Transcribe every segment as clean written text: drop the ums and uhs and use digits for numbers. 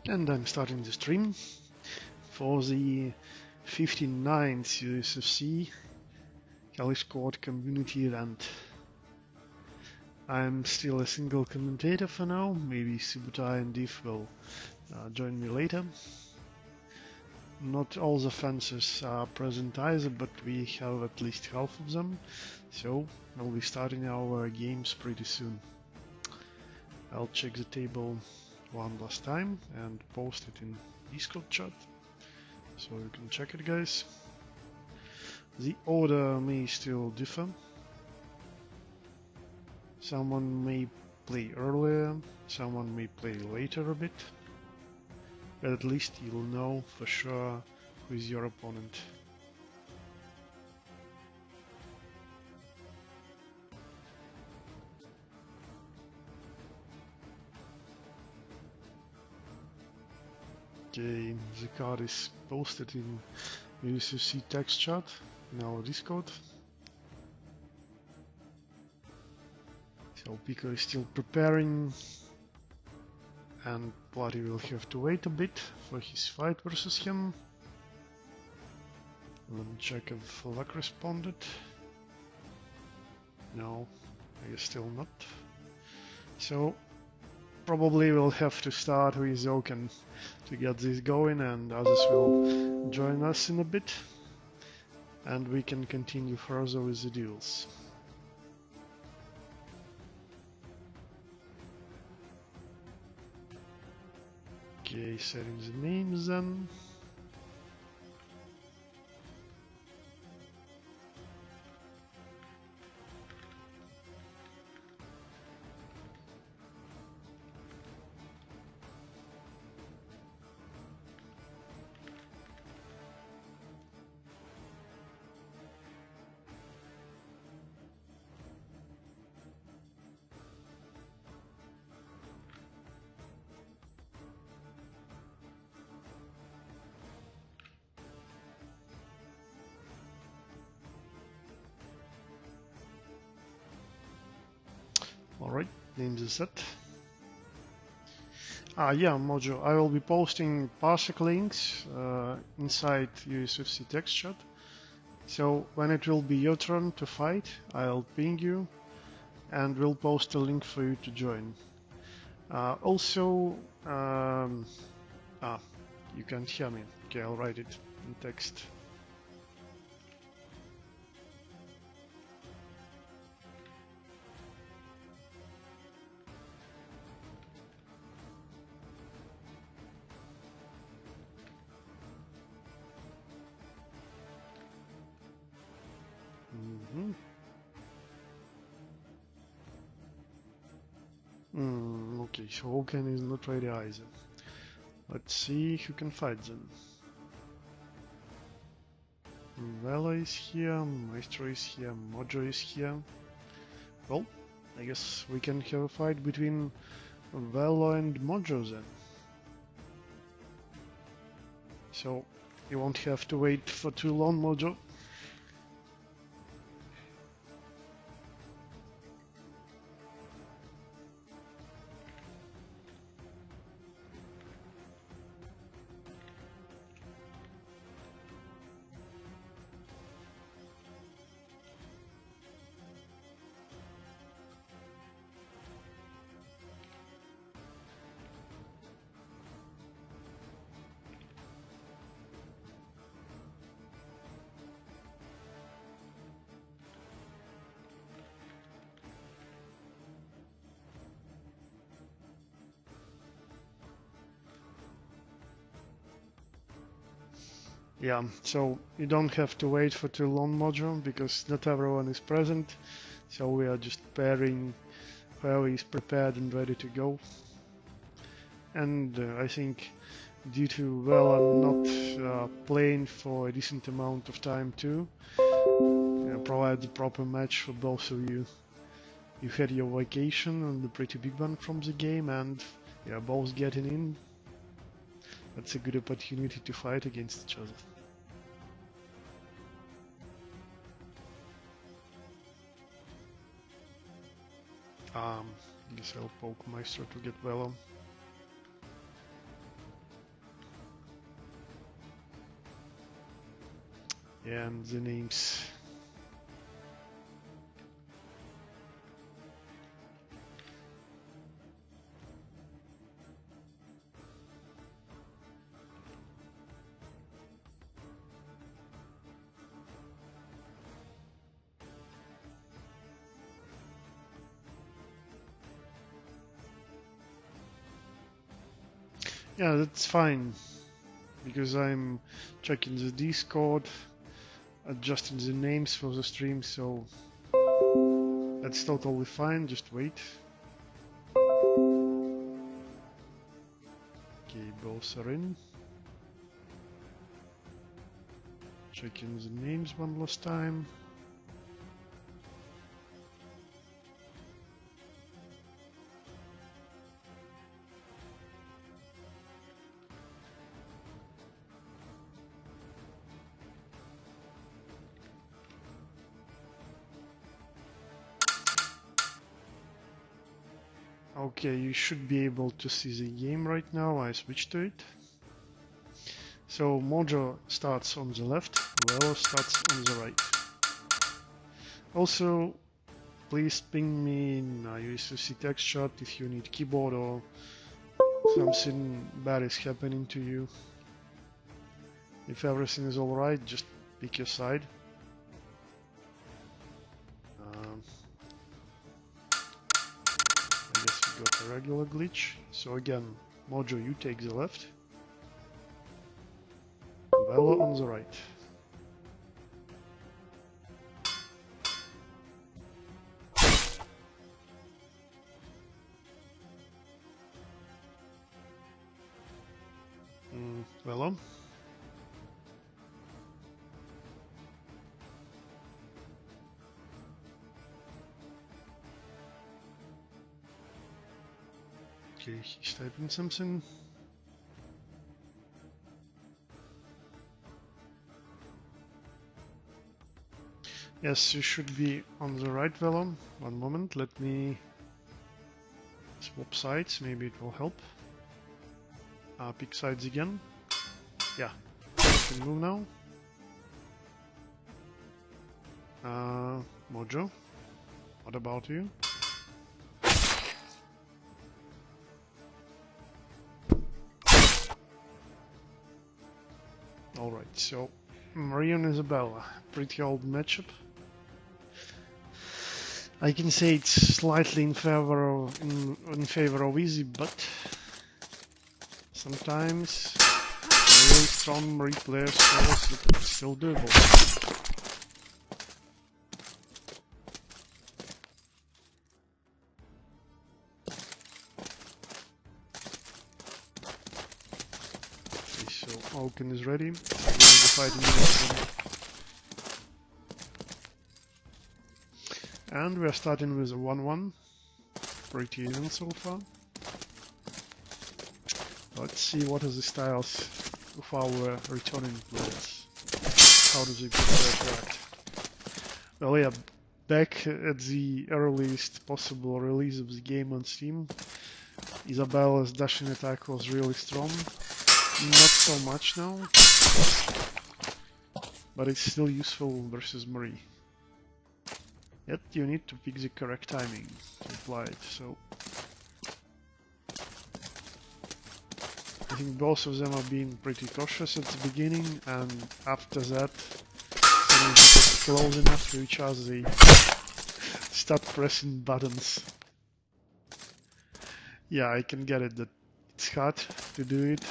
And I'm starting the stream for the 59th USFC Hellish Quart Community event. I'm still a single commentator for now, maybe Subutai and Div will join me later. Not all the fences are present either, but we have at least half of them, so we'll be starting our games pretty soon. I'll check the table one last time and post it in Discord chat, so you can check it, guys. The order may still differ. Someone may play earlier, someone may play later a bit, but at least you'll know for sure who is your opponent. Okay, the card is posted in USFC text chat in our Discord. So Pico is still preparing, and Bloody will have to wait a bit for his fight versus him. Let me check if Luck responded. No, I guess still not. So probably we'll have to start with Akin to get this going, and others will join us in a bit, and we can continue further with the duels. Okay, setting the names then. Alright, names are set. Yeah, Mojo, I will be posting Parsec links inside USFC text chat. So when it will be your turn to fight, I'll ping you and we'll post a link for you to join. Also, you can't hear me. Okay, I'll write it in text. Okay, so Akin is not ready either. Let's see who can fight them. Vela is here, Maestro is here, Mojo is here. Well, I guess we can have a fight between Vela and Mojo then. So you won't have to wait for too long, Mojo. Yeah, so you don't have to wait for too long, Mojo, because not everyone is present. So we are just pairing whoever is prepared and ready to go. And I think due to Vela not playing for a decent amount of time too, provide the proper match for both of you. You had your vacation and a pretty big one from the game, and you're both getting in. That's a good opportunity to fight against each other. I guess I'll poke Maestro to get Vela. And the names. Yeah, that's fine, because I'm checking the Discord, adjusting the names for the stream, so that's totally fine. Just wait. Okay, both are in. Checking the names one last time. Okay, you should be able to see the game right now. I switched to it. So Mojo starts on the left, Velo starts on the right. Also, please ping me in USFC text chat if you need keyboard or something bad is happening to you. If everything is alright, just pick your side. I guess we got a regular glitch. So again, Mojo, you take the left. Velo on the right. Velo. Okay, he's typing something. Yes, you should be on the right, Velo. One moment, let me swap sides, maybe it will help. Pick sides again. Yeah, you can move now. Mojo, what about you? Alright, so Maria and Isabella, pretty old matchup. I can say it's slightly in favor of easy, but sometimes really strong Marie players show us that it's still doable. Okay, so Akin is ready. And we are starting with a 1-1. Pretty even so far. Let's see what are the styles of our returning players. How do they interact? Well, yeah, back at the earliest possible release of the game on Steam, Isabella's dashing attack was really strong. Not so much now, but it's still useful versus Marie. Yet you need to pick the correct timing to apply it, so I think both of them are being pretty cautious at the beginning, and after that, when we get close enough to each other, they start pressing buttons. Yeah, I can get it that it's hard to do it.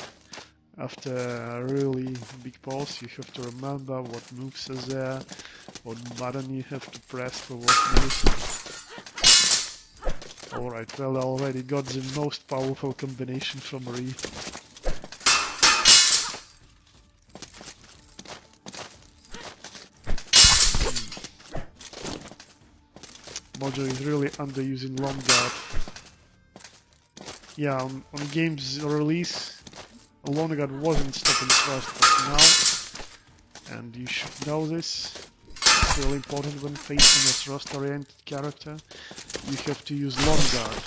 After a really big pause, you have to remember what moves are there, what button you have to press for what move. Alright, well, I already got the most powerful combination from Marie. Mojo is really underusing long guard. Yeah, on game's release, a long guard wasn't stopping thrust, but now, and you should know this, it's really important when facing a thrust-oriented character, you have to use long guard,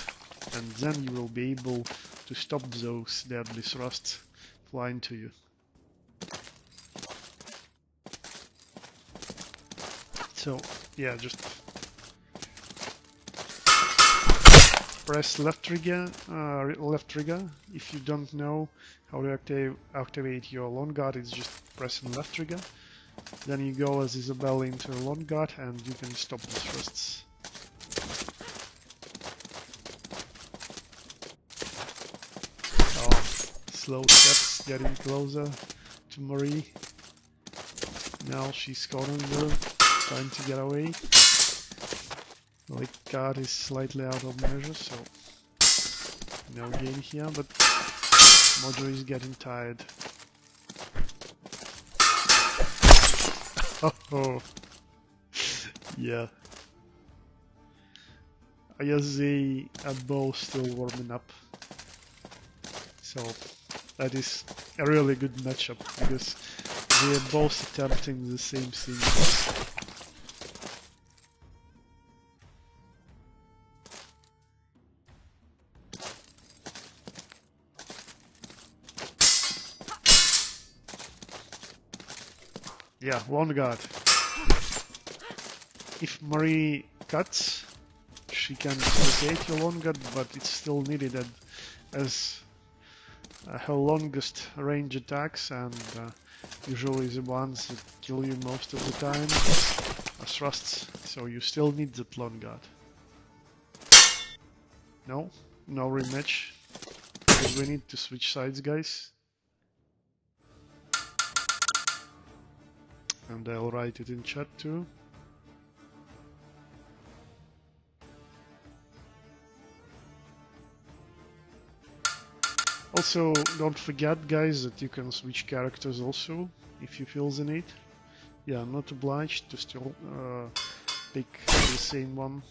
and then you will be able to stop those deadly thrusts flying to you. So yeah, just press left trigger. If you don't know how to activate your long guard, it's just pressing left trigger. Then you go as Isabel into long guard and you can stop the thrusts. Slow steps, getting closer to Marie. Now she's cornering her, trying to get away. Like guard is slightly out of measure, so no gain here, but Mojo is getting tired. Oh, yeah. I guess they are both still warming up. So that is a really good matchup because they are both attempting the same thing. Yeah, long guard. If Marie cuts, she can facilitate your long guard, but it's still needed as her longest range attacks, and usually the ones that kill you most of the time are thrusts, so you still need that long guard. No rematch, because we need to switch sides, guys. And I'll write it in chat too. Also, don't forget, guys, that you can switch characters also, if you feel the need. Yeah, I'm not obliged to still pick the same one.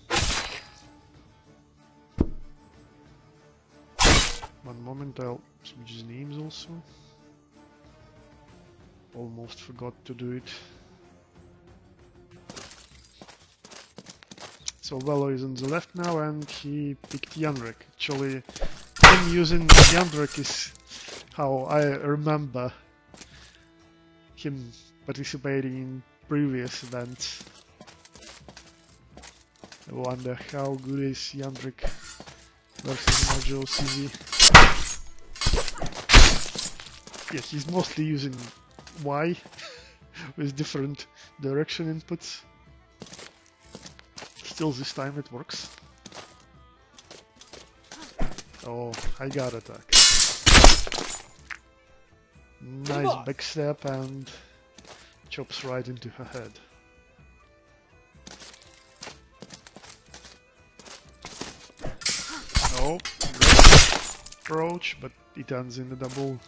One moment, I'll switch the names also. Almost forgot to do it. So Velo is on the left now, and he picked Yanrek. Actually, him using Yanrek is how I remember him participating in previous events. I wonder how good is Yanrek versus Mojo CZ. Yeah, he's mostly using Y with different direction inputs. Still, this time it works. Oh, high guard attack. Nice backstep and chops right into her head. Oh, great approach, but it ends in a double.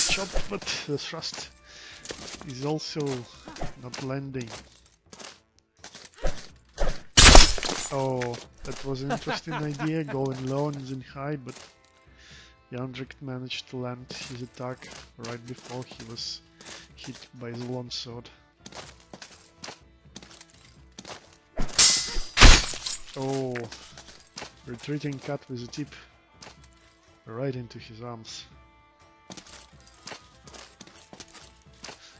Chop, but the thrust is also not landing. Oh, that was an interesting idea, going low and then high, but Yanrek managed to land his attack right before he was hit by the longsword. Oh, retreating cut with a tip right into his arms.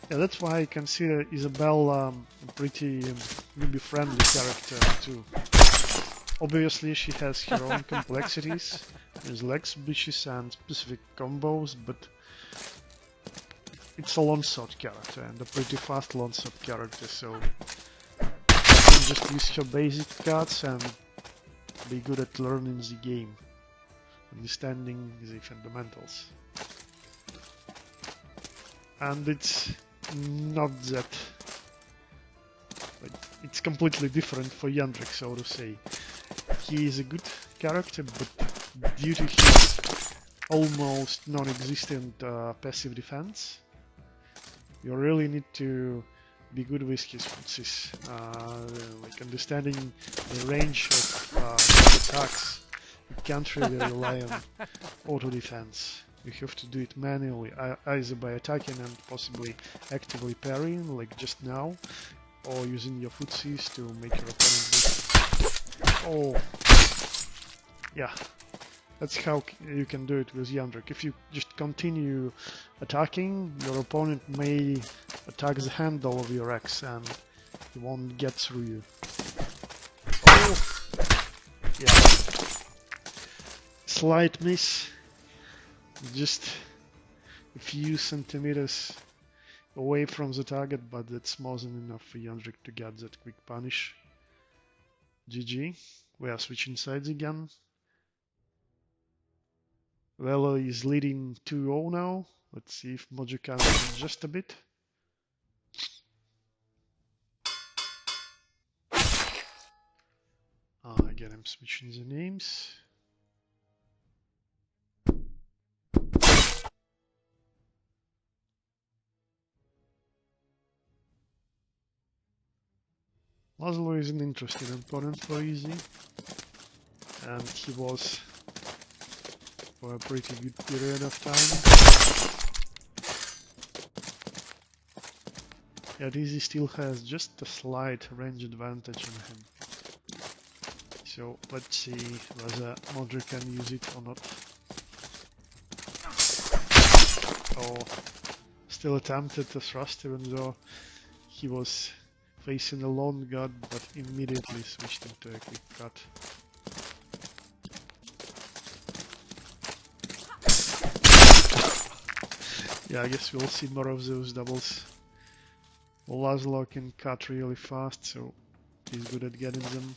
Yeah, that's why I consider Isabel a pretty newbie-friendly character too. Obviously she has her own complexities, with leg switches and specific combos, but it's a longsword character, and a pretty fast longsword character, so you can just use her basic cards and be good at learning the game, understanding the fundamentals. And it's not that, like, it's completely different for Yanrek, so to say. He is a good character, but due to his almost non-existent passive defense, you really need to be good with his footsies, like understanding the range of attacks. You can't really rely on auto defense. You have to do it manually, either by attacking and possibly actively parrying, like just now, or using your footsies to make your opponent miss. Oh, yeah, That's how you can do it with Yandrik. If you just continue attacking, your opponent may attack the handle of your axe and he won't get through you. Oh! Yeah. Slight miss. Just a few centimeters away from the target, but that's more than enough for Yandrik to get that quick punish. GG. We are switching sides again. Velo is leading 2-0 now. Let's see if Mojo can adjust a bit. Again, I'm switching the names. Laszlo is an interesting opponent for Easy, and he was for a pretty good period of time. Yet Easy still has just a slight range advantage on him. So let's see whether Modric can use it or not. Oh, still attempted to thrust even though he was facing a lone god, but immediately switched into a quick cut. Yeah, I guess we'll see more of those doubles. Laszlo can cut really fast, so he's good at getting them.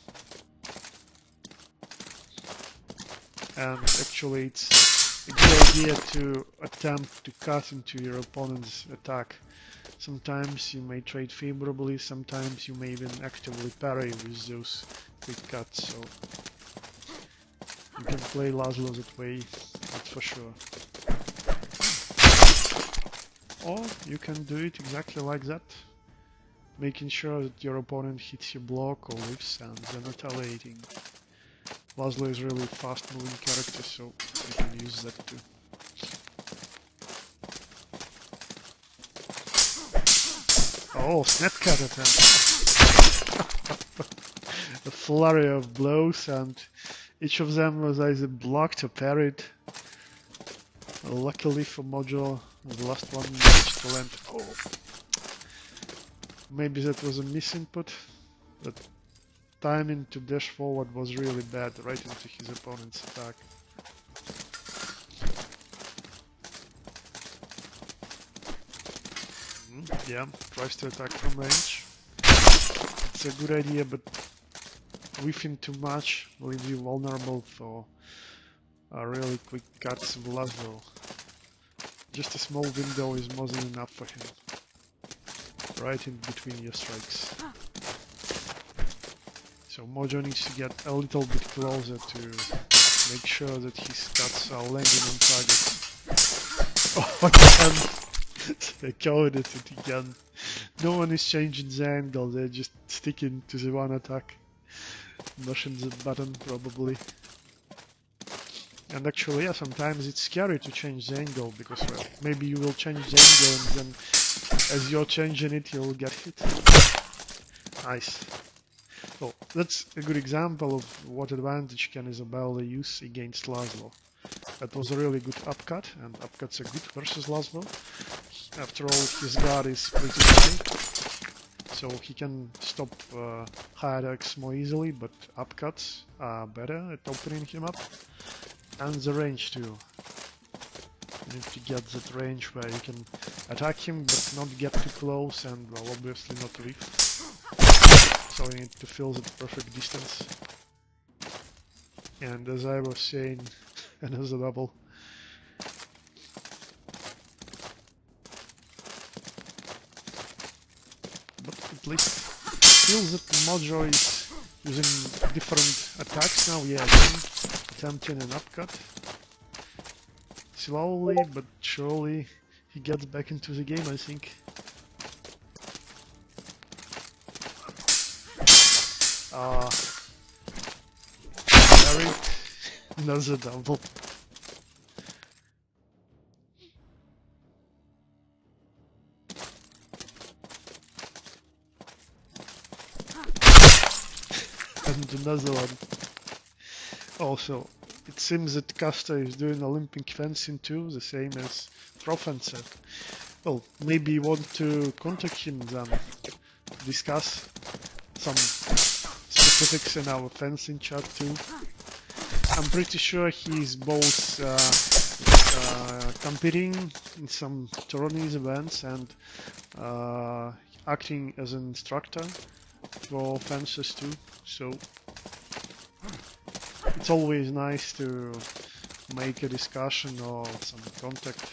And actually it's a good idea to attempt to cut into your opponent's attack. Sometimes you may trade favorably, sometimes you may even actively parry with those quick cuts, so you can play Laszlo that way, that's for sure. Or you can do it exactly like that, making sure that your opponent hits your block or whiffs and then retaliating. Laszlo is really fast moving character, so you can use that too. Oh, snap cut attempt! A flurry of blows, and each of them was either blocked or parried. Luckily for Mojo, the last one managed to land. Oh, maybe that was a misinput. The timing to dash forward was really bad, right into his opponent's attack. Yeah, tries to attack from range. It's a good idea, but whiffing too much leaves you vulnerable for a really quick cuts of Laszlo. Just a small window is more than enough for him. Right in between your strikes. So Mojo needs to get a little bit closer to make sure that his cuts are landing on target. Oh, again! They coded it again. No one is changing the angle, they're just sticking to the one attack. Mashing the button, probably. And actually, yeah, sometimes it's scary to change the angle, because well, maybe you will change the angle and then as you're changing it, you'll get hit. Nice. So, that's a good example of what advantage can Isabella use against Laszlo. That was a really good upcut, and upcuts are good versus Laszlo. After all, his guard is pretty high, so he can stop high attacks more easily, but upcuts are better at opening him up. And the range too. You need to get that range where you can attack him, but not get too close, and well, obviously not reef. So you need to fill the perfect distance. And as I was saying, another double. But at least feels that Mojo is using different attacks now. Yeah, again, attempting an upcut. Slowly but surely he gets back into the game, I think. Parry. Another double. And another one. Also, it seems that Costa is doing Olympic fencing too, the same as Profencer. Well, maybe you want to contact him then, discuss some specifics in our fencing chat too. I'm pretty sure he's both competing in some tourneys events and acting as an instructor for fencers too, so it's always nice to make a discussion or some contact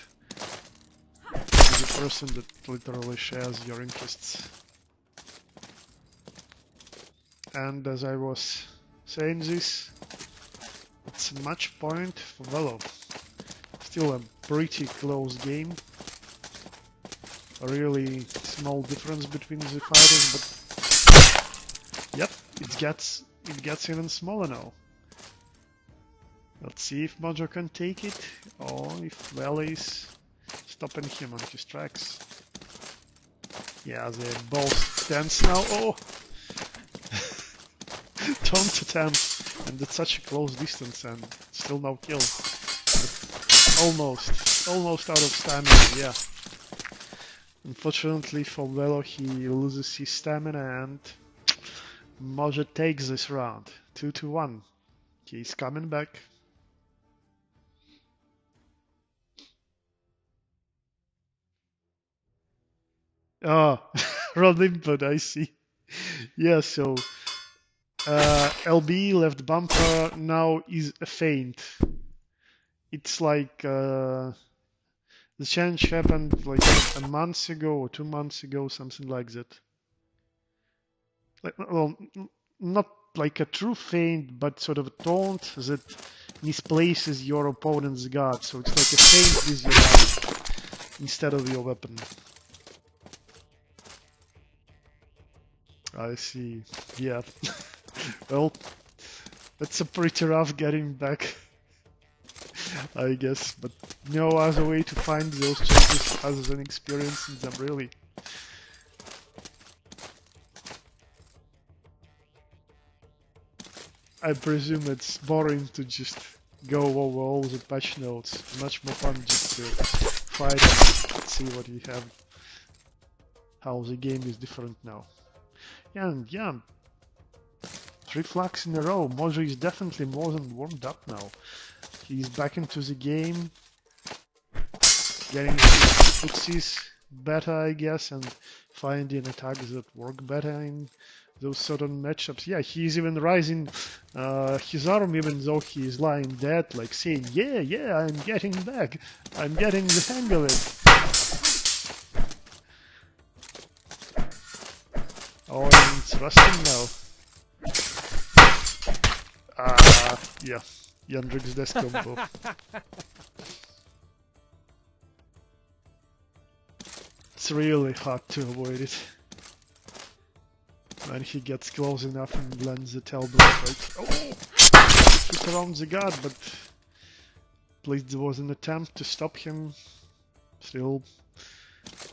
with a person that literally shares your interests. And as I was saying this, it's a match point for Velo. Still a pretty close game. A really small difference between the fighters, but yep, it gets even smaller now. Let's see if Mojo can take it, or if Velo is stopping him on his tracks. Yeah, they're both tense now. Oh! Don't attempt, and it's such a close distance and still no kill. Almost out of stamina, yeah. Unfortunately for Velo, he loses his stamina and Mojo takes this round. 2-1. He's coming back. Oh, run input, I see. Yeah, so LB left bumper now is a feint. It's like the change happened like a month ago or 2 months ago, something like that. Like, well, not like a true feint, but sort of a taunt that misplaces your opponent's guard. So it's like a feint with your guard instead of your weapon. I see. Yeah. Well, that's a pretty rough getting back, I guess, but no other way to find those changes other than experiencing them, really. I presume it's boring to just go over all the patch notes. Much more fun just to fight and see what you have, how the game is different now. And yeah, 3 flags in a row. Mojo is definitely more than warmed up now. He's back into the game, getting his footsies better, I guess, and finding attacks that work better in those certain matchups. Yeah, he's even rising his arm even though he is lying dead, like saying, yeah, I'm getting back. I'm getting the hang of it. Oh, and it's rusting now. Yeah, Yandrik's death combo. It's really hard to avoid it. When he gets close enough and lands the tailbone right. Oh! Hit around the guard, but at least there was an attempt to stop him. Still,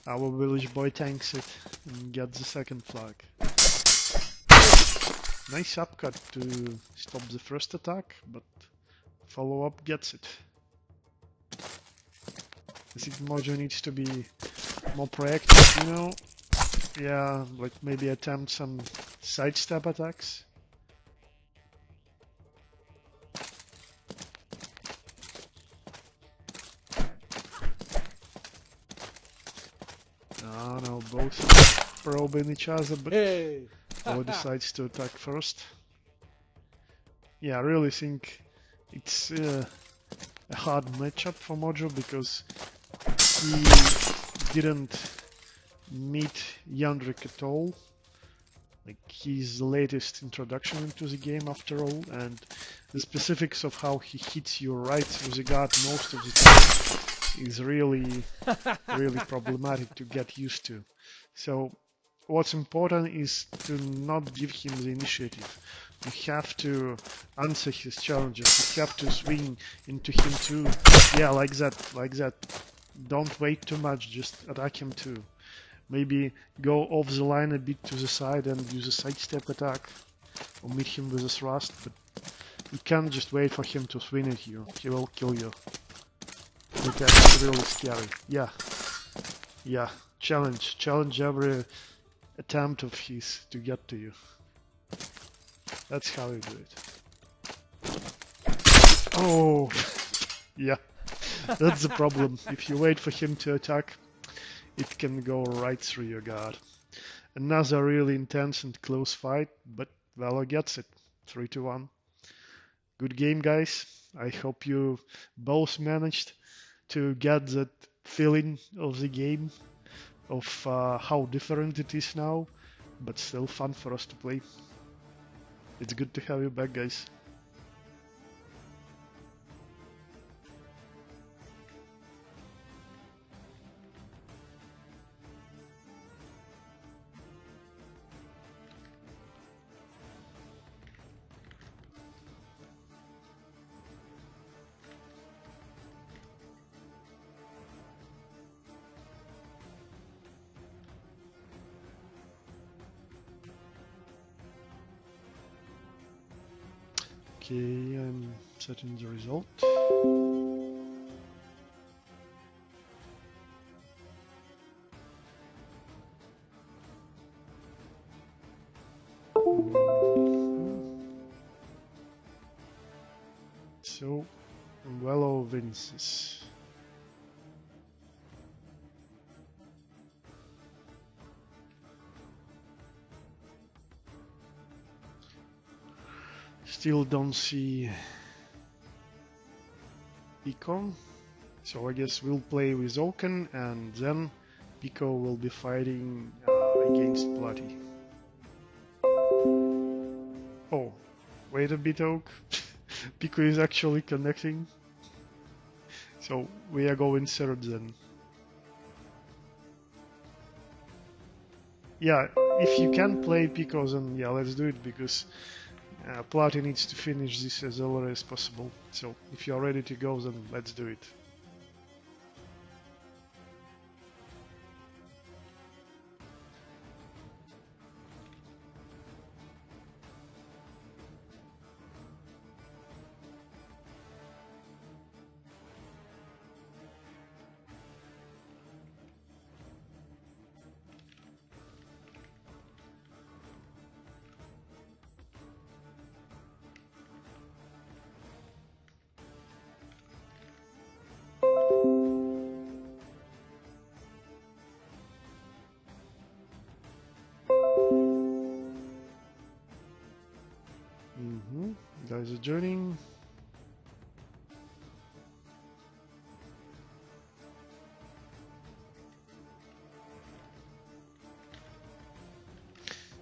our village boy tanks it and gets the second flag. Nice upcut to stop the first attack, but follow-up gets it. I think Mojo needs to be more proactive, you know? Yeah, like maybe attempt some sidestep attacks. Oh no, both probing each other, but Velo decides to attack first. Yeah, I really think it's a hard matchup for Mojo because he didn't meet Yandrik at all. Like, he's the latest introduction into the game after all, and the specifics of how he hits you right through the guard most of the time is really problematic to get used to. So what's important is to not give him the initiative. You have to answer his challenges. You have to swing into him too. Yeah, like that. Don't wait too much, just attack him too. Maybe go off the line a bit to the side and use a sidestep attack, or meet him with a thrust, but You can't just wait for him to swing at you. He will kill you. That's really scary. Yeah. Yeah. Challenge every attempt of his to get to you. That's how you do it. Oh! Yeah. That's the problem. If you wait for him to attack, it can go right through your guard. Another really intense and close fight, but Valor gets it. 3-1. Good game, guys. I hope you both managed to get that feeling of the game, of how different it is now, but still fun for us to play. It's good to have you back, guys. Okay, I'm setting the result. So, Velo wins this. Still don't see Econ, so I guess we'll play with Oaken and then Pico will be fighting against Bloody. Oh, wait a bit, Oak. Pico is actually connecting. So we are going third then. Yeah, if you can play Pico, then yeah, let's do it, because Platy needs to finish this as early as possible. So if you're ready to go, then let's do it. Guys are joining.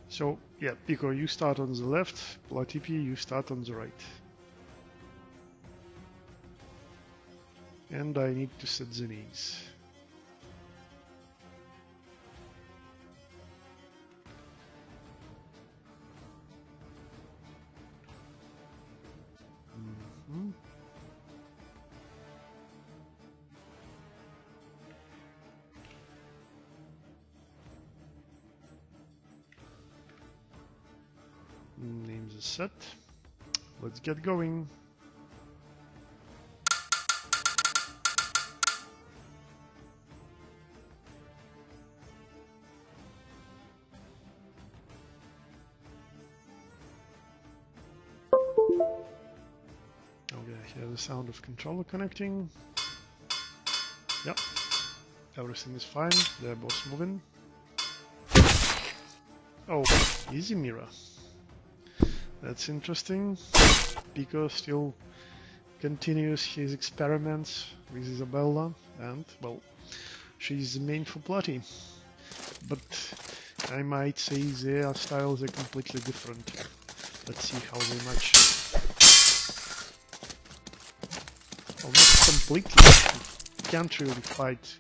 So yeah, Pico, you start on the left, Platipi, you start on the right. And I need to set the knees. Names are set. Let's get going. Okay, here's the sound of controller connecting. Yep, everything is fine. They're both moving. Oh, easy mirror. That's interesting. Pico still continues his experiments with Isabella, and, well, she's the main for Platy. But I might say their styles are completely different. Let's see how they match. Well, not completely. You can't really fight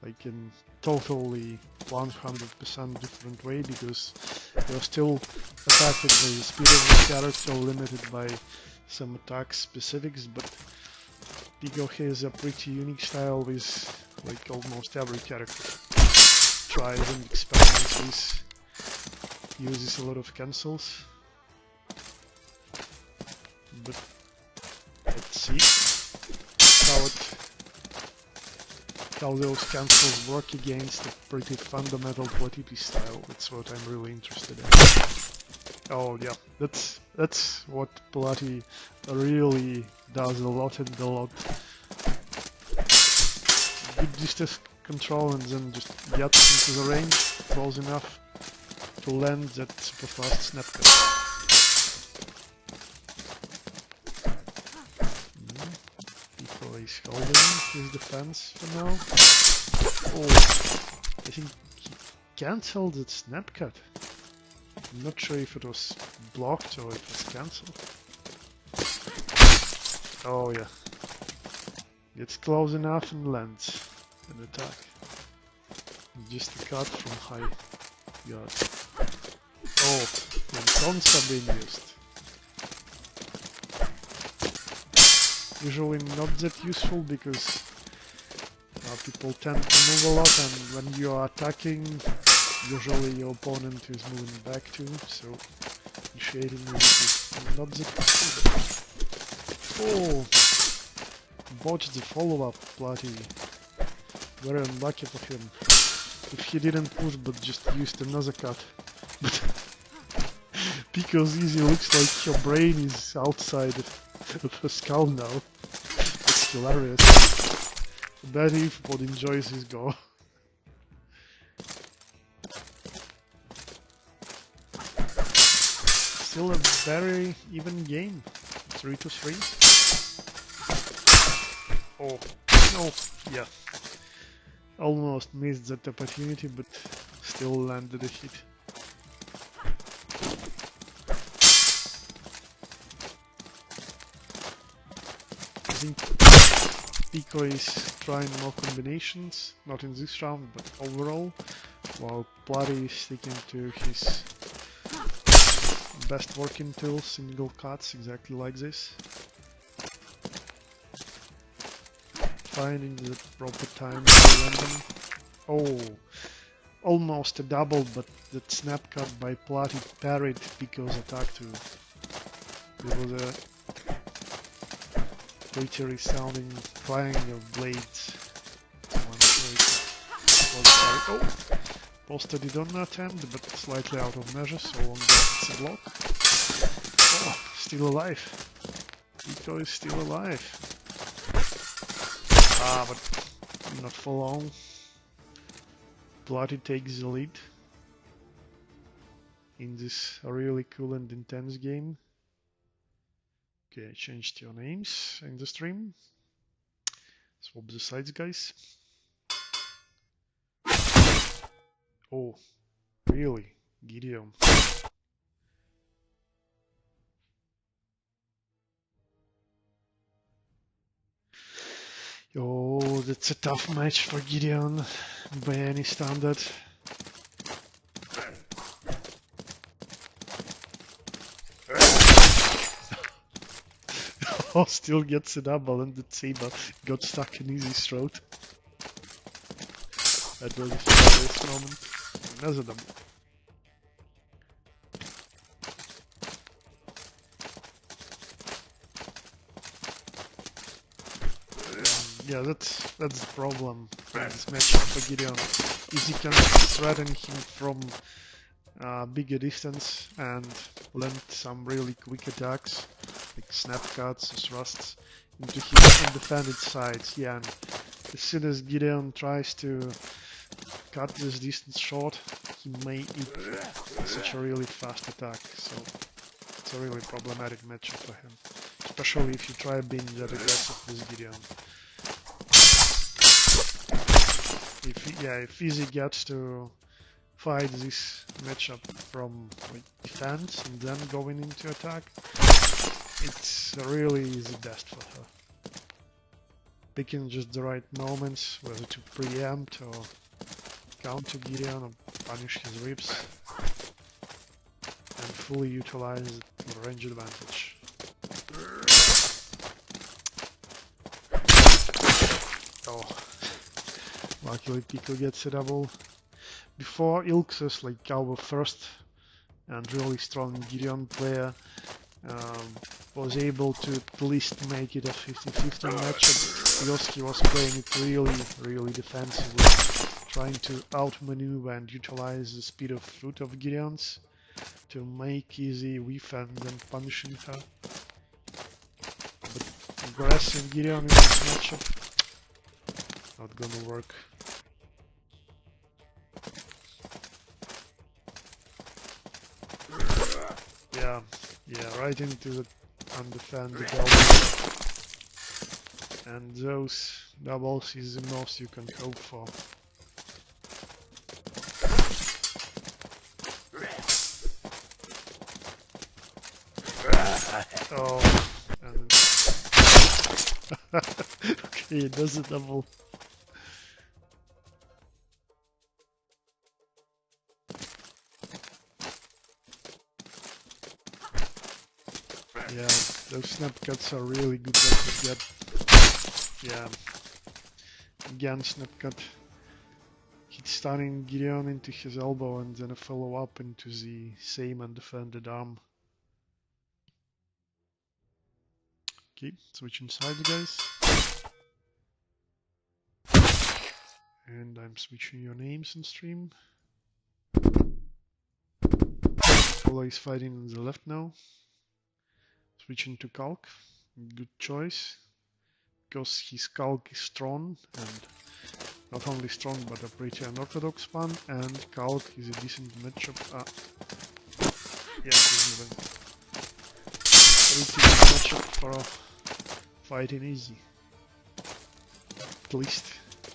like in totally 100% different way, because you're still affected by the speed of the character, limited by some attack specifics, but Pico has a pretty unique style with like almost every character. Tries and experiments with, uses a lot of cancels. but let's see how those cancels work against a pretty fundamental PvP style. That's what I'm really interested in. Oh yeah, that's what Plati really does a lot and a lot. Good distance control and then just get into the range close enough to land that super fast snap cut. Pico is holding his defense for now. Oh, I think he cancelled that snap cut. I'm not sure if it was blocked or it was cancelled. Oh yeah. Gets close enough and lands an attack. Just a cut from high guard. Oh, and taunts are being used. Usually not that useful because people tend to move a lot, and when you are attacking, usually your opponent is moving back too, so initiating is not that useful. Oh! Botched the follow-up, Plati. Very unlucky for him. If he didn't push but just used another cut. But because easy looks like your brain is outside of her skull now. It's hilarious. Bet if Pod enjoys his go. Still a very even game. 3-3. Oh, no, yeah. Almost missed that opportunity, but still landed a hit. I think Pico is trying more combinations, not in this round, but overall, while Plati is sticking to his best working tools, single cuts, exactly like this. Finding the proper time to land them. Oh, almost a double, but that snap cut by Plati parried Pico's attack too. There was a pretty resounding clang of blades. So I'm sure it was parried. Oh! Posted it on attempt, but slightly out of measure, so long as it's a block. Oh, still alive. Pico is still alive. Ah, but not for long. Plati takes the lead in this really cool and intense game. Okay, I changed your names in the stream. Swap the sides, guys. Oh, really? Gideon. Oh, that's a tough match for Gideon by any standard. Oh, still gets a double and the saber got stuck in Easy's throat. That was a hilarious moment. Another double. Yeah, that's the problem in this matchup for Gideon. Easy can threaten him from bigger distance and land some really quick attacks, like snap cuts or thrusts, into his undefended sides. Yeah, and as soon as Gideon tries to cut this distance short, he may eat such a really fast attack. So it's a really problematic matchup for him, especially if you try being that aggressive with Gideon. If Easy gets to fight this matchup from like defense and then going into attack, it's really the best for her. Picking just the right moments, whether to preempt or counter Gideon or punish his ribs, and fully utilize the range advantage. Oh. Luckily Pico gets a double. Before Ilxus, like our first and really strong Gideon player, was able to at least make it a 50-50 matchup because he was playing it really defensively, trying to outmaneuver and utilize the speed of foot of Gideon's to make easy defense and punishing her. But aggressive Gideon in this matchup, not gonna work. Yeah, right into the undefended double. And those doubles is the most you can hope for. Oh, and okay, it does a double. Yeah, those snap cuts are really good to get. Yeah, again snap cut. Hit stunning Gideon into his elbow and then a follow up into the same undefended arm. Okay, switching sides, guys. And I'm switching your names in stream. Follow is fighting on the left now. Switching to Kalk. Good choice. Because his Kalk is strong, and not only strong but a pretty unorthodox one, and Kalk is a decent matchup. Yeah, he's moving. Pretty good matchup for fighting easy. At least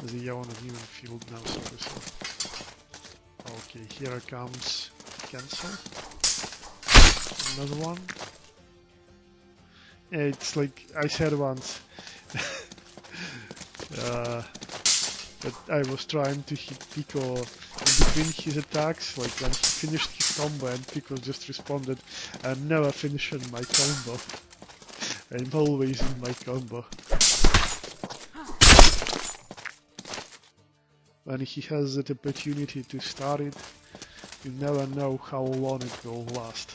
the on an even field now, so to say. Okay, here comes cancel. Another one. Yeah, it's like I said once. That I was trying to hit Pico in between his attacks, like when he finished his combo, and Pico just responded, "I'm never finishing my combo. I'm always in my combo." When he has that opportunity to start it, you never know how long it will last.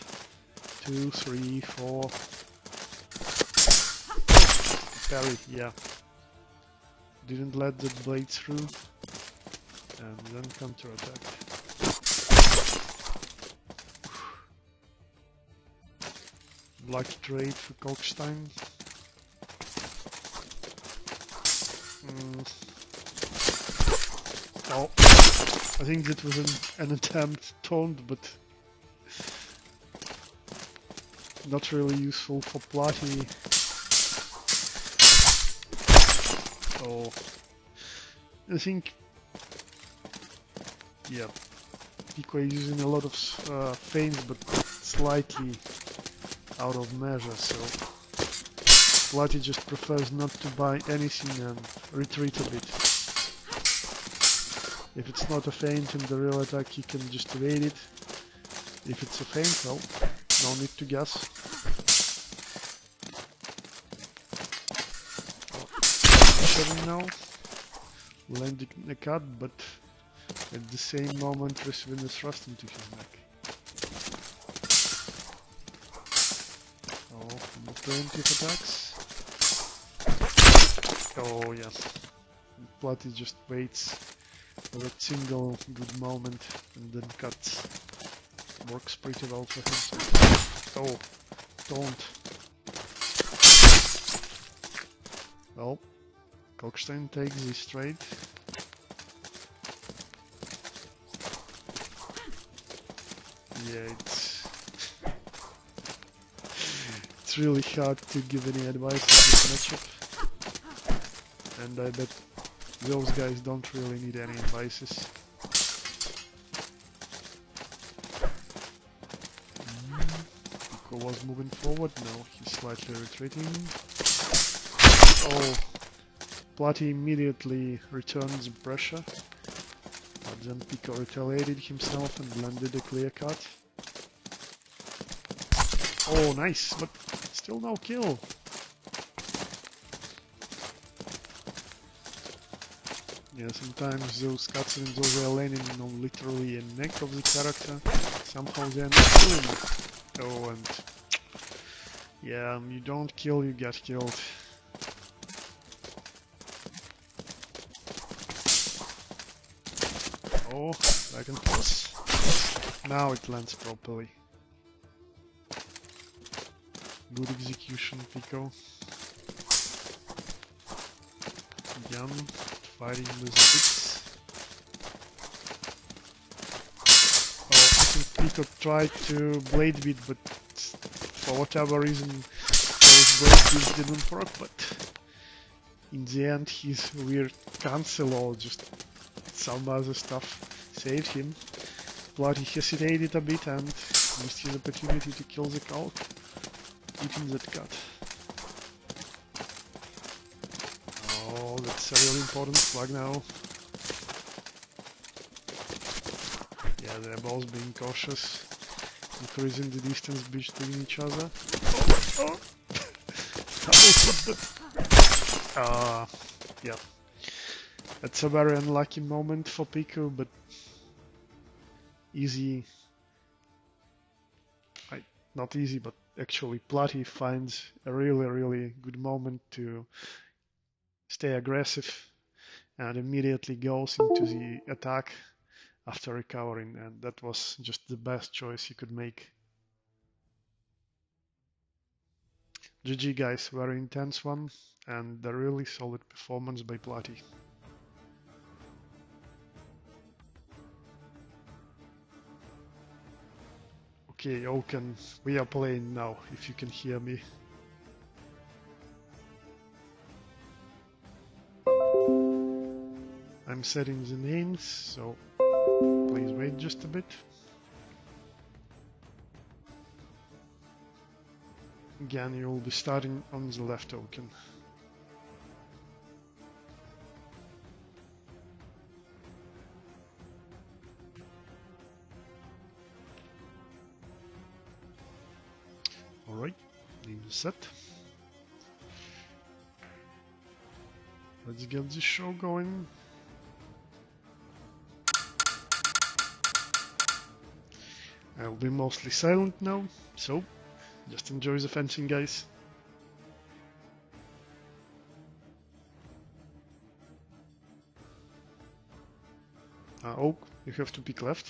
2, 3, 4. Parry, yeah. Didn't let the blade through, and then counter attack. Lucky trade for Kalkstein. Oh, I think that was an attempt taunt, but not really useful for Platy. So I think, yeah, Pico is using a lot of feints, but slightly out of measure, so Platy just prefers not to buy anything and retreat a bit. If it's not a feint in the real attack, he can just evade it. If it's a feint, well, no need to guess. Now, landing a cut, but at the same moment receiving a thrust into his neck. Oh, preemptive attacks. Oh yes, Platy just waits for a single good moment and then cuts. Works pretty well for him. Oh, don't. Well, Kalkstein takes this trade. Yeah, it's really hard to give any advice in this matchup, and I bet those guys don't really need any advices. Pico was moving forward, now he's slightly retreating. Oh, Platy immediately returns the pressure, but then Pico retaliated himself and landed a clear cut. Oh, nice, but still no kill. Yeah, sometimes those cutscenes those are landing on literally a neck of the character, somehow they're not killing it. Oh, and Yeah, you don't kill, you get killed. Oh, back and forth. Now it lands properly. Good execution, Pico. Again, fighting with the bits. Oh, I think Pico tried to blade beat, but for whatever reason those blade beats didn't work, but in the end his weird cancel or just some other stuff saved him. Bloody hesitated a bit and missed his opportunity to kill the cow, eating that cut. Oh, that's a really important flag now. Yeah, they're both being cautious, increasing the distance between each other. Oh, oh. Yeah. That's a very unlucky moment for Pico, but easy. Not easy, but actually Platy finds a really good moment to stay aggressive and immediately goes into the attack after recovering, and that was just the best choice he could make. GG guys, very intense one and a really solid performance by Platy. Okay, Oaken, we are playing now, if you can hear me. I'm setting the names, so please wait just a bit. Again, you will be starting on the left, Oaken. Alright, name is set. Let's get this show going. I'll be mostly silent now, so just enjoy the fencing, guys. Oak, you have to pick left.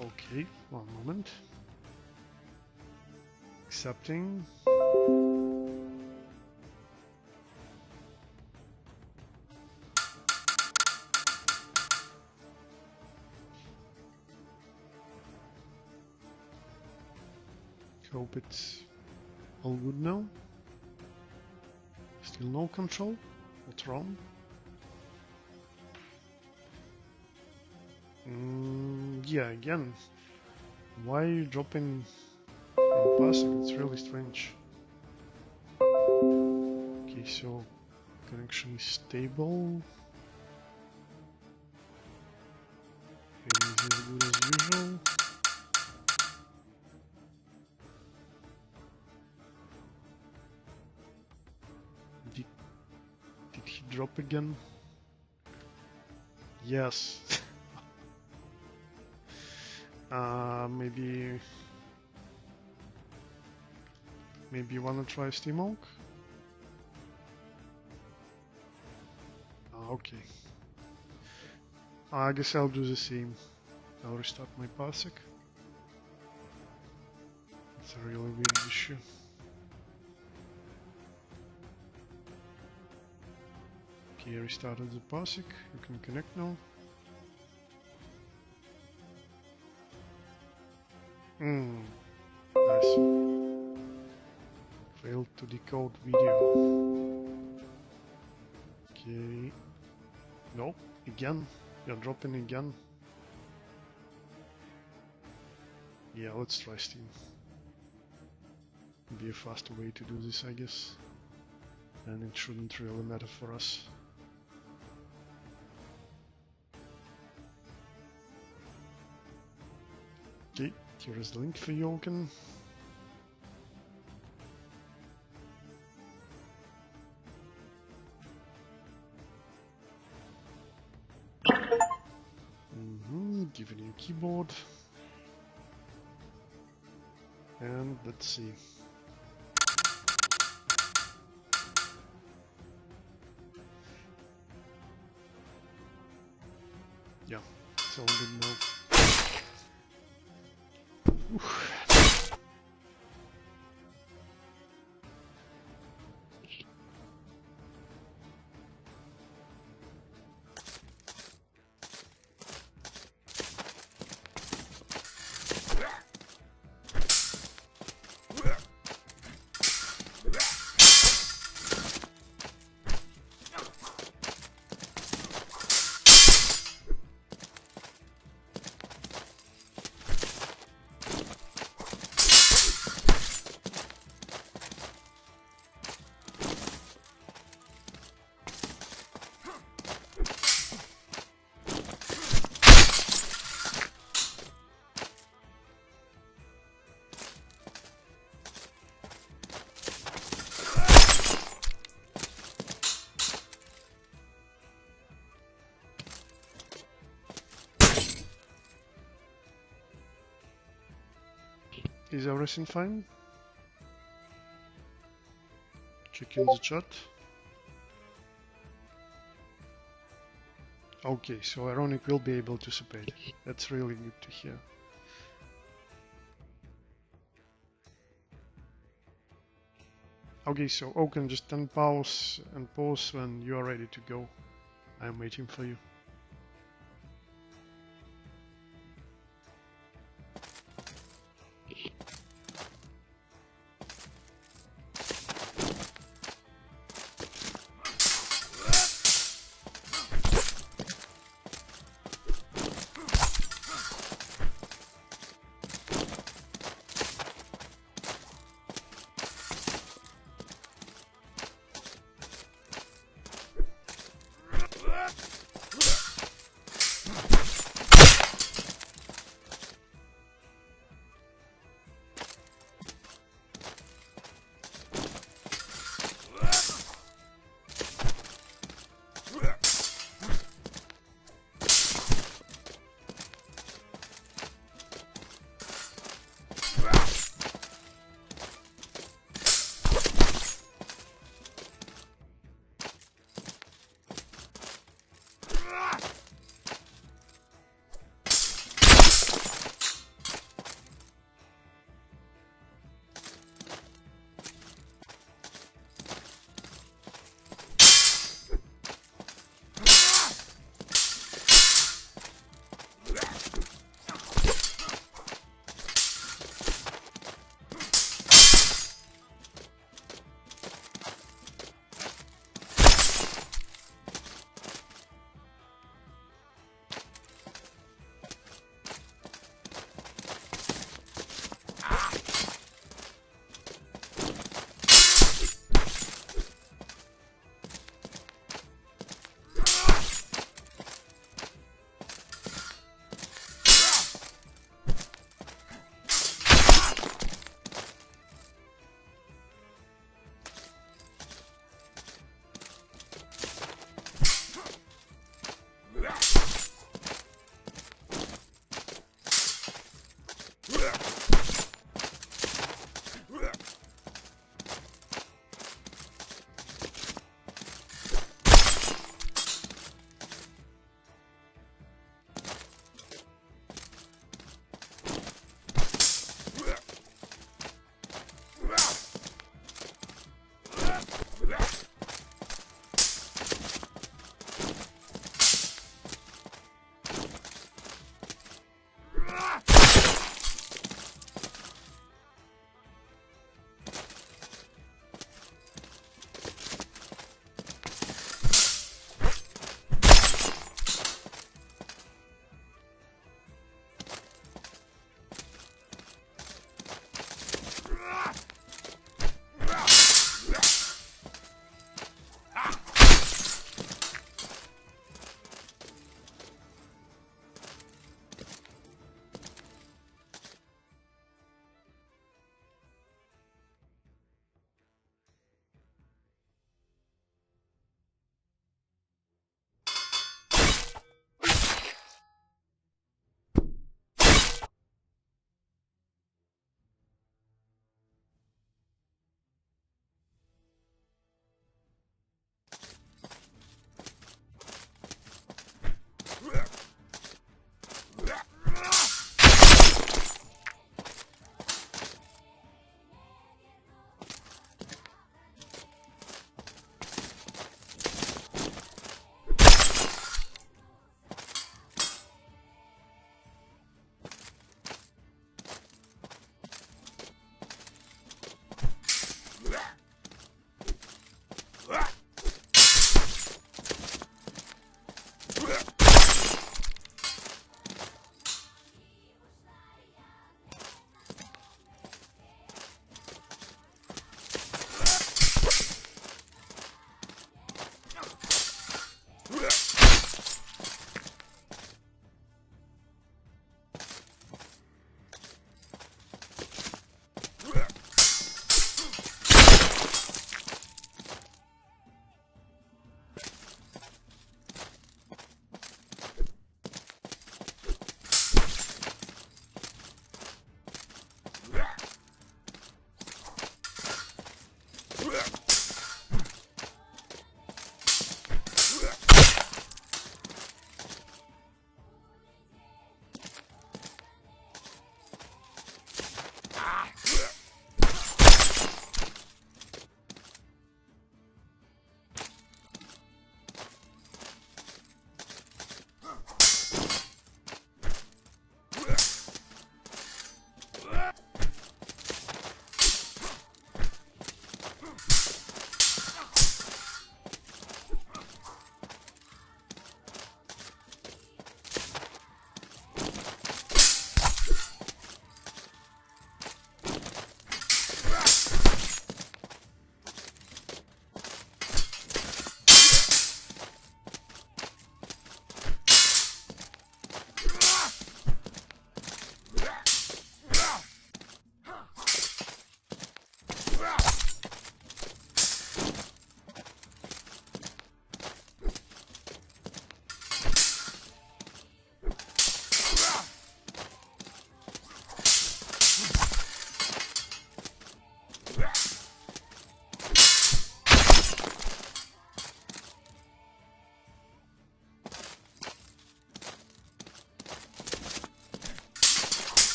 Okay, one moment. Accepting. Hope it's all good now. Still no control. What's wrong? Yeah, again. Why are you dropping from Parsec? It's really strange. Okay, so connection is stable. Okay, this is as good as usual. Did he drop again? Yes. Maybe you wanna try Steamhawk? Okay. I guess I'll do the same. I'll restart my Parsec. It's a really weird issue. Okay, restarted the Parsec. You can connect now. Nice. Failed to decode video. Okay. No, again. You're dropping again. Yeah, let's try Steam. Be a faster way to do this, I guess. And it shouldn't really matter for us. Okay, here is the link for Jochen. give a new keyboard. And let's see. Yeah, it's all good now. Oof. Is everything fine? Check in the chat. Okay, so Ironic will be able to support. That's really good to hear. Okay, so Oaken, just unpause and pause when you are ready to go. I'm waiting for you.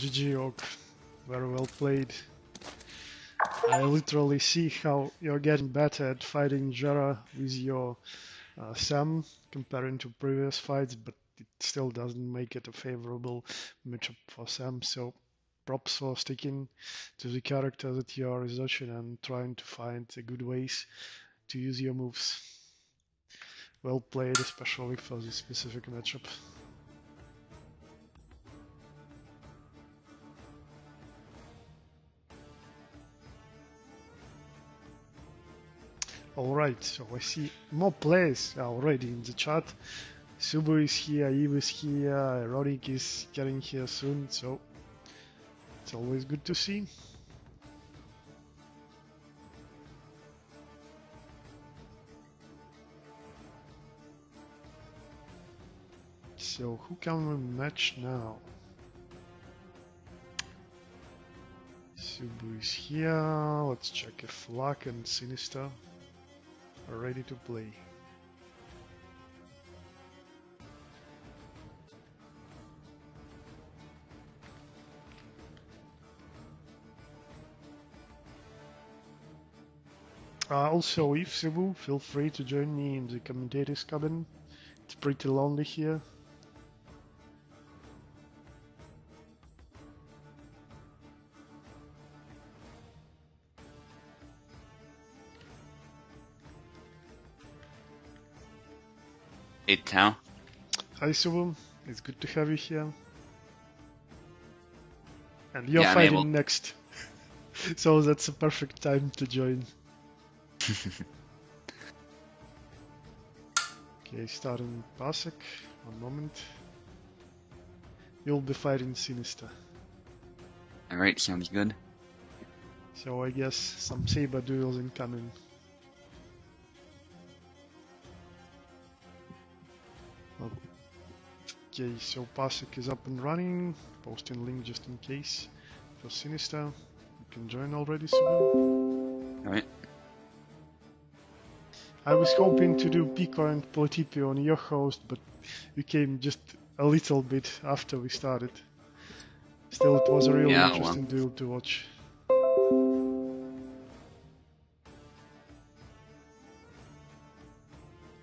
GG Orc, very well played. I literally see how you're getting better at fighting Jara with your Sam comparing to previous fights, but it still doesn't make it a favorable matchup for Sam. So props for sticking to the character that you are researching and trying to find the good ways to use your moves. Well played, especially for this specific matchup. Alright, so I see more players already in the chat. Subu is here, Eve is here, Erotic is getting here soon, so it's always good to see. So who can we match now? Subu is here, let's check if Luck and Sinister are ready to play. Also, if Cebu, feel free to join me in the commentators cabin. It's pretty lonely here. Hey, Tao. Hi Cebu, it's good to have you here. And you're Yeah, fighting next, so that's a perfect time to join. Okay, starting Parsec, one moment. You'll be fighting Sinister. Alright, sounds good. So I guess some saber duels incoming. Okay, so Parsec is up and running. Posting link just in case. For Sinister, you can join already soon. Alright. I was hoping to do Pico and Politipi on your host, but we came just a little bit after we started. Still, it was a really interesting duel to watch.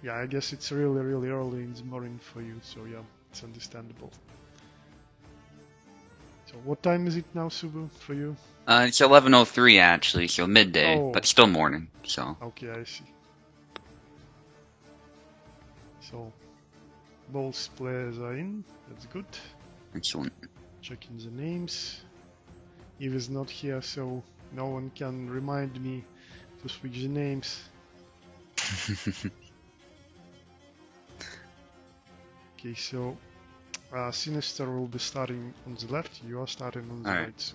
Yeah, I guess it's really early in the morning for you, so yeah, it's understandable. So what time is it now, Subu, for you? It's 11:03 actually, so midday, but still morning, so. Okay, I see. So, both players are in, that's good. Excellent. Checking the names. Eve is not here, so no one can remind me to switch the names. Okay, so Sinister will be starting on the left, you are starting on the right. So.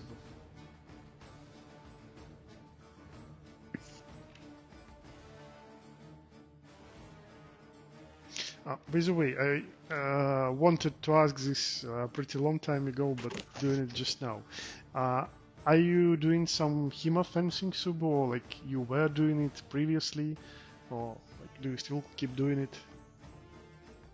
By the way, I wanted to ask this a pretty long time ago, but doing it just now. Are you doing some HEMA fencing, Subu, or like you were doing it previously, or like, do you still keep doing it?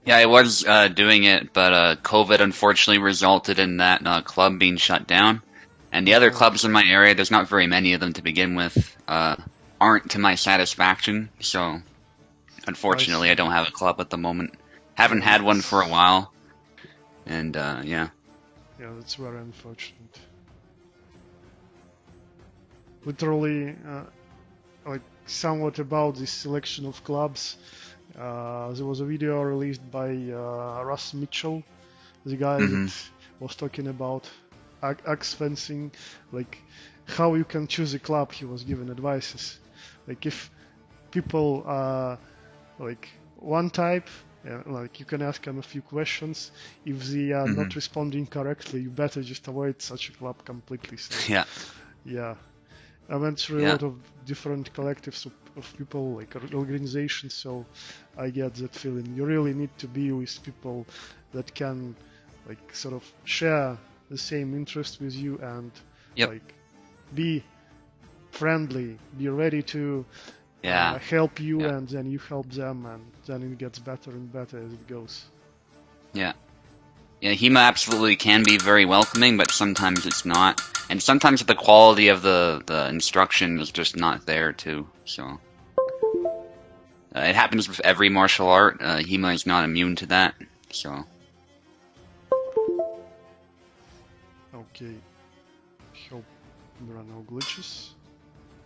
Yeah, I was doing it, but COVID unfortunately resulted in that club being shut down. And the other clubs in my area, there's not very many of them to begin with, aren't to my satisfaction, so unfortunately I don't have a club at the moment. Haven't had one for a while, and yeah. Yeah, that's very unfortunate. Literally, like somewhat about this selection of clubs. There was a video released by Russ Mitchell, the guy that was talking about axe fencing, like how you can choose a club. He was giving advices, like if people are like one type, like you can ask them a few questions. If they are not responding correctly, you better just avoid such a club completely. So, yeah. I went through a lot of different collectives of people, like organizations, so I get that feeling. You really need to be with people that can, like, sort of share the same interest with you and, like, be friendly, be ready to help you, and then you help them, and then it gets better and better as it goes. Yeah, Yeah, HEMA absolutely can be very welcoming, but sometimes it's not. And sometimes the quality of the instruction is just not there, too. So it happens with every martial art. HEMA is not immune to that. So Okay. Hope there are no glitches.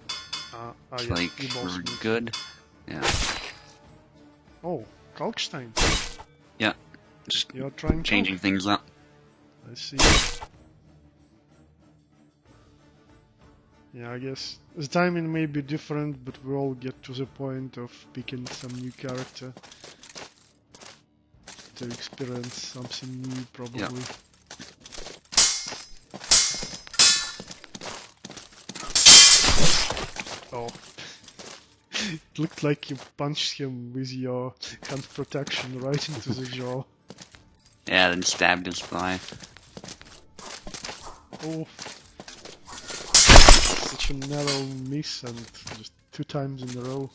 it's Yeah, like you both we're moved. good. Yeah. Oh, Kalkstein. Yeah. Just You're trying changing Kalk. things up. I see. Yeah, I guess the timing may be different, but we all get to the point of picking some new character to experience something new, probably. Yeah. Oh. It looked like you punched him with your hand protection right into the jaw. Yeah, then stabbed his thigh. Oh. Such a narrow miss and just 2 times in a row.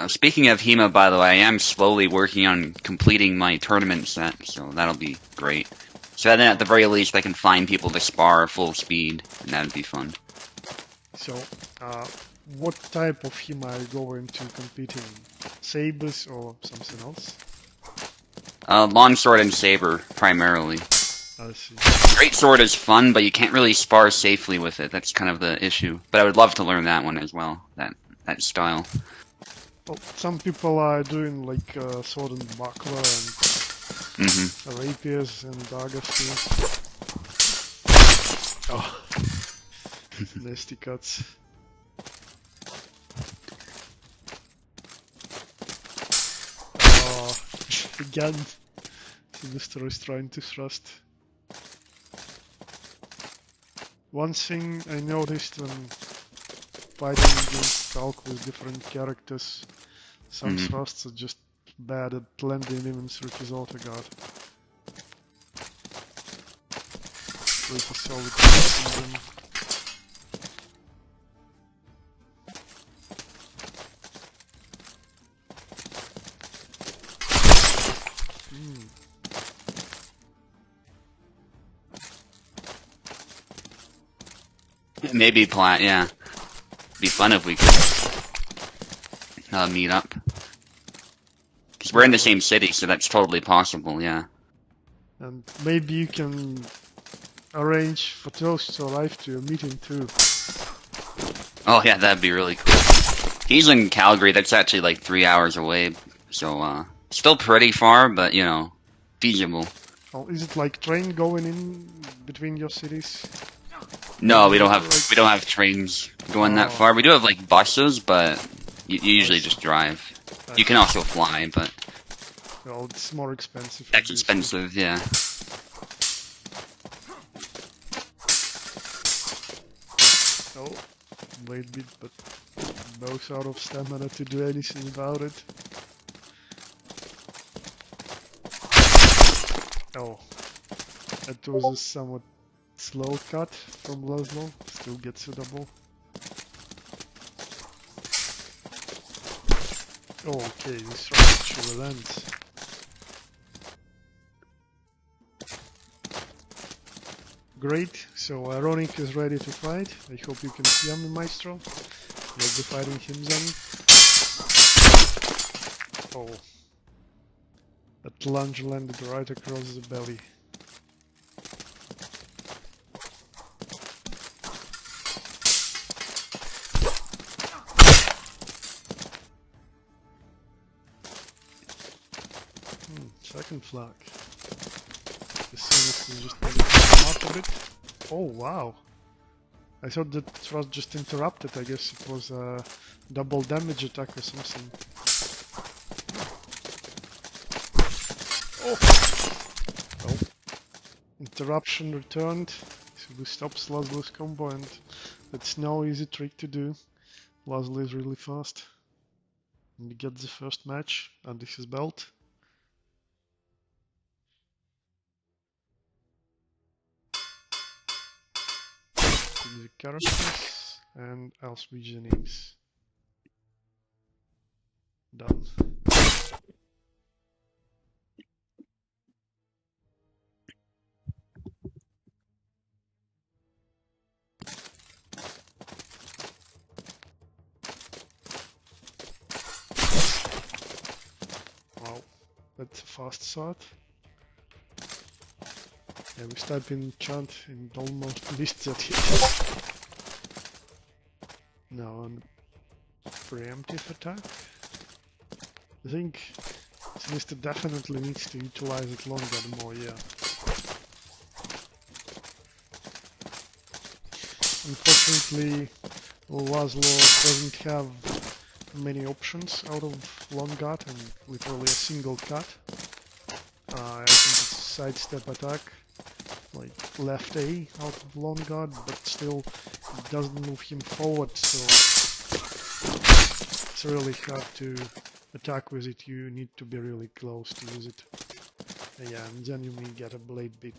Speaking of HEMA, by the way, I am slowly working on completing my tournament set, so that'll be great. So then at the very least I can find people to spar full speed, and that'd be fun. So, what type of HEMA are you going to compete in? Sabers or something else? Longsword and saber, primarily. I see. Greatsword is fun, but you can't really spar safely with it. That's kind of the issue. But I would love to learn that one as well, that style. Well, some people are doing like sword and buckler and rapiers and daggers too. Oh, nasty cuts. Oh, again, Sinister is trying to thrust. One thing I noticed when fighting against Kalk with different characters, some thrusts are just bad at landing even through his auto guard. Pretty solid thrust in them. Maybe plat, yeah. Be fun if we could meet up. Because we're in the same city, so that's totally possible, yeah. And maybe you can arrange for Toast to arrive to your meeting too. Oh yeah, that'd be really cool. He's in Calgary, that's actually like 3 hours away, so still pretty far, but you know, feasible. Oh, is it like train going in between your cities? No, we don't have trains going that far. We do have like buses, but you usually just drive. You can also fly, but well, it's more expensive. that's expensive, yeah. Oh, wait a bit, but both out of stamina to do anything about it. Oh, that was a somewhat slow cut from Laszlo, still gets a double. Oh, okay, this round actually lands. Great, so Ironic is ready to fight. I hope you can see him, Maestro. We'll be fighting him then. Oh. That lunge landed right across the belly. Second flag. As soon as we just maybe come up a bit. Oh wow! I thought that was just interrupted. I guess it was a double damage attack or something. Oh! Oh! Interruption returned. So we stops Laszlo's combo, and that's no easy trick to do. Laszlo is really fast. And he gets the first match under his belt. The characters and I'll switch the names. Done. That's a fast start. Yeah, we start in chant and almost missed that hit. Now on preemptive attack. I think Sinister definitely needs to utilize it longer more, yeah. Unfortunately, Laszlo doesn't have many options out of long guard and literally a single cut. I think it's a sidestep attack, like left A out of long guard, but still it doesn't move him forward, so it's really hard to attack with it. You need to be really close to use it. Yeah, and then you may get a blade bit.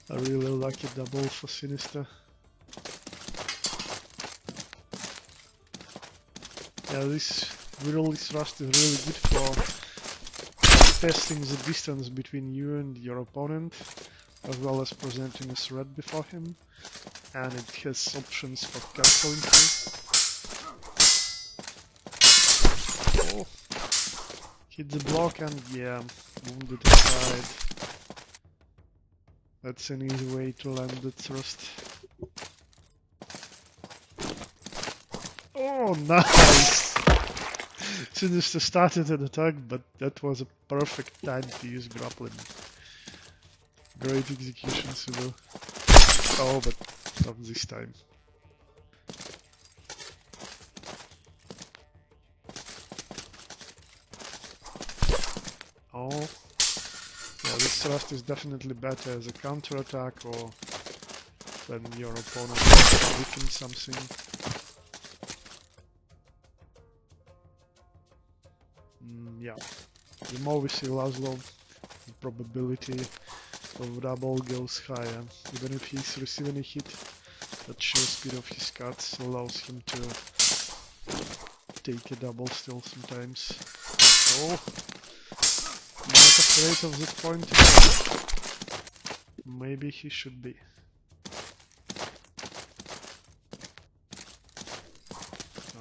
A really lucky double for Sinister. Yeah, this Virally thrust is really good for testing the distance between you and your opponent, as well as presenting a threat before him, and it has options for cancelling too. Oh. Hit the block and yeah, wounded aside. That's an easy way to land the thrust. Oh, nice! Sinister started an attack, but that was a perfect time to use grappling. Great execution, Sudo. Oh, but not this time. Oh. Yeah, this thrust is definitely better as a counter-attack or when your opponent weakens something. Yeah, the more we see Laszlo, the probability of double goes higher. Even if he's receiving a hit, that sheer speed of his cuts allows him to take a double still sometimes. Oh, not afraid of that point. Maybe he should be.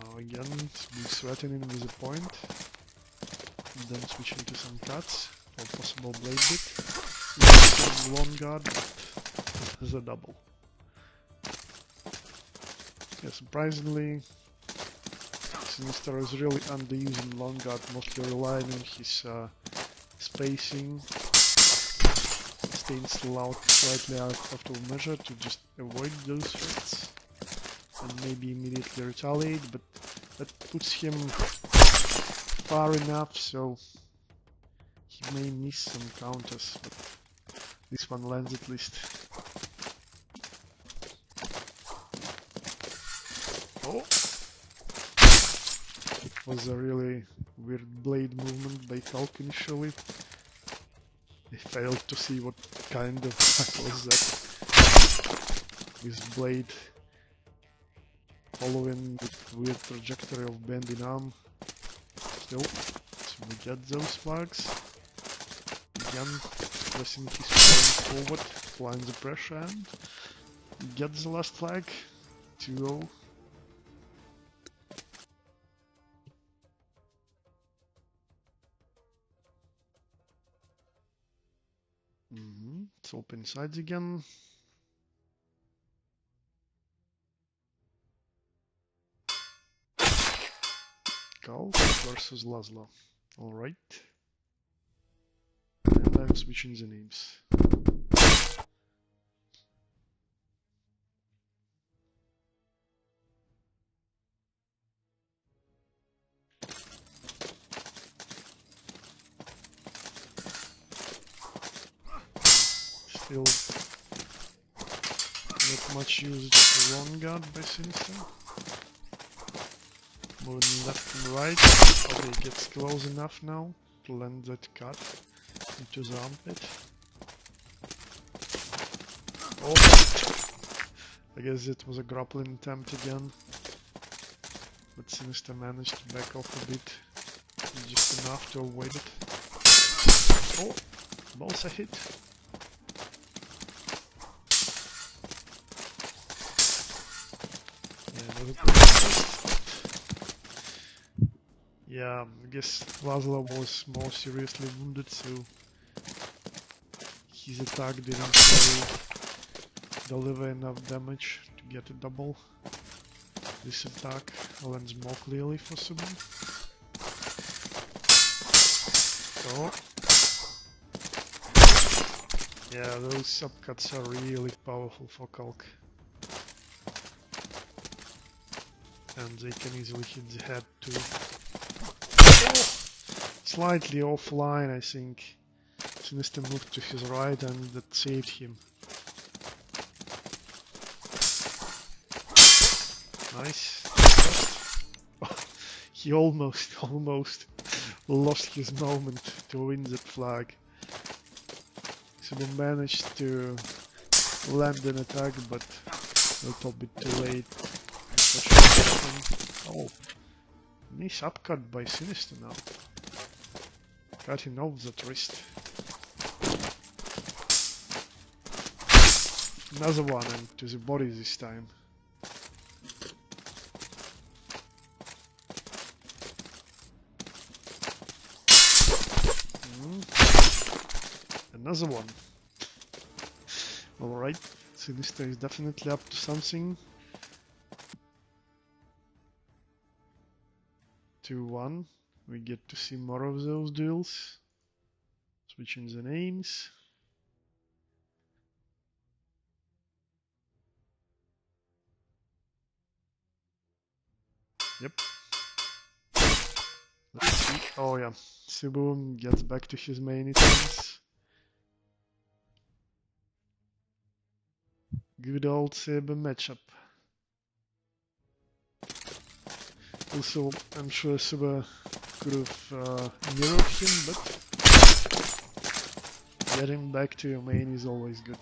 Now again, be threatening with a point. Then switching to some cuts for possible blade bit. Using long guard, but as a double. Yeah, surprisingly, Sinister is really underusing long guard, mostly relying on his spacing, staying still out slightly out of measure to just avoid those threats and maybe immediately retaliate, but that puts him far enough so he may miss some counters, but this one lands at least. Oh! It was a really weird blade movement by Hulk initially. I failed to see what kind of attack was that. This blade following the weird trajectory of bending arm. Still, so we get those flags. Again, pressing his point forward, applying the pressure and get the last flag. 2-0. It's open sides again. Cal versus Laszlo. Alright. And I'm switching the names. Still not much usage for long guard by Sinister. Moving left and right. Okay, gets close enough now to land that cut into the armpit. Oh! I guess it was a grappling attempt again. But Sinister managed to back off a bit. Just enough to avoid it. Oh, balls a hit. Yeah, I guess Laszlo was more seriously wounded, so his attack didn't really deliver enough damage to get a double. This attack lands more clearly for Subu. So, yeah, those subcuts are really powerful for Kalk. And they can easily hit the head too. Oh! Slightly offline, I think. Sinister moved to his right and that saved him. Nice. He almost lost his moment to win that flag. So they managed to land an attack, but a little bit too late. Oh, nice upcut by Sinister now. Cutting off that wrist. Another one, and to the body this time. Another one. Alright, Sinister is definitely up to something. 2-1. We get to see more of those duels. Switching the names. Yep. Let's see. Oh yeah, Subu gets back to his main items. Good old saber matchup. Also, I'm sure Suba could have mirrored him, but getting back to your main is always good.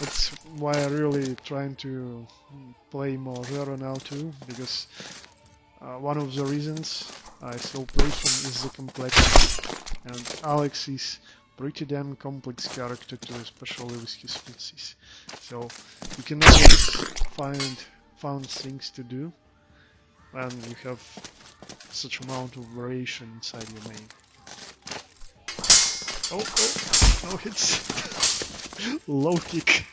That's why I'm really trying to play more Zero now too, because one of the reasons I still play him is the complexity, and Alex is pretty damn complex character too, especially with his species. So you can always find things to do when you have such amount of variation inside your main. Oh, no hits. Low kick.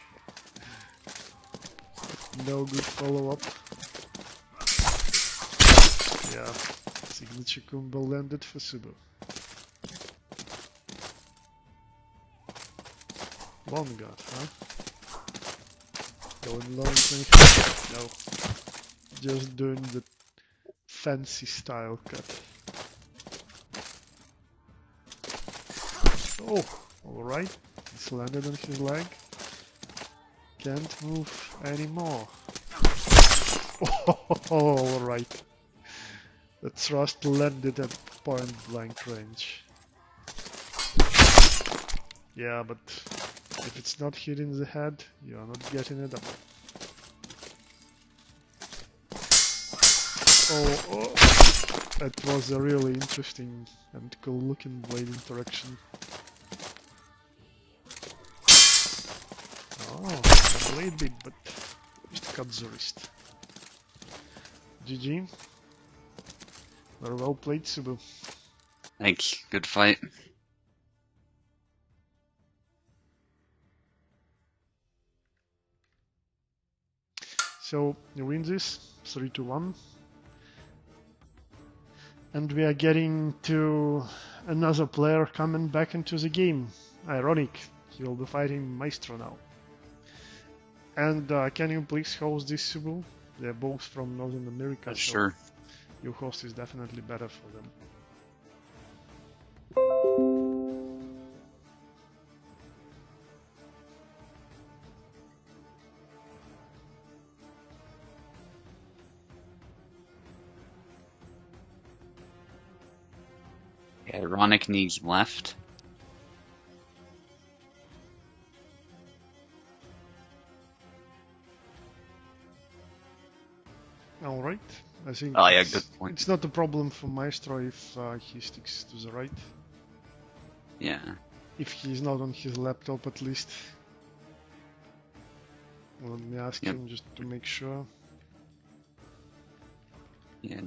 No good follow-up. Yeah, signature combo landed for Subu. Long guard, huh? Going long range? No. Just doing the fancy style cut. Oh, alright. He's landed on his leg. Can't move anymore. Oh, alright. The thrust landed at point blank range. Yeah, but if it's not hitting the head, you are not getting a double. Oh, that was a really interesting and cool looking blade interaction. Oh, a blade bit, but just cut the wrist. GG. Very well played, Subu. Thanks. Good fight. So you win this 3-1, and we are getting to another player coming back into the game. Ironic, he will be fighting Maestro now. And can you please host this, Subu? They're both from Northern America. So Sure. your host is definitely better for them. Ironic needs left. Alright, I think Oh yeah, good point. it's not a problem for Maestro if he sticks to the right. Yeah. If he's not on his laptop, at least. Let me ask him just to make sure. Yeah.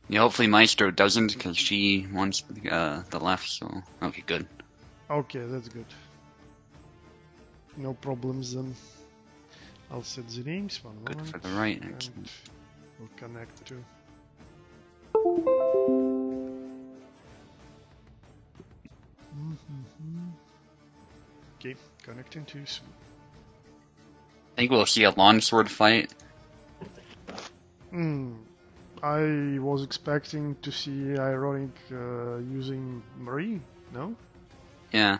Yeah, hopefully Maestro doesn't, because she wants the left, so... Okay, good. Okay, that's good. No problems then. I'll set the names, one Good moment. for the right, And excellent. we'll connect to... Okay, connecting to Sue. I think we'll see a longsword fight. I was expecting to see Ironic using Marie, no? Yeah.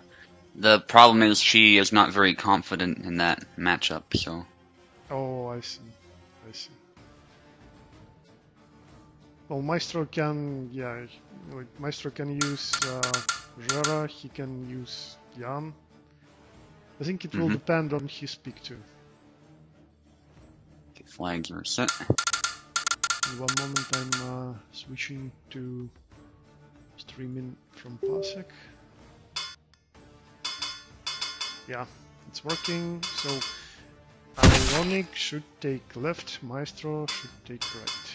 The problem is she is not very confident in that matchup, so... Oh, I see. I see. Well, Maestro can, yeah, like Maestro can use Jera, he can use Jan. I think it will depend on his pick too. Okay, flags are set. In one moment I'm switching to streaming from Parsec. Yeah, it's working, so Ironic should take left, Maestro should take right.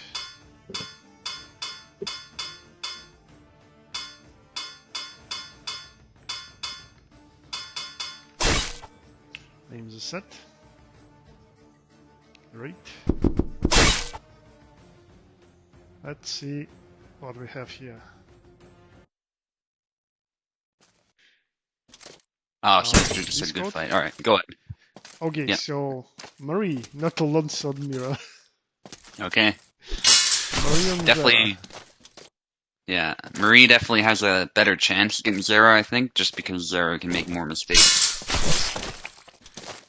Names are set. Great. Let's see what we have here. Oh, so it's just a good fight. Alright, go ahead. Okay, so Marie, not a longsword mirror. Okay. Marie and Definitely. Yeah, Marie definitely has a better chance against Zera, I think, just because Zera can make more mistakes.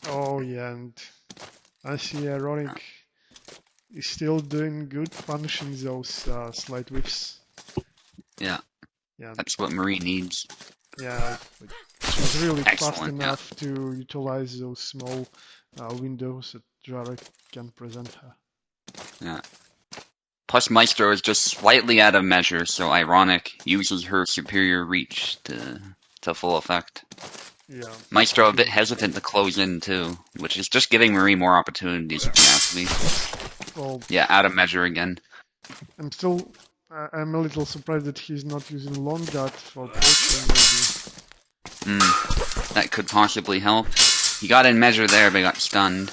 Oh yeah, and I see Ironic is still doing good punishing those slight whiffs. Yeah. Yeah. That's what Marie needs. Yeah, like, she's really fast Excellent, enough to utilize those small windows that Jarek can present her. Yeah. Plus Maestro is just slightly out of measure, so Ironic uses her superior reach to full effect. Yeah. Maestro a bit hesitant to close in too, which is just giving Marie more opportunities if you ask me. Well, yeah, out of measure again. I'm a little surprised that he's not using long guard for poaching maybe. That could possibly help. He got in measure there, but got stunned.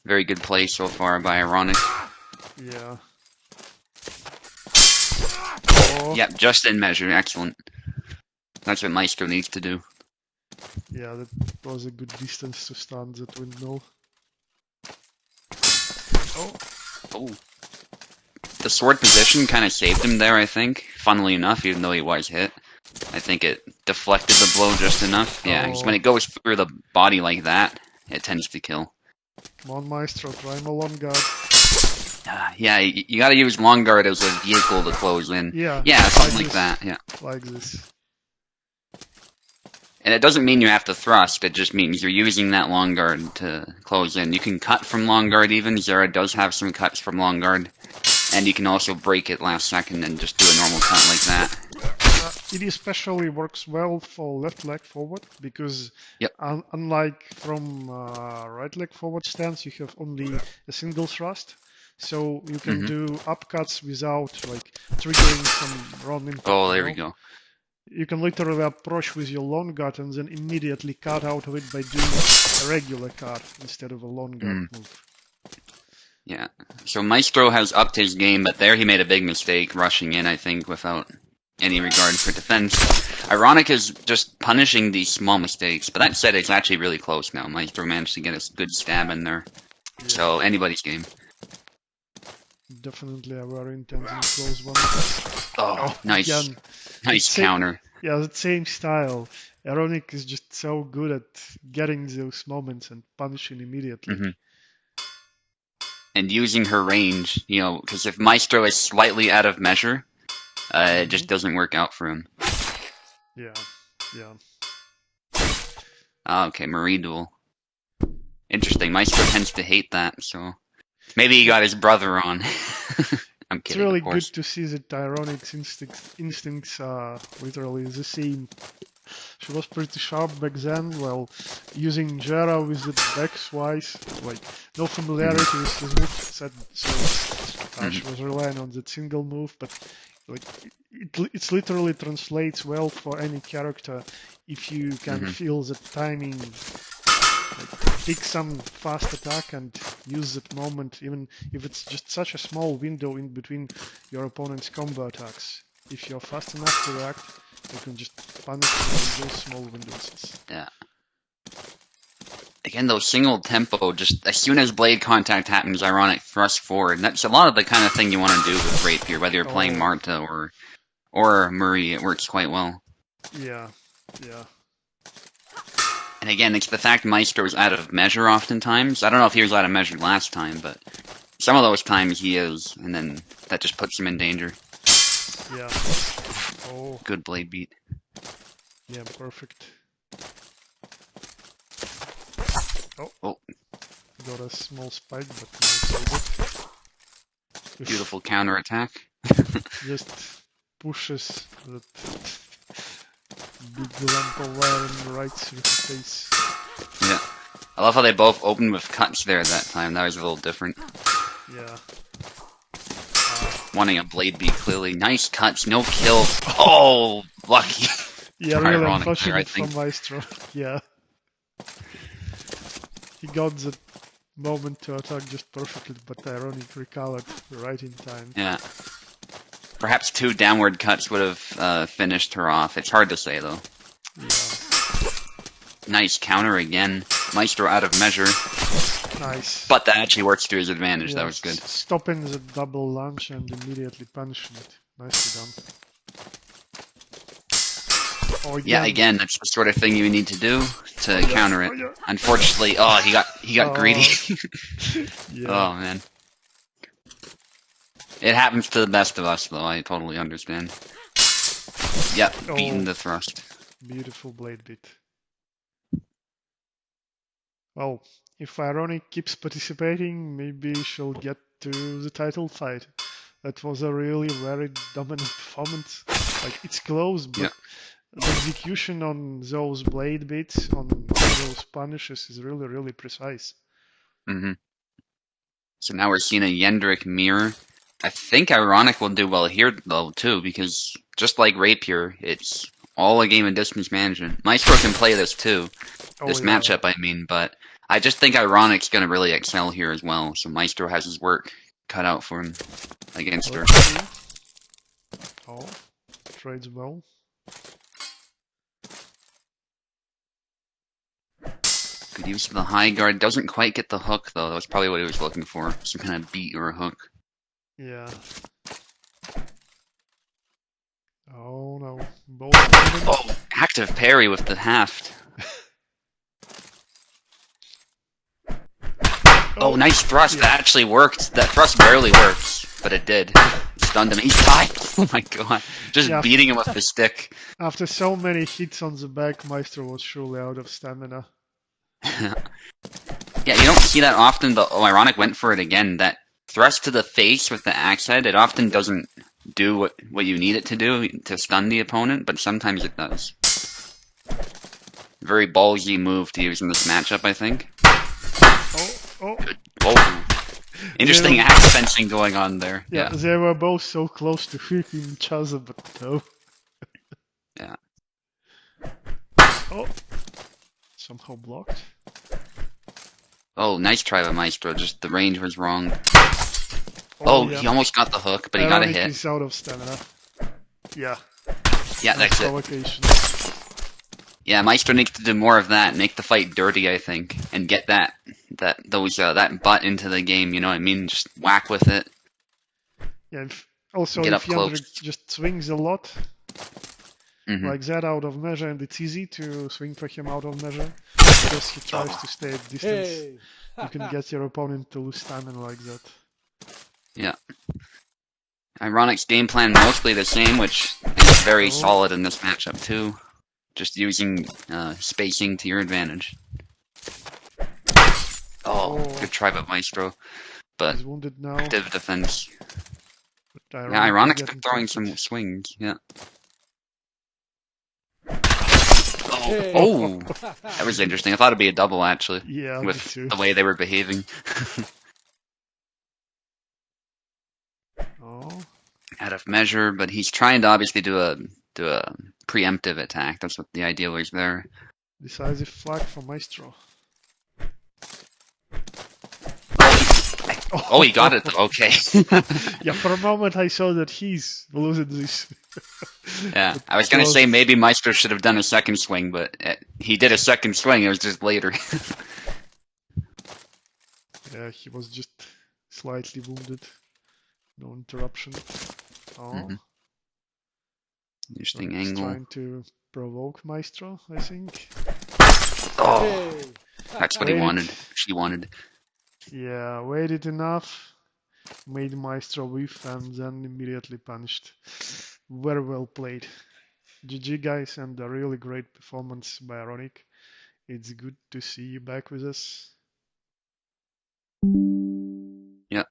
Very good play so far by Ironic. Yeah. Yep, just in measure. Excellent. That's what Maestro needs to do. Yeah, that was a good distance to stun that windmill. Oh. The sword position kind of saved him there, I think. Funnily enough, even though he was hit. I think it deflected the blow just enough. Yeah, because when it goes through the body like that, it tends to kill. Come on, Maestro, try my long guard. Yeah, you gotta use long guard as a vehicle to close in. Yeah, something like that, yeah. Like this. And it doesn't mean you have to thrust, it just means you're using that long guard to close in. You can cut from long guard even, Zera does have some cuts from long guard. And you can also break it last second and just do a normal cut like that. It especially works well for left leg forward, because unlike from right leg forward stance, you have only a single thrust. So you can do upcuts without like triggering some run impact. Oh, there we go. You can literally approach with your long guard and then immediately cut out of it by doing a regular cut instead of a long guard move. Yeah. So Maestro has upped his game, but there he made a big mistake rushing in, I think, without any regard for defense. Ironic is just punishing these small mistakes, but that said, it's actually really close now. Maestro managed to get a good stab in there. Yeah. So, anybody's game. Definitely a very intense and close one. Oh, nice. Again, nice counter. Yeah, the same style. Ironic is just so good at getting those moments and punishing immediately. And using her range, you know, because if Maestro is slightly out of measure, it just doesn't work out for him. Yeah. Okay, Marie duel. Interesting. Maestro tends to hate that, so... Maybe he got his brother on. I'm It's kidding, really of good course. to see that Tyronic's instincts are literally the same. She was pretty sharp back then, well, using Jera with the backswise, like, no familiarity with his move set, so she was relying on that single move, but like, it literally translates well for any character if you can feel the timing, like, pick some fast attack and use that moment, even if it's just such a small window in between your opponent's combo attacks. If you're fast enough to react, you can just punish them in those small windows. Yeah. Again, though, single tempo, just as soon as blade contact happens, ironic thrust forward. That's a lot of the kind of thing you want to do with rapier, whether you're playing Marta or Murray. It works quite well. Yeah, yeah. And again, it's the fact Maestro's out of measure oftentimes. I don't know if he was out of measure last time, but some of those times he is, and then that just puts him in danger. Yeah. Oh. Good blade beat. Yeah, perfect. Oh. Got a small spike, but not so good. Beautiful counter attack. Just pushes that big lump of iron right through the face. Yeah. I love how they both opened with cuts there that time. That was a little different. Yeah. Wanting a blade beat, clearly. Nice cuts, no kill. Oh, lucky. Yeah, really ironic unfortunate there, for Maestro. Yeah. He got the moment to attack just perfectly, but ironic recovered right in time. Yeah. Perhaps 2 downward cuts would have finished her off. It's hard to say, though. Yeah. Nice counter again. Maestro out of measure. Nice. But that actually works to his advantage. Yeah, That was good. Stopping the double launch and immediately punishing it. Nicely done. Oh, yeah, again, that's the sort of thing you need to do to counter it. Yeah. Unfortunately, he got greedy. Yeah. Oh man. It happens to the best of us, though. I totally understand. Yep, beating the thrust. Beautiful blade beat. Well, if Ironic keeps participating, maybe she'll get to the title fight. That was a really very dominant performance. Like, it's close, but the execution on those blade beats, on those punishes, is really, really precise. So now we're seeing a Yendrick mirror. I think Ironic will do well here, though, too, because just like Rapier, it's all a game of distance management. Maestro can play this, too. This matchup, I mean, but I just think Ironic's going to really excel here as well, so Maestro has his work cut out for him against her. Oh, trades well. Good use of the high guard. Doesn't quite get the hook, though. That was probably what he was looking for. Some kind of beat or a hook. Yeah. Oh no. Oh, active parry with the haft. Oh, nice thrust. That actually worked. That thrust barely works, but it did. Stunned him. He died. Oh my god. Just beating him with the stick. After so many hits on the back, Maestro was surely out of stamina. Yeah, you don't see that often, but Ironic went for it again. That thrust to the face with the axe head, it often doesn't do what you need it to do to stun the opponent, but sometimes it does. Very ballsy move to use in this matchup, I think. Good. Oh. Interesting axe fencing going on there. Yeah, they were both so close to hitting each other, but no. Yeah. Oh. Somehow blocked. Oh, nice try by Maestro, just the range was wrong. Oh, he almost got the hook, but he got a hit. He's out of stamina. Yeah. Yeah, that's it. Yeah, Maestro needs to do more of that, make the fight dirty, I think, and get that butt into the game, you know what I mean? Just whack with it. Yeah, also if Yandrik just swings a lot, like that out of measure, and it's easy to swing for him out of measure, because he tries to stay at distance. You can get your opponent to lose stamina like that. Yeah. Ironic's game plan mostly the same, which is very solid in this matchup too. Just using spacing to your advantage. Oh, good try by Maestro. but He's wounded now. active defense. But Yeah, Ironic's getting throwing profit. some swings. Yeah. Hey. Oh, that was interesting. I thought it'd be a double actually, Yeah, me with too. the way they were behaving. Oh, Out of measure, but he's trying to obviously do a preemptive attack. That's what the idea was there. decisive flag for Maestro. Oh, he got it. Okay. Yeah, for a moment I saw that he's losing this. Yeah, I was gonna say maybe Maestro should have done a second swing, but he did a second swing. It was just later. Yeah, he was just slightly wounded. No interruption. Oh, Interesting he's angle. trying to provoke Maestro, I think. Oh, Hey. that's what he wanted. She wanted. Yeah, waited enough, made Maestro whiff, and then immediately punished. Very well played. GG guys, and a really great performance by Ironic. It's good to see you back with us. Yeah.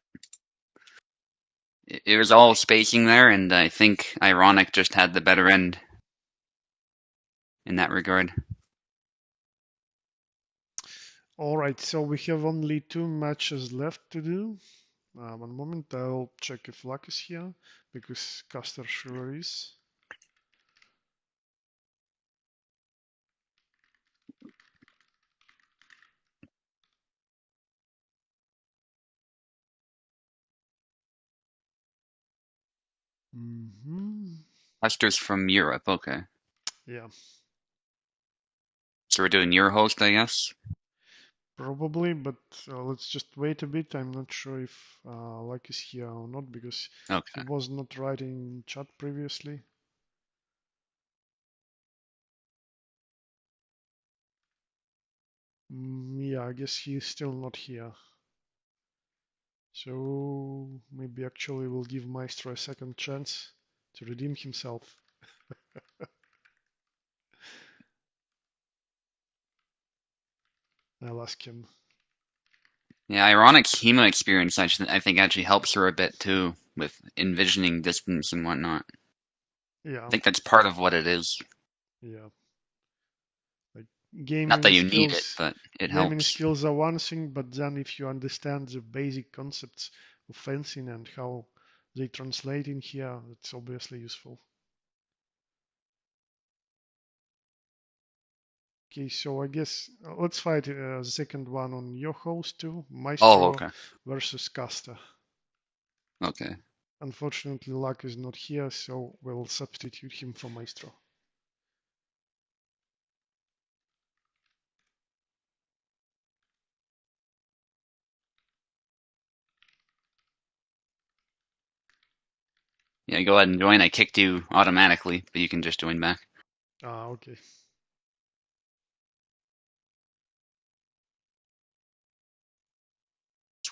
It was all spacing there, and I think Ironic just had the better end in that regard. Alright, so we have only 2 matches left to do. One moment, I'll check if Luck is here, because Caster sure is. Lester's from Europe, okay. Yeah, So we're doing your host, I guess? probably, but let's just wait a bit. I'm not sure if Luck is here or not, because Okay. he was not writing in chat previously. Yeah, I guess he's still not here. So maybe actually we'll give Maestro a second chance to redeem himself. I'll ask him. Yeah, Ironic's HEMA experience, I think, actually helps her a bit too, with envisioning distance and whatnot. Yeah. I think that's part of what it is. Yeah. Like gaming Not that you skills, need it, but it gaming helps. skills are one thing, but then if you understand the basic concepts of fencing and how they translate in here, it's obviously useful. Okay, so I guess let's fight the second one on your host too, Maestro Okay. versus Caster. Okay. Unfortunately, Luck is not here, so we'll substitute him for Maestro. Yeah, go ahead and join. I kicked you automatically, but you can just join back. Ah, okay.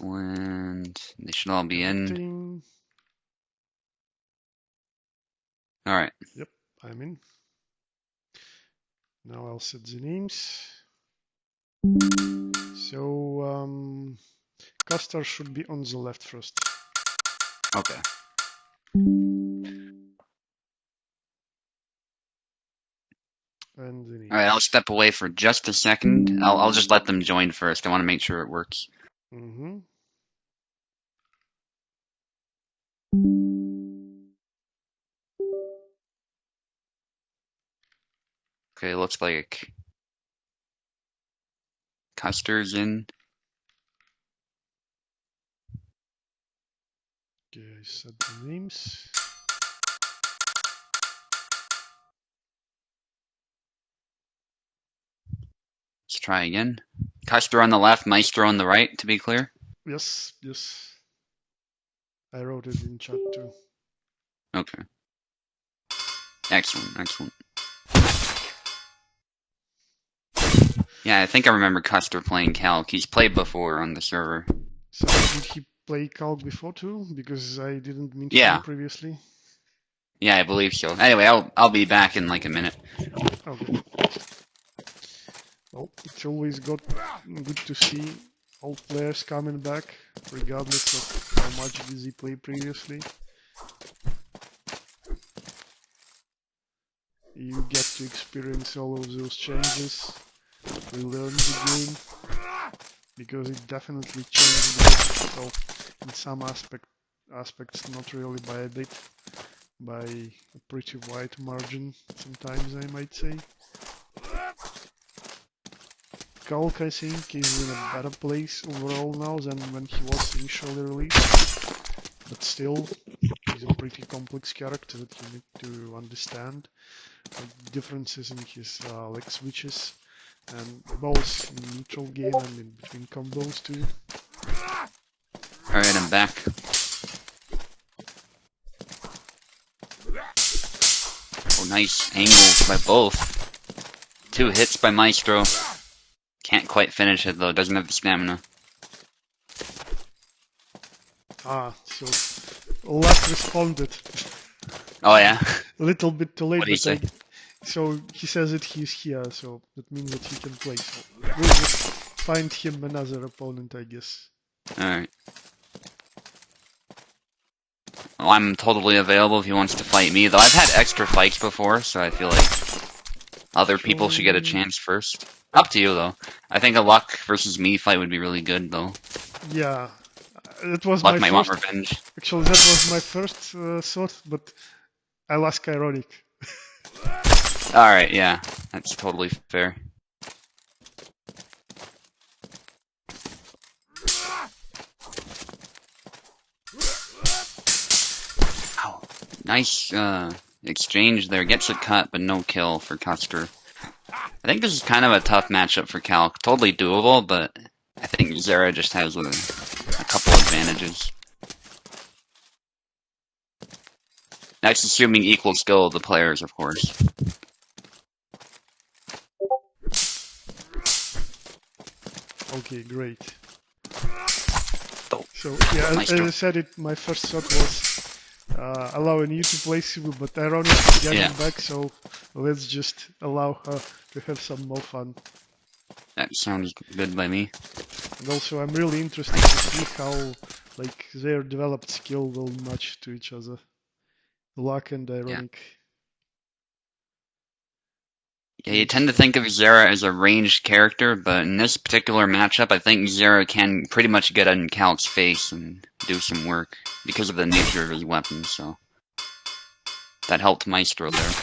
And they should all be in. All right. Yep, I'm in. Now I'll set the names. So, Caster should be on the left first. Okay. And the names. All right, I'll step away for just a second. I'll just let them join first. I want to make sure it works. Mm-hmm. Okay, looks like Custer's in. Okay, I set the names. Let's try again. Custer on the left, Maestro on the right, to be clear. Yes, yes. I wrote it in chat too. Okay. Excellent, excellent. Yeah, I think I remember Custer playing Calc. He's played before on the server. So did he play Calc before too? Because I didn't mention him previously. Yeah, I believe so. Anyway, I'll be back in like a minute. Okay. Well, it's always good to see all players coming back, regardless of how much they played previously. You get to experience all of those changes, relearn the game, because it definitely changed a bit. So in some aspects not really by a bit, by a pretty wide margin, sometimes I might say. Kalk, I think, is in a better place overall now than when he was initially released, but still, he's a pretty complex character that you need to understand. Like differences in his leg switches, and both in neutral game and in between combos too. Alright, I'm back. Oh, nice angle by both. 2 hits by Maestro. Can't quite finish it though, doesn't have the stamina. Ah, so Luck responded. Oh yeah? A little bit too late, What did he say? So he says that he's here, so that means that he can play. So we'll just find him another opponent, I guess. Alright. Well, I'm totally available if he wants to fight me, though I've had extra fights before, so I feel like other people should get a chance first. Up to you, though. I think a Luck versus me fight would be really good, though. Yeah, it was Luck my might first... want revenge. Actually, that was my first thought, but I lost ironic. Alright, yeah. That's totally fair. Ow. Nice exchange there. Gets a cut, but no kill for Custer. I think this is kind of a tough matchup for Calc. Totally doable, but I think Zera just has a couple advantages. That's assuming equal skill of the players, of course. Okay, great. Oh, So, yeah, as I said it, my first thought was allowing you to play Subu, but ironically getting back, so let's just allow her to have some more fun. That sounds good by me. And also, I'm really interested to see how, like, their developed skill will match to each other. Luck and ironic. Yeah, you tend to think of Zera as a ranged character, but in this particular matchup, I think Zera can pretty much get in Calc's face and do some work because of the nature of his weapon, so that helped Maestro there.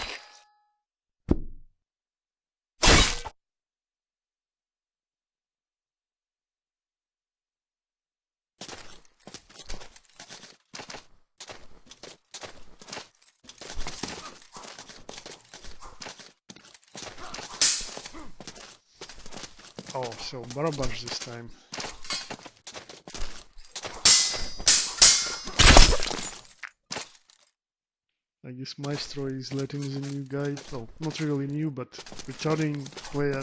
Oh, so Barabash this time. I guess Maestro is letting the new guy, well, not really new, but returning player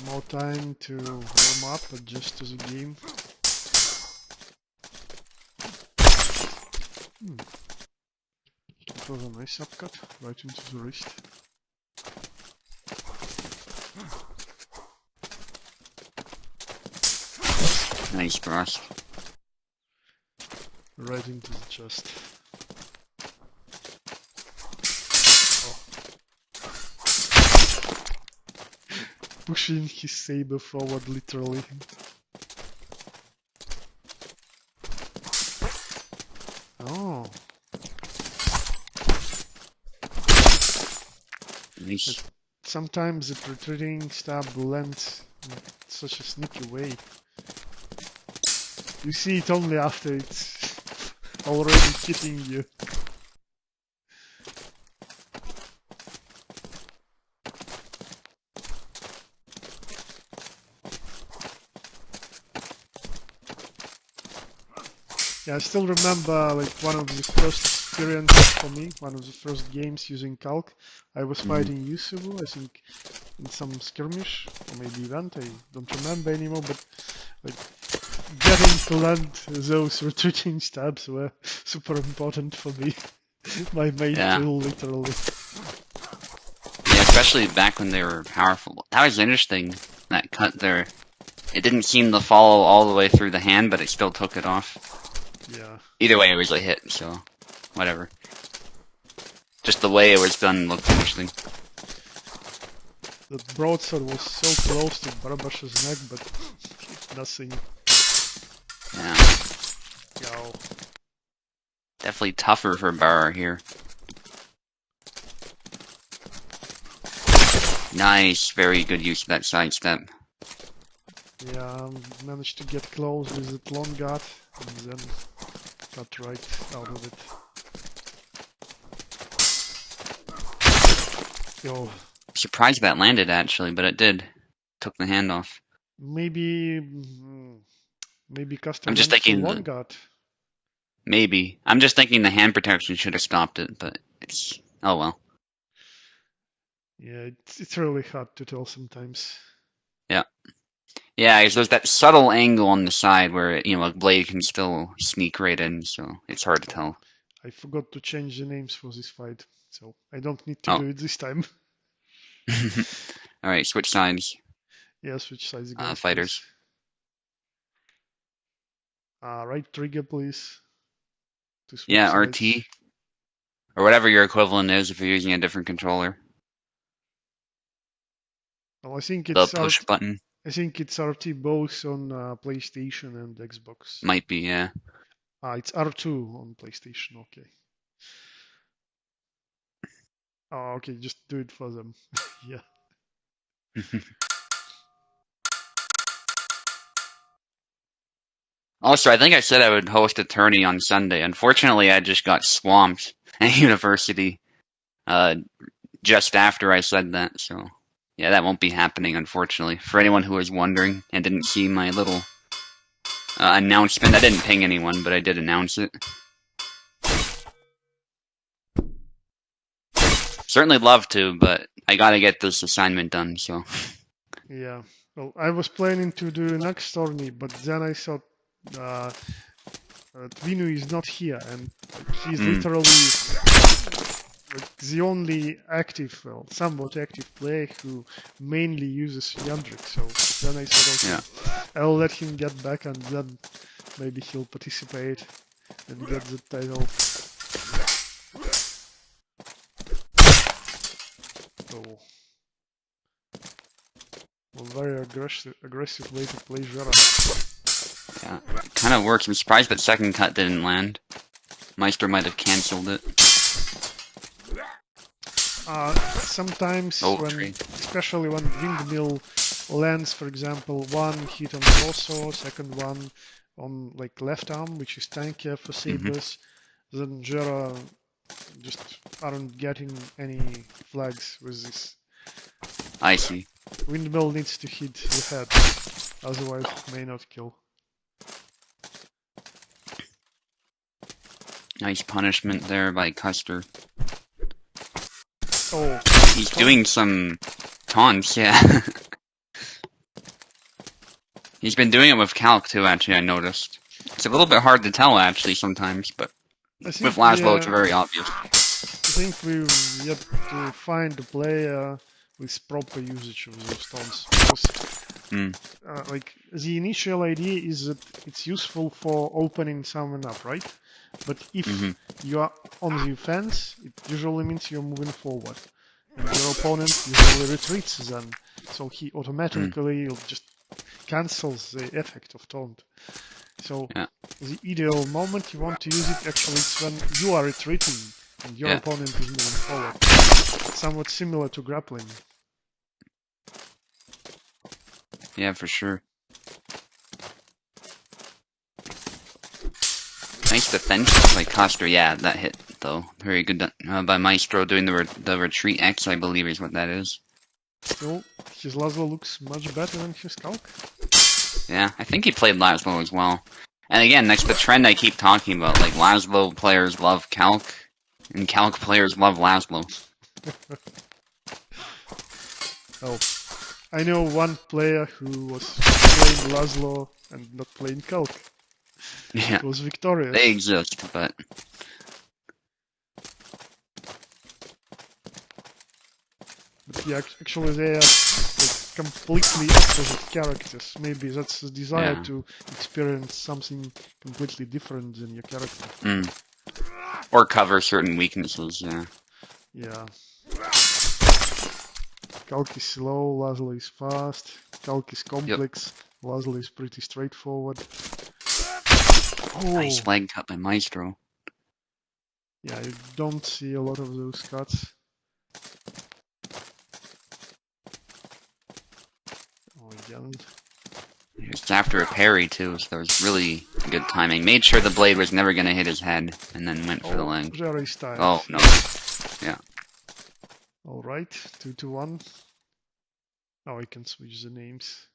more time to warm up, adjust to the game. That was a nice upcut, right into the wrist. Nice cross. Right into the chest. Oh. Pushing his saber forward, literally. Oh. Nice. Sometimes the retreating stab lands in such a sneaky way. You see it only after it's already hitting you. Yeah, I still remember like one of the first experiences for me, one of the first games using Calc. I was fighting Yusufu, I think in some skirmish or maybe event, I don't remember anymore, but like getting to land those retreating stabs were super important for me. My main tool, literally. Yeah, especially back when they were powerful. That was interesting, that cut there. It didn't seem to follow all the way through the hand, but it still took it off. Yeah. Either way, it was a hit, so whatever. Just the way it was done looked interesting. The broadsword was so close to Barbash's neck, but nothing. Yeah. Yo. Definitely tougher for Bar here. Nice, very good use of that sidestep. Yeah, managed to get close with that long guard, and then got right out of it. Yo. Surprised that landed actually, but it did. Took the hand off. Maybe Custer I'm just went for thinking long guard. Maybe. I'm just thinking the hand protection should have stopped it, but it's... oh well. Yeah, it's really hard to tell sometimes. Yeah. Yeah, 'cause there's that subtle angle on the side where, you know, a blade can still sneak right in, so it's hard to tell. I forgot to change the names for this fight, so I don't need to Oh. do it this time. Alright, switch sides. Yeah, switch sides again. Fighters. Right trigger, please. To switch Yeah, sides. RT. Or whatever your equivalent is if you're using a different controller. Well, I think The it's push button. I think it's RT both on PlayStation and Xbox. Might be, yeah. It's R2 on PlayStation. Okay. Oh, okay. Just do it for them. Yeah. Also, I think I said I would host a tourney on Sunday. Unfortunately, I just got swamped at university just after I said that, so yeah, that won't be happening, unfortunately. For anyone who was wondering and didn't see my little announcement, I didn't ping anyone, but I did announce it. Certainly love to, but I gotta get this assignment done, so... Yeah. Well, I was planning to do next tourney, but then I thought Tvinu is not here, and he's literally the only active, well, somewhat active player who mainly uses Yandrik. So then I thought, okay, I'll let him get back, and then maybe he'll participate and get the title. So, well, very aggressive way to play Jera. Yeah, it kind of works. I'm surprised that second cut didn't land. Maestro might have cancelled it. Sometimes, especially when windmill lands, for example, one hit on torso, second one on like left arm, which is tankier for sabers, then Jera just aren't getting any flags with this. I see. Windmill needs to hit the head, otherwise it may not kill. Nice punishment there by Custer. Oh, he's doing some taunts, yeah. He's been doing it with Calc too, actually, I noticed. It's a little bit hard to tell, actually, sometimes, but with Laszlo, it's very obvious. I think we've yet to find a player with proper usage of those taunts. Because, like, the initial idea is that it's useful for opening someone up, right? But if you are on the offense, it usually means you're moving forward. And your opponent usually retreats then, so he automatically just cancels the effect of taunt. So the ideal moment you want to use it actually is when you are retreating and your opponent is moving forward. Somewhat similar to grappling. Yeah, for sure. Nice defense by Custer. Yeah, that hit, though. Very good by Maestro doing the retreat X, I believe is what that is. Still, his Laszlo looks much better than his Calc. Yeah, I think he played Laszlo as well. And again, that's the trend I keep talking about. Like, Laszlo players love Calc, and Calc players love Laszlo. Oh, I know one player who was playing Laszlo and not playing Calc. Yeah, it was victorious. They exist, but... But yeah, actually they are... Like, completely opposite characters. Maybe that's the desire Yeah. to experience something completely different than your character. Or cover certain weaknesses, yeah. Yeah. Calc is slow, Laszlo is fast. Calc is complex, Laszlo is pretty straightforward. Oh, Nice leg cut by Maestro. yeah, you don't see a lot of those cuts. Oh, again. He was after a parry too, so there was really good timing. Made sure the blade was never going to hit his head, and then went for the leg. Very style. Oh, no. Yeah. Alright, 2-1. Now I can switch the names.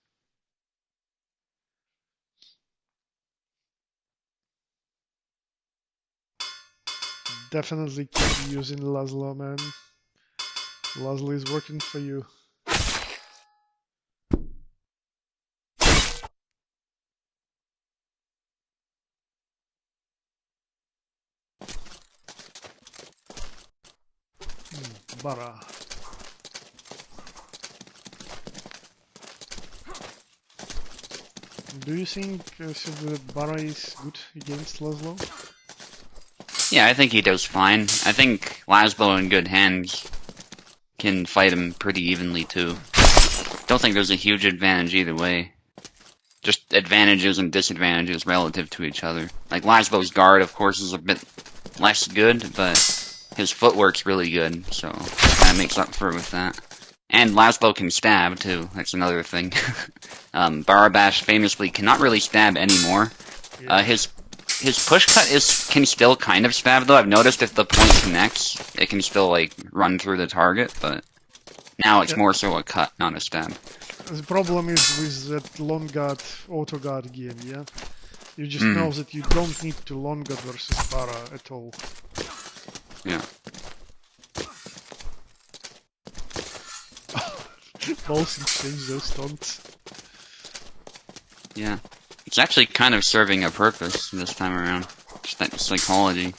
Definitely keep using Laszlo, man. Laszlo is working for you. Bara. Do you think Bara is good against Laszlo? Yeah, I think he does fine. I think Laszlo in good hands can fight him pretty evenly too. Don't think there's a huge advantage either way. Just advantages and disadvantages relative to each other. Like Laszlo's guard, of course, is a bit less good, but his footwork's really good, so that makes up for it with that. And Laszlo can stab too. That's another thing. Barabash famously cannot really stab anymore. Yeah. His push cut can still kind of stab though. I've noticed if the point connects, it can still like run through the target, but now it's more so a cut, not a stab. The problem is with that long guard, auto guard game, yeah? You just know that you don't need to long guard versus Bara at all. Yeah. Both exchange those taunts. Yeah. It's actually kind of serving a purpose this time around. Just that psychology.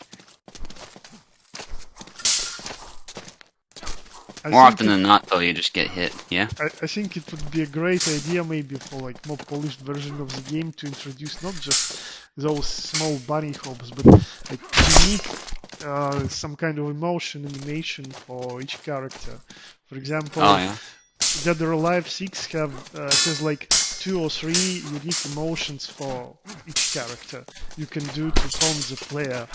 More often than not, though, you just get hit, yeah? I think it would be a great idea maybe for like more polished version of the game to introduce not just those small bunny hops, but like unique some kind of emotion animation for each character. For example, Dead or Alive 6 has like 2 or 3 unique emotions for each character you can do to taunt the player.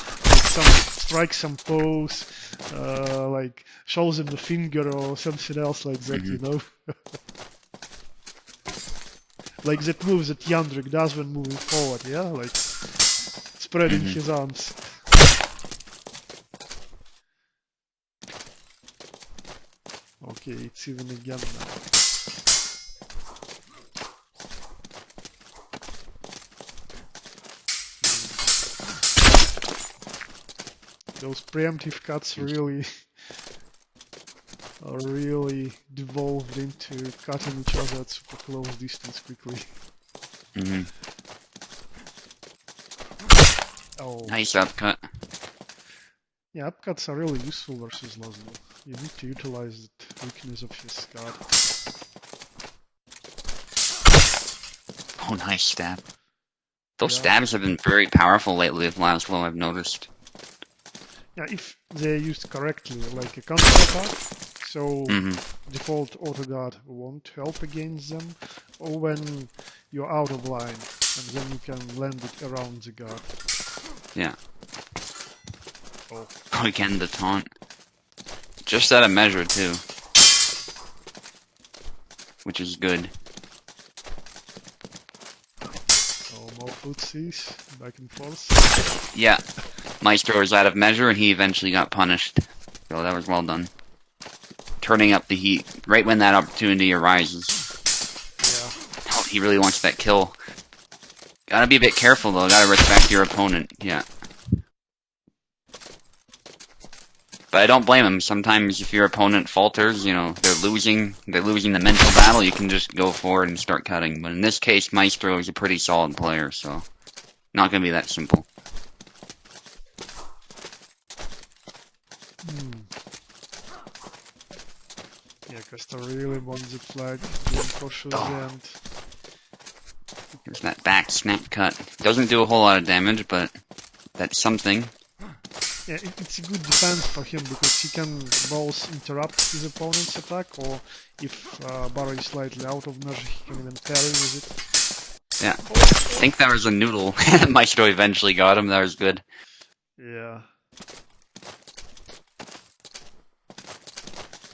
Like strike some pose, like show them the finger or something else like that, you know? Like that move that Yandrik does when moving forward, yeah? Like spreading his arms. Okay, it's even again now. Those preemptive cuts really are really devolved into cutting each other at super close distance quickly. Oh. Nice upcut. Yeah, upcuts are really useful versus Laszlo. You need to utilize the weakness of his guard. Oh, nice stab. Those stabs have been very powerful lately with Laszlo, I've noticed. Yeah, if they're used correctly, like a counter attack, so default auto guard won't help against them, or when you're out of line, and then you can land it around the guard. Yeah. Oh. Again, the taunt. Just out of measure, too. Which is good. Oh, more footsies, back and forth. Yeah. Maestro was out of measure, and he eventually got punished. So that was well done. Turning up the heat right when that opportunity arises. Yeah. Oh, he really wants that kill. Gotta be a bit careful, though. Gotta respect your opponent. Yeah. But I don't blame him. Sometimes if your opponent falters, you know, they're losing the mental battle, you can just go forward and start cutting. But in this case, Maestro is a pretty solid player, so not gonna be that simple. Yeah, Costa really wants that flag, being cautious and... There's that back snap cut. Doesn't do a whole lot of damage, but that's something. Yeah, it's a good defense for him because he can both interrupt his opponent's attack, or if Barrow is slightly out of measure, he can even parry with it. Yeah. I think that was a noodle. Maestro eventually got him, that was good. Yeah.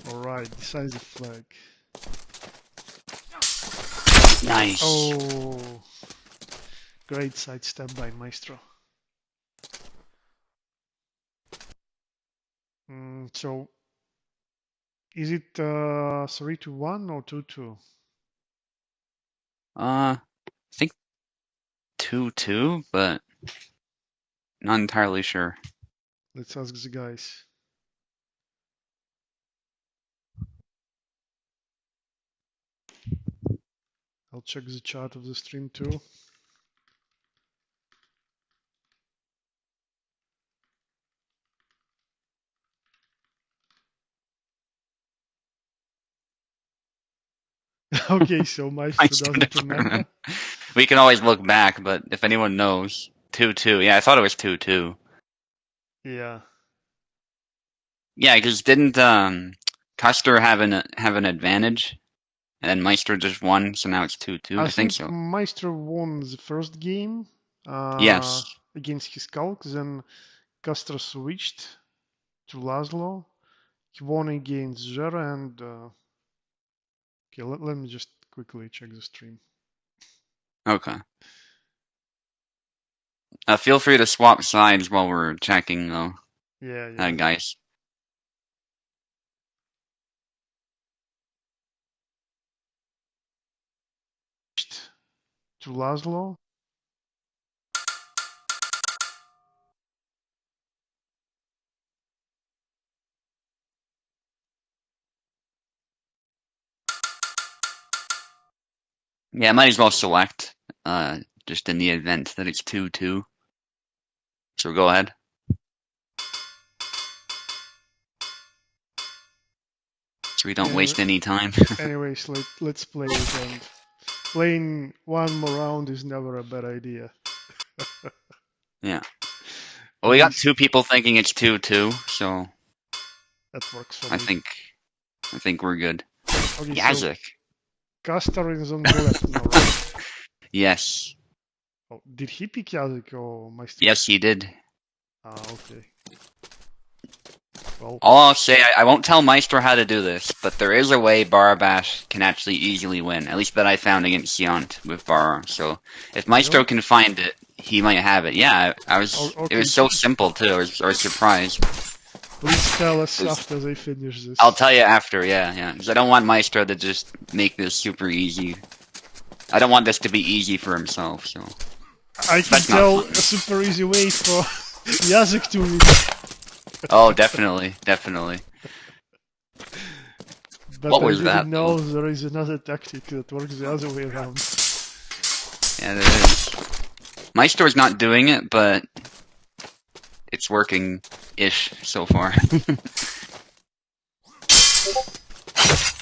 Alright, decisive flag. Nice. Oh, great sidestep by Maestro. So, is it 3-1 or 2-2? I think 2-2, but not entirely sure. Let's ask the guys. I'll check the chart of the stream too. Okay, so Maestro doesn't remember. We can always look back, but if anyone knows, 2-2. Yeah, I thought it was 2-2. Yeah. Yeah, because didn't Custer have an advantage, and then Maestro just won, so now it's 2-2. I think so. Maestro won the first game. Yes. Against his Skulk, then Custer switched to Laszlo. He won against Zera and... Okay, let me just quickly check the stream. Okay. Feel free to swap sides while we're checking, though. Yeah. Guys. To Laszlo. Yeah, I might as well select, just in the event that it's 2-2. So go ahead. So we don't waste any time. Anyways, let's play it, and playing one more round is never a bad idea. Yeah. Well, we got two people thinking it's 2-2, so that works for me. I think we're good. Okay, Yazik. So Custer is on the left now, right? Yes. Oh, did he pick Yazik or Maestro? Yes, he did. Okay. Well, All I'll say, I won't tell Maestro how to do this, but there is a way Barabash can actually easily win. At least that I found against Siant with Bar. So if Maestro can find it, he might have it. Yeah, I was. Okay. It was so simple too. I was surprised. Please tell us after they finish this. I'll tell you after. Yeah. Because I don't want Maestro to just make this super easy. I don't want this to be easy for himself. So I can tell a super easy way for Yazik to win. Oh, definitely. But what was I that? didn't know there is another tactic that works the other way around. Yeah, there is. Maestro's not doing it, but it's working-ish so far.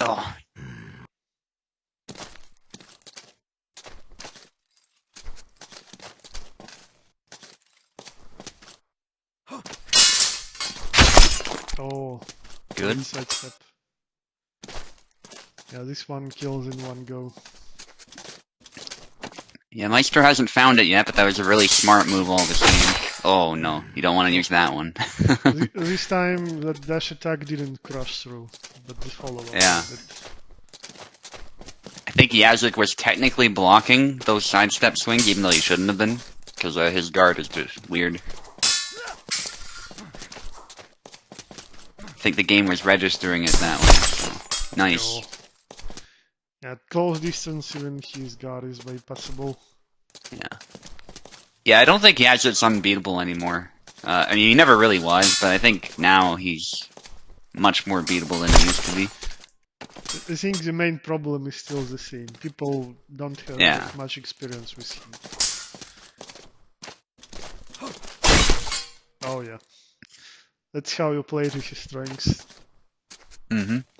Oh. Oh, Good. Sidestep. Yeah, this one kills in one go. Yeah, Maestro hasn't found it yet, but that was a really smart move all the same. Oh no, you don't want to use that one. This time that dash attack didn't crush through, but the follow-up Yeah. did. I think Yazik was technically blocking those sidestep swings, even though he shouldn't have been, because his guard is just weird. I think the game was registering it that way. So. Nice. Oh. Yeah, at close distance, even his guard is bypassable. Yeah. Yeah, I don't think Yazik's unbeatable anymore. I mean, he never really was, but I think now he's much more beatable than he used to be. I think the main problem is still the same. People don't have that much experience with him. Oh yeah. That's how you play to his strengths.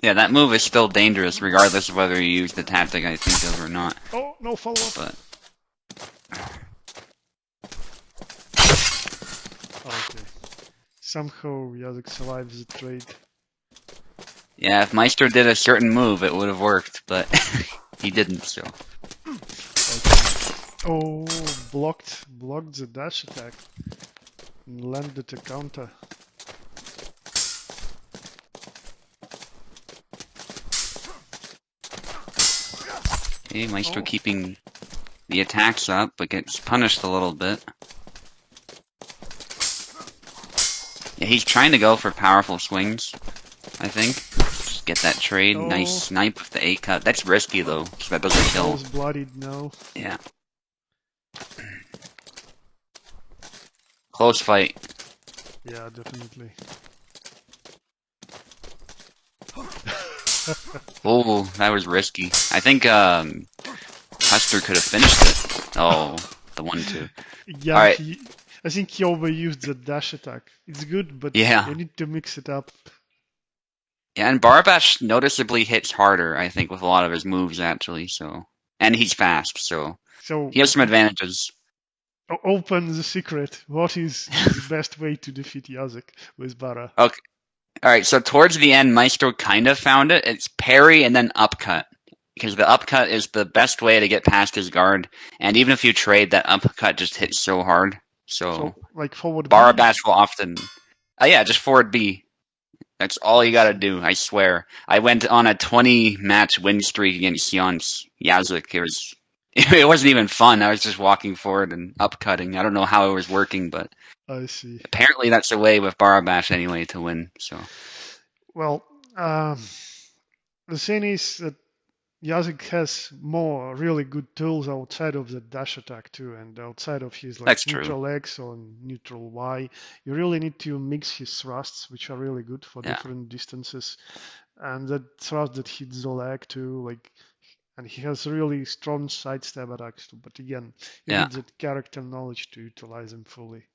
Yeah, that move is still dangerous regardless of whether you use the tactic I think of or not. Oh, no follow-up. But Okay. Somehow Yazek survives the trade. yeah, if Maestro did a certain move, it would have worked, but he didn't, so. Okay. Oh, blocked the dash attack. And landed a counter. Okay, Maestro keeping the attacks up, but gets punished a little bit. Yeah, he's trying to go for powerful swings, I think. Just get that trade. Oh. Nice snipe with the A cut. That's risky though, so that doesn't kill. Almost bloodied now. Yeah. Close fight. Yeah, definitely. Oh, that was risky. I think Custer could have finished it. Oh, the 1-2. Yeah, Alright. I think he overused the dash attack. It's good, but Yeah. you need to mix it up. Yeah, and Barbash noticeably hits harder, I think, with a lot of his moves actually, so. And he's fast, so So he has some advantages. open the secret. What is the best way to defeat Yazek with Bara? Okay. Alright, so towards the end, Maestro kind of found it. It's parry and then upcut. Because the upcut is the best way to get past his guard. And even if you trade, that upcut just hits so hard. So like forward Barbash will often... yeah, just forward B. That's all you gotta do, I swear. I went on a 20-match win streak against Sion's Yazek. It wasn't even fun. I was just walking forward and upcutting. I don't know how it was working, but... I see. Apparently that's the way with Barbash anyway to win, so... Well, the thing is that Yazek has more really good tools outside of the dash attack too, and outside of his like That's neutral true. X or neutral Y. You really need to mix his thrusts, which are really good for Yeah. different distances, and that thrust that hits the leg too, like, and he has really strong sidestep attacks too. But again, you Yeah. need that character knowledge to utilize them fully.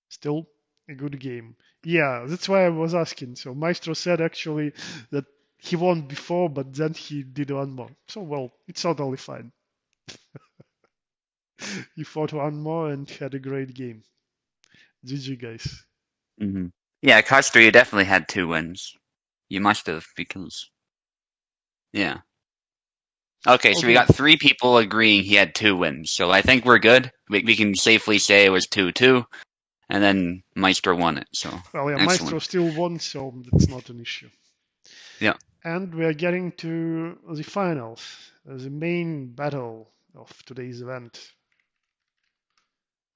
Still a good game. Yeah, that's why I was asking. So Maestro said actually that he won before, but then he did one more. So, well, it's totally fine. He fought one more and had a great game. GG, guys. Mm-hmm. Yeah, Custer, you definitely had 2 wins. You must have, because... Yeah. Okay, so we got 3 people agreeing he had 2 wins, so I think we're good. We can safely say it was 2-2, and then Maestro won it, so... Well, yeah, excellent. Maestro still won, so that's not an issue. Yeah. And we are getting to the finals, the main battle of today's event.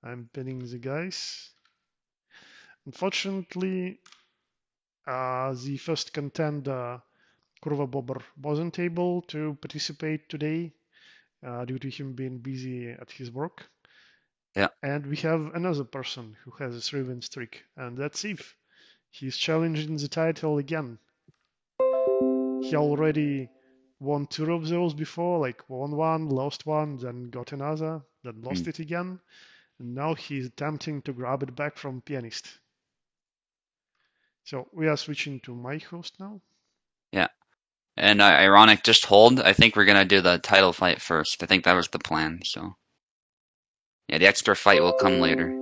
I'm pinning the guys. Unfortunately, the first contender, Kurva Bobber, wasn't able to participate today due to him being busy at his work. Yeah. And we have another person who has a 3-win streak, and that's Eve. He's challenging the title again. He already won 2 of those before, like won one, lost one, then got another, then lost it again. And now he's attempting to grab it back from Pianist. So we are switching to my host now. Yeah. And ironic, just hold. I think we're going to do the title fight first. I think that was the plan, so... Yeah, the extra fight will come later.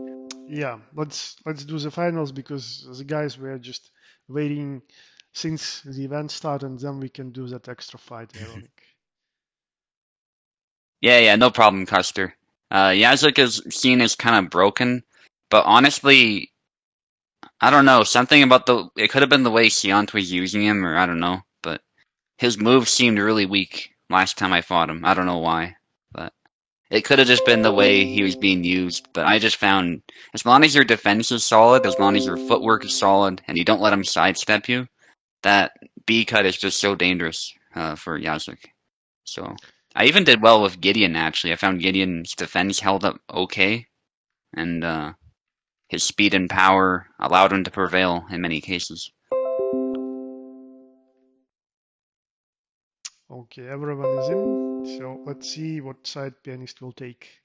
Yeah, let's do the finals because the guys were just waiting since the event started, and then we can do that extra fight, ironic. Yeah, no problem, Custer. Yazek is seen as kind of broken, but honestly, I don't know. Something about it could have been the way Siant was using him, or I don't know, but his moves seemed really weak last time I fought him. I don't know why, but it could have just been the way he was being used. But I just found, as long as your defense is solid, as long as your footwork is solid, and you don't let him sidestep you, that B cut is just so dangerous for Yazek. So I even did well with Gideon, actually. I found Gideon's defense held up okay, and his speed and power allowed him to prevail in many cases. Okay, everyone is in. So let's see what side Pianist will take.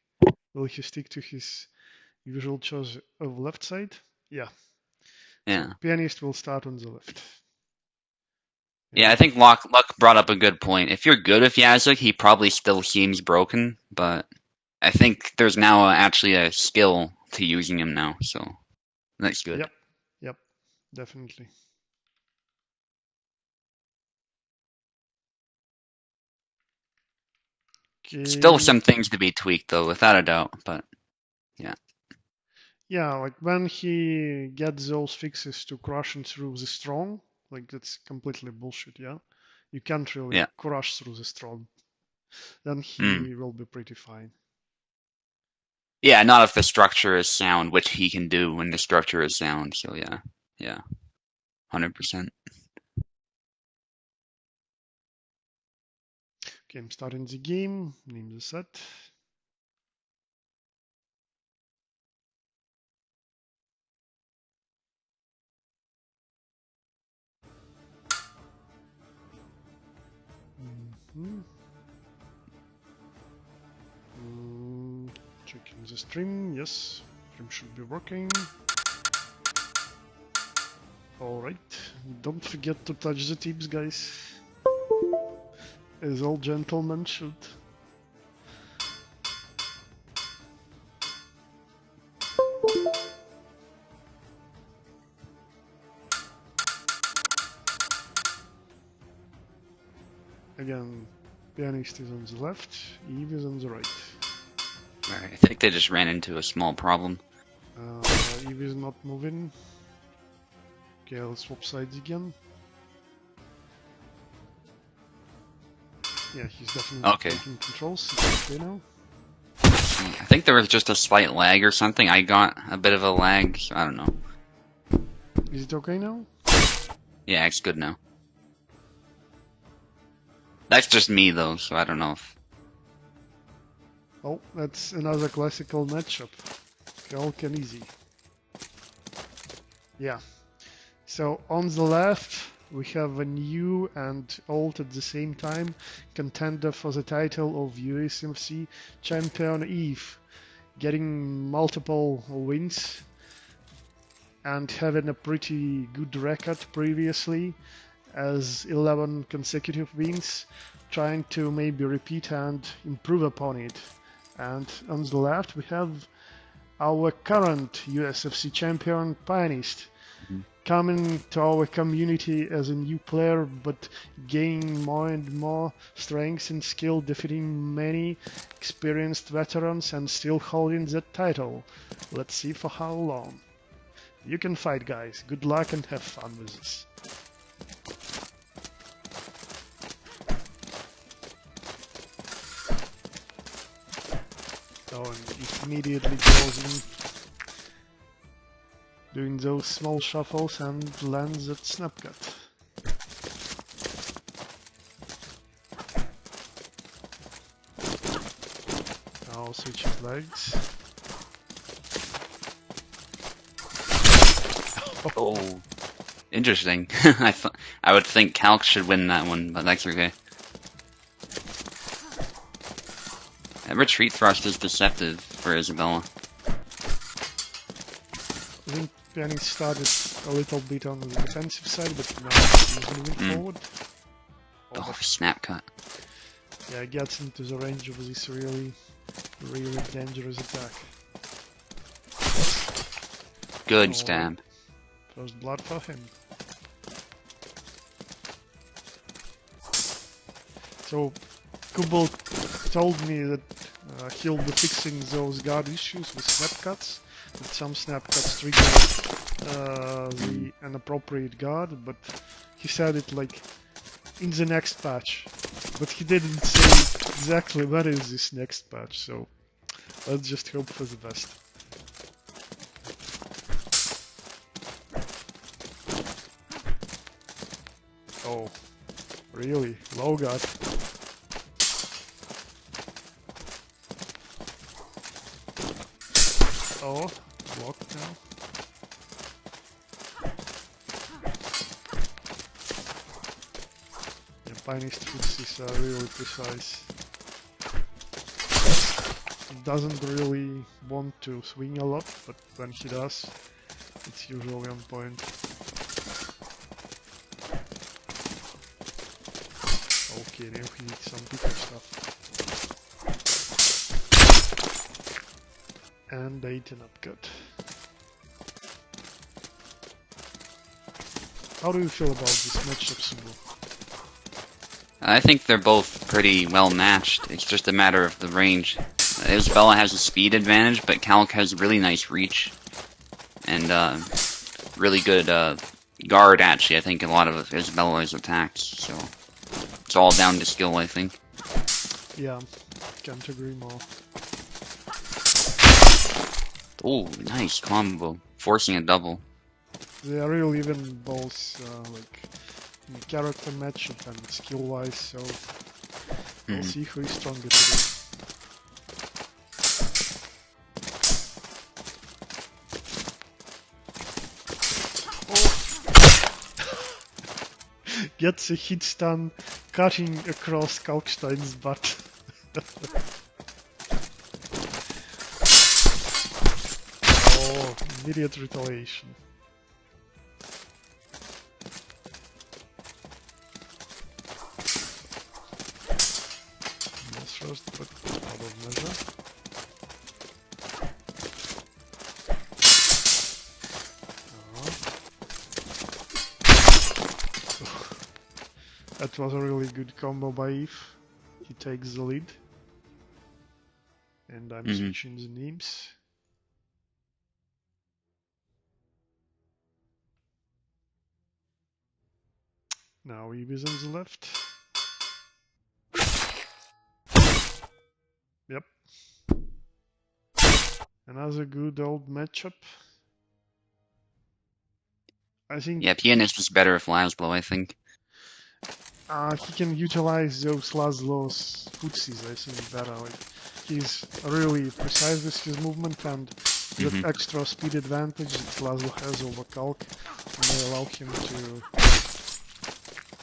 Will he stick to his usual choice of left side? Yeah. Yeah. Pianist will start on the left. Yeah, I think Luck brought up a good point. If you're good with Yazuk, he probably still seems broken, but I think there's now actually a skill to using him now, so that's good. Yep, definitely. Okay. Still some things to be tweaked, though, without a doubt, but yeah. Yeah, like when he gets those fixes to crushing through the strong, like that's completely bullshit, yeah? You can't really Yeah. crush through the strong. Then he will be pretty fine. Yeah, not if the structure is sound, which he can do when the structure is sound, so yeah. 100%. Okay, I'm starting the game, name the set. Checking the stream, yes, stream should be working. Alright, don't forget to touch the tips, guys. As all gentlemen should. Again, Pianist is on the left, Eve is on the right. Alright, I think they just ran into a small problem. Eve is not moving. Okay, I'll swap sides again. Yeah, he's definitely taking controls. It's okay now. I think there was just a slight lag or something. I got a bit of a lag, so I don't know. Is it okay now? Yeah, it's good now. That's just me, though, so I don't know if... Oh, that's another classical matchup. Calc and easy. Yeah. So on the left, we have a new and old at the same time contender for the title of USFC champion Eve, getting multiple wins and having a pretty good record previously as 11 consecutive wins, trying to maybe repeat and improve upon it. And on the left we have our current USFC champion Pianist, coming to our community as a new player, but gaining more and more strength and skill, defeating many experienced veterans and still holding that title. Let's see for how long. You can fight, guys. Good luck and have fun with this. Oh, and it immediately goes in, doing those small shuffles and lands that snapcut. Now switch his legs. Oh, interesting. I would think Calc should win that one, but that's okay. That retreat thrust is deceptive for Isabella. I think Pianist started a little bit on the defensive side, but now he's moving forward. Oh, snap cut. Yeah, gets into the range of this really dangerous attack. Good stab. First blood for him. So, Kubel told me that he'll be fixing those guard issues with snap cuts. That some snap cuts trigger the inappropriate guard, but he said it like in the next patch. But he didn't say exactly what is this next patch, so let's just hope for the best. Oh, really? Low guard. Oh, blocked now. The Pianist fixes are really precise. He doesn't really want to swing a lot, but when he does, It's usually on point. Okay, now we need some bigger stuff. And 8 and up, good. How do you feel about this matchup, Sumo? I think they're both pretty well matched. It's just a matter of the range. Isabella has a speed advantage, but Calc has really nice reach. And really good guard, actually, I think, in a lot of Isabella's attacks. So it's all down to skill, I think. Yeah, can't agree more. Oh, nice combo. Forcing a double. They are really even both like in character matchup and skill wise, so we'll see who is stronger today. Oh. Gets a hit stun cutting across Kalkstein's butt. Oh, immediate retaliation. First, but out of measure. That was a really good combo by Eve. He takes the lead. And I'm switching the names. Now Eve is on the left. Yep. Another good old matchup. I think. Yeah, Pianist is better with Laszlo, I think. He can utilize those Laszlo's footsies, I think, better. Like, he's really precise with his movement, and that extra speed advantage that Laszlo has over Kalk may allow him to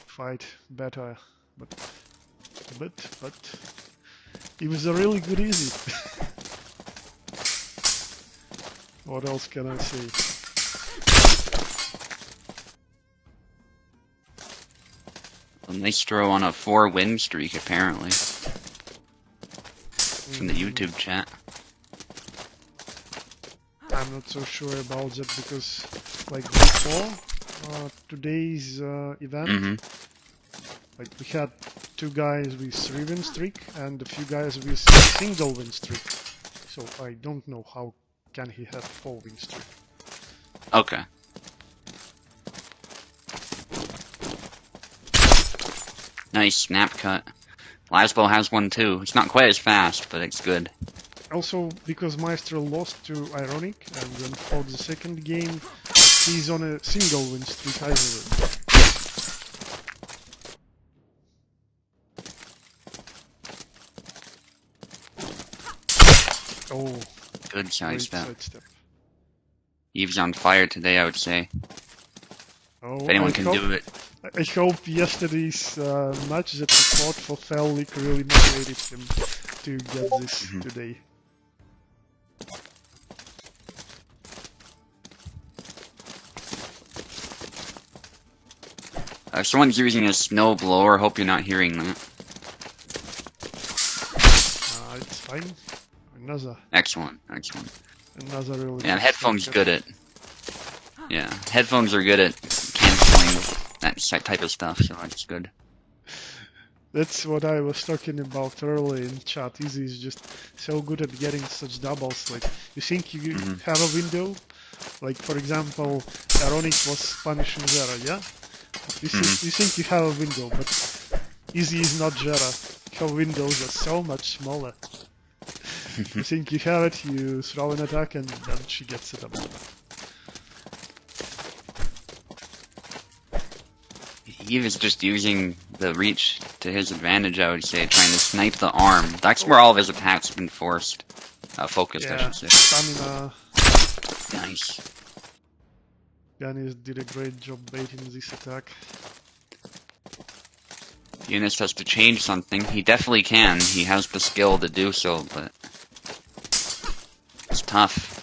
fight better. But it was a really good easy. What else can I say? A nice throw on a 4-win streak, apparently. From the YouTube chat. I'm not so sure about that because, like before today's event, like we had 2 guys with 3-win streak and a few guys with single win streak. So I don't know how can he have 4-win streak. Okay. Nice snap cut. Laszlo has one too. It's not quite as fast, but it's good. Also, because Maestro lost to Ironic and then fought the second game, he's on a single win streak either. Oh, Good sidestep. sidestep. Eve's on fire today, I would say. Oh, If anyone can do it. I hope yesterday's match that he fought for Fell League really motivated him to get this today. Someone's using a snow blower. Hope you're not hearing that. It's fine. Another Excellent. really Yeah, good headphones speaker. good at. Yeah, headphones are good at canceling that type of stuff, so it's good. That's what I was talking about earlier in chat. Easy is just so good at getting such doubles. Like, you think you have a window? Like, for example, Ironic was punishing Zera, yeah? You think you have a window, but Easy is not Jera. Her windows are so much smaller. You think you have it, you throw an attack, and then she gets it up. Eve is just using the reach to his advantage, I would say, trying to snipe the arm. That's where all of his attacks have been forced. Focused, I Yeah, should say. stamina. Nice. Janis did a great job baiting this attack. Eunice has to change something. He definitely can. He has the skill to do so, but it's tough.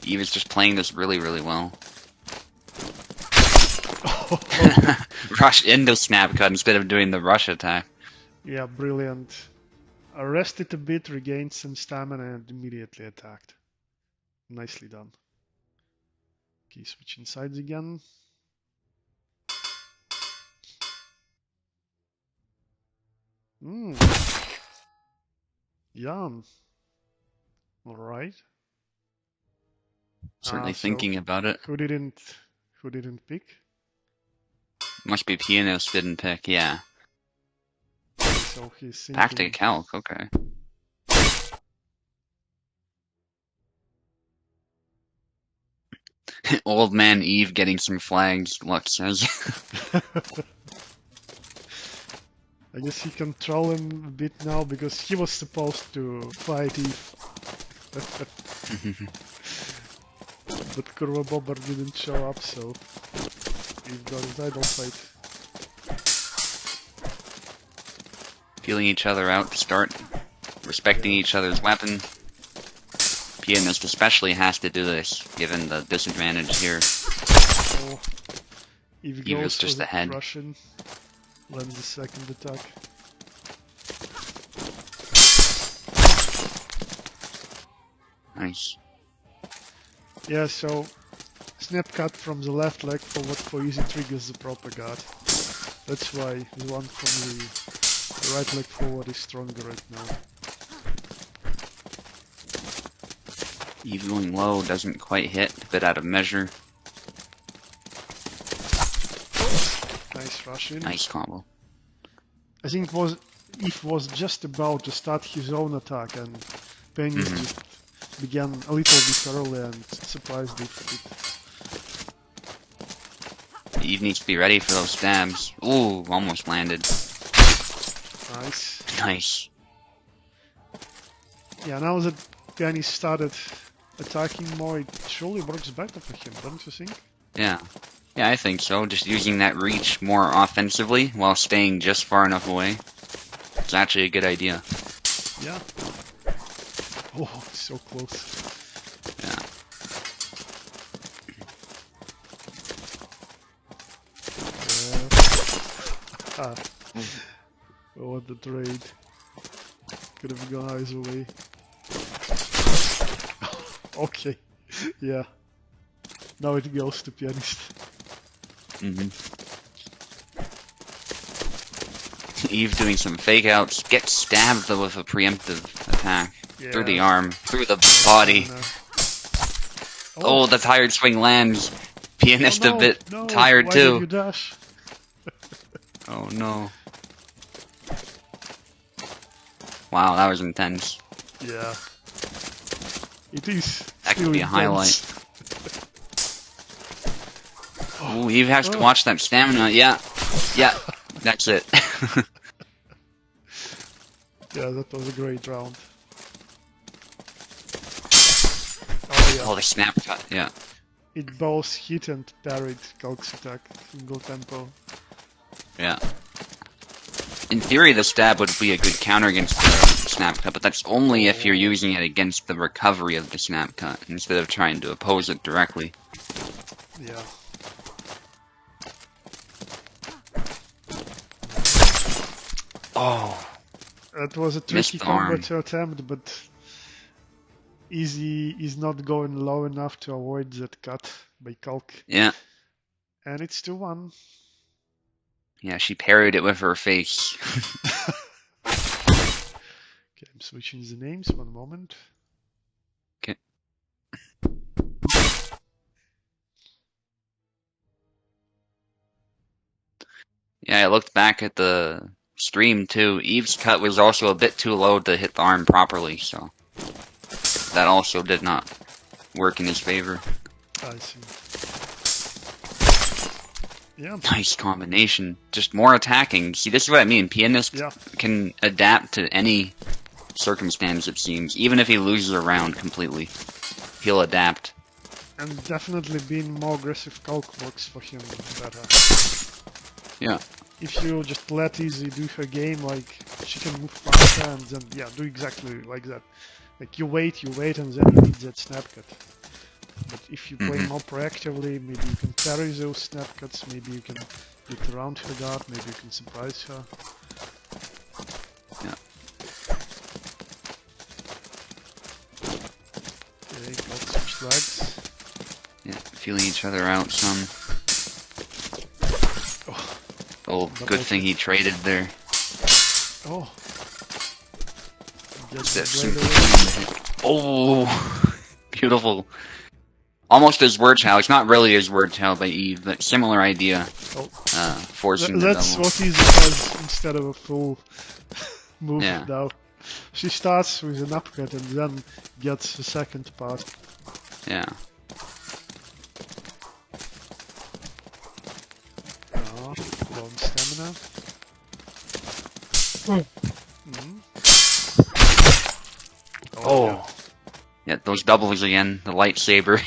Eve is just playing this really, really well. Rush into snap cut instead of doing the rush attack. Yeah, brilliant. I rested a bit, regained some stamina, and immediately attacked. Nicely done. Okay, switching sides again. Yum. Alright. Certainly thinking about it. Who didn't pick? Must be Pianist didn't pick, yeah. So he's thinking... Tactic calc, okay. Old man Eve getting some flags, Luck says. I guess he can troll him a bit now because he was supposed to fight Eve. But Kurva Bobber didn't show up, so Eve got his idol fight. Feeling each other out to start. Respecting each other's weapon. Pianist especially has to do this, given the disadvantage here. So Eve goes just for ahead. the Russian. Lands the second attack. Nice. Yeah, so snap cut from the left leg for easy triggers the proper guard. That's why the one from the right leg forward is stronger right now. Eve going low doesn't quite hit, a bit out of measure. Nice rush in. Nice combo. I think Eve was just about to start his own attack and Penny just began a little bit early and surprised Eve a bit. Eve needs to be ready for those stabs. Ooh, almost landed. Nice. Nice. Yeah, now that Penny started attacking more, it surely works better for him, don't you think? Yeah. Yeah, I think so. Just using that reach more offensively while staying just far enough away. It's actually a good idea. Yeah. Oh, so close. Yeah. Oh, what the trade. Could have gone eyes away. Okay. Yeah. Now it goes to Pianist. Eve doing some fake outs, gets stabbed though with a preemptive attack. Through the arm, through the body. Oh, the tired swing lands. Pianist a bit tired Why too. Did you dash? Oh no. Wow, that was intense. Yeah. It is. That could still be a intense. highlight. Oh, Eve has to watch that stamina. Yeah. Yeah. That's it. Yeah, that was a great round. Oh yeah. Oh, the snap cut. Yeah. It both hit and parried Calc's attack. Single tempo. Yeah. In theory, the stab would be a good counter against the snap cut, but that's only if you're using it against the recovery of the snap cut, instead of trying to oppose it directly. Yeah. Oh. That was a tricky combo to attempt, but Easy is not going low enough to avoid that cut by Calc. Yeah. And it's 2-1. Yeah, she parried it with her face. Okay, I'm switching the names, one moment. Okay. Yeah, I looked back at the stream too. Eve's cut was also a bit too low to hit the arm properly, so that also did not work in his favor. I see. Yeah. Nice combination. Just more attacking. See, this is what I mean. Pianist can adapt to any circumstance, it seems. Even if he loses a round completely, he'll adapt. And definitely being more aggressive Calc works for him better. Yeah. If you just let Easy do her game, like, she can move faster and then, yeah, do exactly like that. Like, you wait, and then you need that snap cut. But if you play more proactively, maybe you can parry those snap cuts, maybe you can get around her guard, maybe you can surprise her. Yeah. Okay, got some flags. Yeah, feeling each other out some. Oh, good thing he traded there. Oh. Oh, beautiful. Almost as word chow. It's not really as word chow by Eve, but similar idea. Oh. Forcing the That's double. what Eve does instead of a full move now. She starts with an upcut and then gets the second part. Yeah. Oh, long stamina. Oh. Yeah, those doubles again. The lightsaber.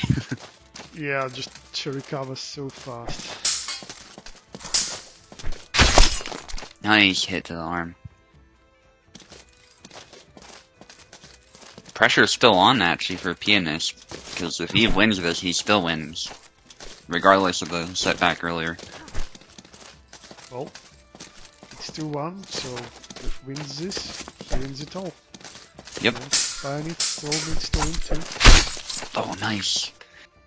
Yeah, just she recovers so fast. Nice hit to the arm. Pressure's still on actually for Pianist, because if Eve wins this, he still wins, regardless of the setback earlier. Well, it's 2-1, so if wins this, he wins it all. Yep. Pioneer still needs to win too. Oh, nice.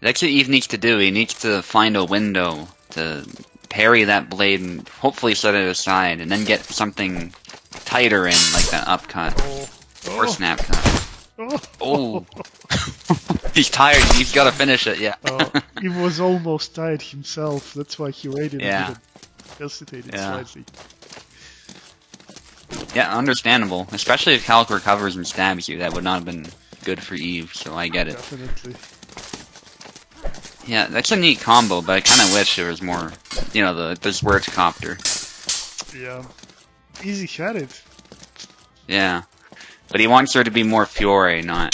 That's what Eve needs to do. He needs to find a window to parry that blade and hopefully set it aside, and then get something tighter in, like that upcut or snap cut. Oh, he's tired. He's got to finish it. Yeah. He was almost tired himself. That's why he waited. Yeah. And hesitated slightly. Yeah, understandable. Especially if Calc recovers and stabs you. That would not have been good for Eve. So I get it. Definitely. Yeah, that's a neat combo, but I kind of wish there was more. You know, the Sword Copter. Yeah. Easy-headed. Yeah. But he wants there to be more Fiore, not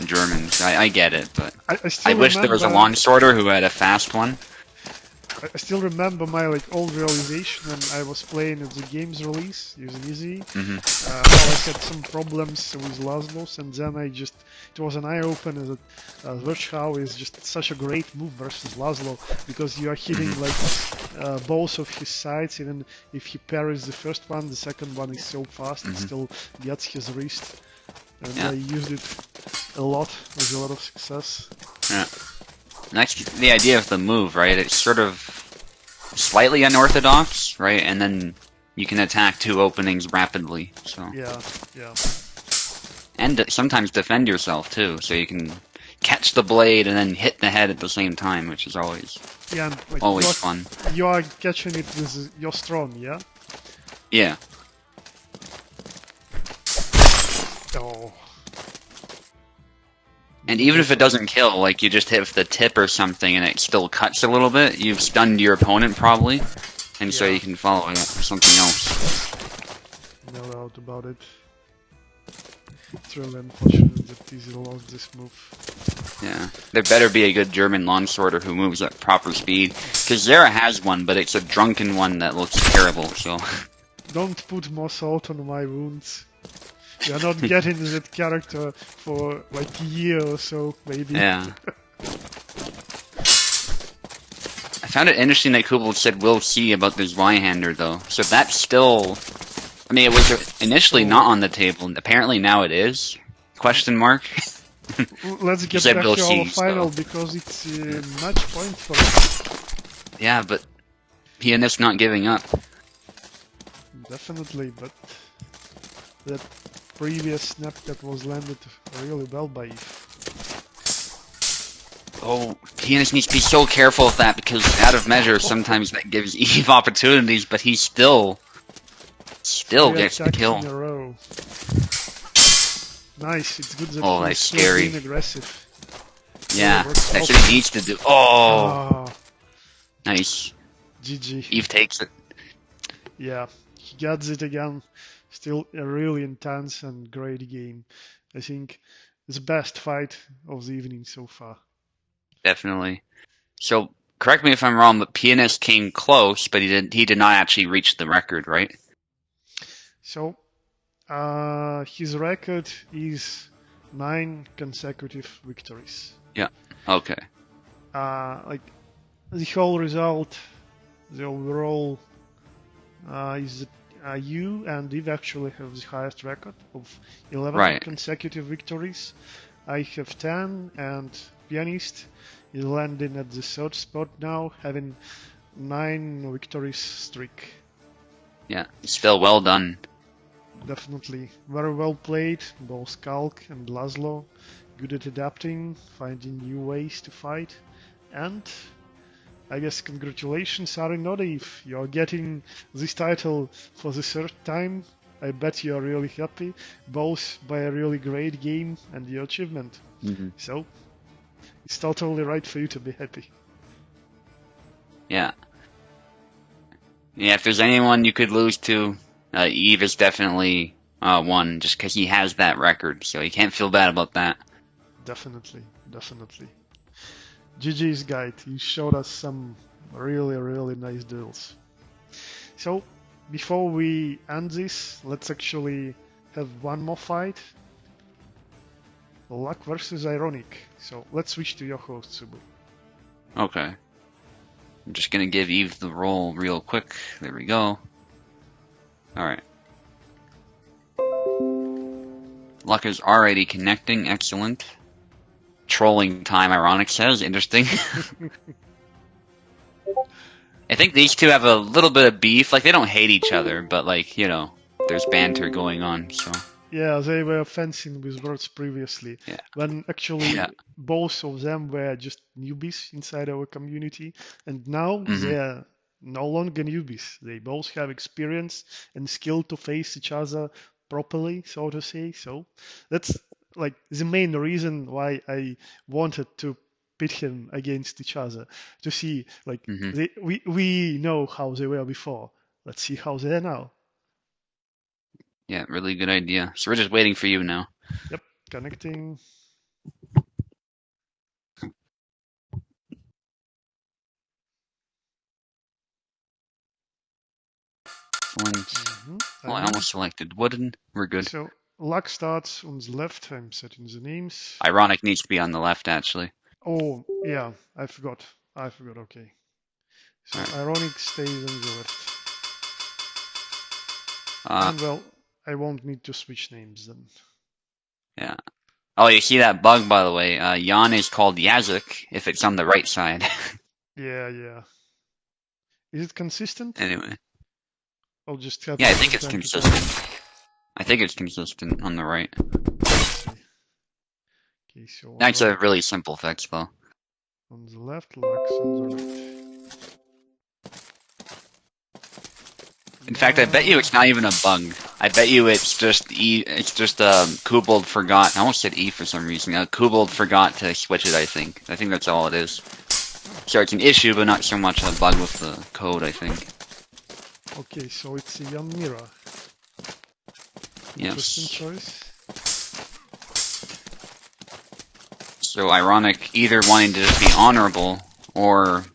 Germans. I get it, but I wish there was a longsworder who had a fast one. I still remember my old realization when I was playing at the game's release using Easy. How I had some problems with Laszlo's, and then it was an eye opener that Warchow is just such a great move versus Laszlo, because you are hitting both of his sides. Even if he parries the first one, the second one is so fast it still gets his wrist. And I used it a lot with a lot of success. Yeah. That's the idea of the move, right? It's sort of slightly unorthodox, right? And then you can attack two openings rapidly. So yeah. And sometimes defend yourself too, so you can catch the blade and then hit the head at the same time, which is always always fun. You are catching it with your strong, yeah? Yeah. Oh. And even if it doesn't kill, you just hit with the tip or something and it still cuts a little bit, you've stunned your opponent probably, and so you can follow it up with something else. No doubt about it. It's really unfortunate that Easy lost this move. Yeah. There better be a good German longsworder who moves at proper speed, because Zera has one, but it's a drunken one that looks terrible, so... Don't put more salt on my wounds. You're not getting that character for a year or so, maybe. Yeah. I found it interesting that Kubel said we'll see about this Zweihander though. So that's still... I mean, it was initially not on the table, and apparently now it is? Question mark? Let's get back to our final, because it's a match point for us. Yeah, but Pianist not giving up. Definitely, but that previous snap that was landed really well by Eve. Oh, Pianist needs to be so careful of that, because out of measure sometimes that gives Eve opportunities, but he still gets the kill. In a row. Nice, it's good that that's scary. Being aggressive. Yeah, that's what he needs to do. Oh! Nice. GG. Eve takes it. Yeah, he gets it again. Still a really intense and great game. I think it's the best fight of the evening so far. Definitely. So, correct me if I'm wrong, but Pianist came close, but he did not actually reach the record, right? So, his record is 9 consecutive victories. Yeah. Okay. Like the whole result, the overall is that you and Eve actually have the highest record of 11 Right. consecutive victories. I have 10, and Pianist is landing at the third spot now, having 9 victories streak. Yeah. Still well done. Definitely very well played, both Kalk and Laszlo. Good at adapting, finding new ways to fight, and I guess congratulations, Arinode, if you're getting this title for the third time. I bet you're really happy, both by a really great game and your achievement. Mm-hmm. So, it's totally right for you to be happy. Yeah. Yeah, if there's anyone you could lose to, Eve is definitely one, just because he has that record, so you can't feel bad about that. Definitely, definitely. GG's guide, you showed us some really, really nice duels. So, before we end this, let's actually have one more fight. Luck versus Ironic. So, let's switch to your host, Subu. Okay. I'm just gonna give Eve the roll real quick. There we go. Alright. Luck is already connecting. Excellent. Trolling time, Ironic says. Interesting. I think these two have a little bit of beef. Like, they don't hate each other, but, like, you know, there's banter going on, so... Yeah, they were fencing with words previously. Yeah. When actually Yeah. both of them were just newbies inside our community, and now they're no longer newbies. They both have experience and skill to face each other properly, so to say. So that's like the main reason why I wanted to pit him against each other, to see like we know how they were before. Let's see how they are now. Yeah, really good idea. So we're just waiting for you now. Yep, connecting. Well, I almost selected wooden. We're good. So luck starts on the left. I'm setting the names. Ironic needs to be on the left, actually. Oh yeah, I forgot. Okay. So Ironic stays on the left. And well, I won't need to switch names then. Yeah. Oh, you see that bug, by the way. Jan is called Yazuk if it's on the right side. Yeah. Is it consistent? Anyway. I'll just have. Yeah, I think it's consistent. I think it's consistent on the right. Okay, so That's a really simple fix, though. On the left, Lux on the right. In fact, I bet you it's not even a bug. I bet you it's just Kubold forgot. I almost said E for some reason. Kubold forgot to switch it, I think. I think that's all it is. So it's an issue, but not so much a bug with the code, I think. Okay, so it's a Jan Mira. Yes. Interesting choice. So Ironic either wanting to just be honorable or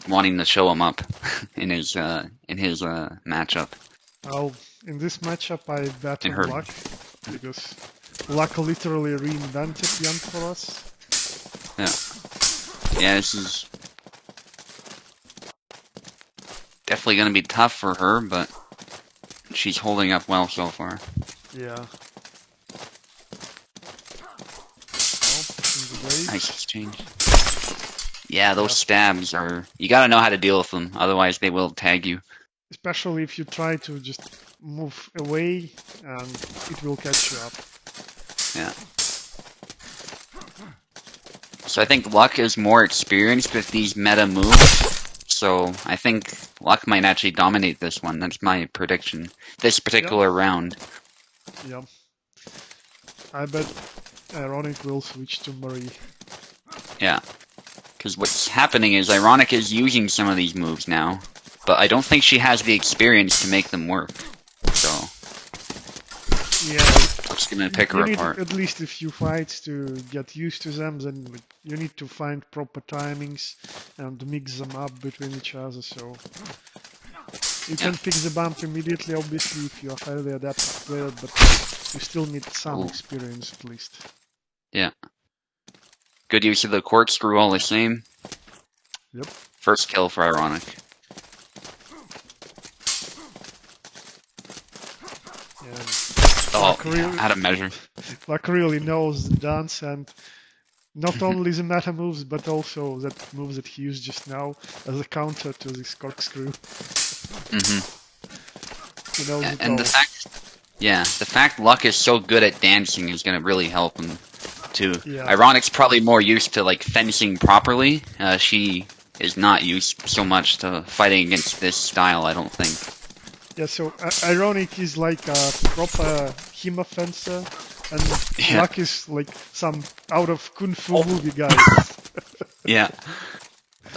wanting to show him up in his matchup. Oh, in this matchup I bet on Luck, because Luck literally reinvented Jan for us. Yeah, this is definitely going to be tough for her, but she's holding up well so far. Yeah. Nice exchange. Yeah, those stabs are... You gotta know how to deal with them, otherwise they will tag you. Especially if you try to just move away, and it will catch you up. Yeah. So I think Luck is more experienced with these meta moves, so I think Luck might actually dominate this one. That's my prediction. This particular round. Yeah. I bet Ironic will switch to Marie. Yeah. Because what's happening is Ironic is using some of these moves now, but I don't think she has the experience to make them work. So yeah, I'm just gonna pick her apart. At least a few fights to get used to them. Then you need to find proper timings and mix them up between each other. So you can pick the bump immediately, obviously, if you're a highly adapted player, but you still need some experience at least. Yeah. Good use of the corkscrew all the same. Yep. First kill for Ironic. Oh, out of measure. Luck really knows the dance, and not only the meta moves, but also that moves that he used just now as a counter to this corkscrew. He knows it And all. the fact Luck is so good at dancing is going to really help him too. Yeah. Ironic's probably more used to like fencing properly. She is not used so much to fighting against this style, I don't think. Yeah, so Ironic is like a proper HEMA fencer, and Luck is like some out of Kung Fu movie guy. Yeah.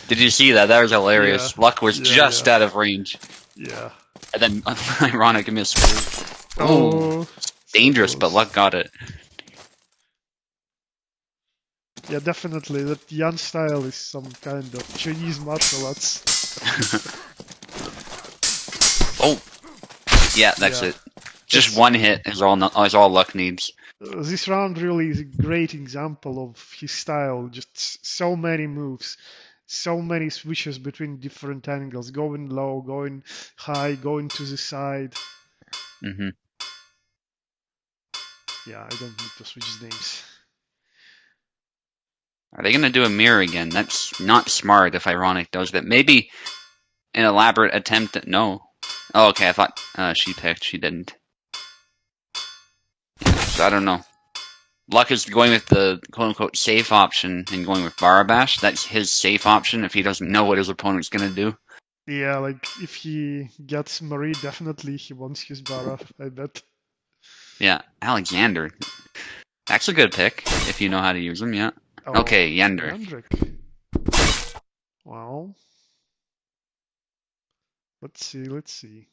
Did you see that? That was hilarious. Yeah. Luck was just out of range. Yeah. And then Ironic missed. Oh. Dangerous, but Luck got it. Yeah, definitely. That Yan style is some kind of Chinese martial arts. Oh. Yeah, that's it. Just one hit is all Luck needs. This round really is a great example of his style. Just so many moves, so many switches between different angles, going low, going high, going to the side. Yeah, I don't need to switch names. Are they going to do a mirror again? That's not smart if Ironic does that. Maybe an elaborate attempt at... No. Oh, okay, I thought she picked. She didn't. Yeah, so I don't know. Luck is going with the quote-unquote safe option and going with Barabash. That's his safe option if he doesn't know what his opponent's going to do. Yeah, like if he gets Marie, definitely he wants his Bara, I bet. Yeah, Alexander. That's a good pick if you know how to use him, yeah. Oh, Okay, Yendrick. Well, let's see.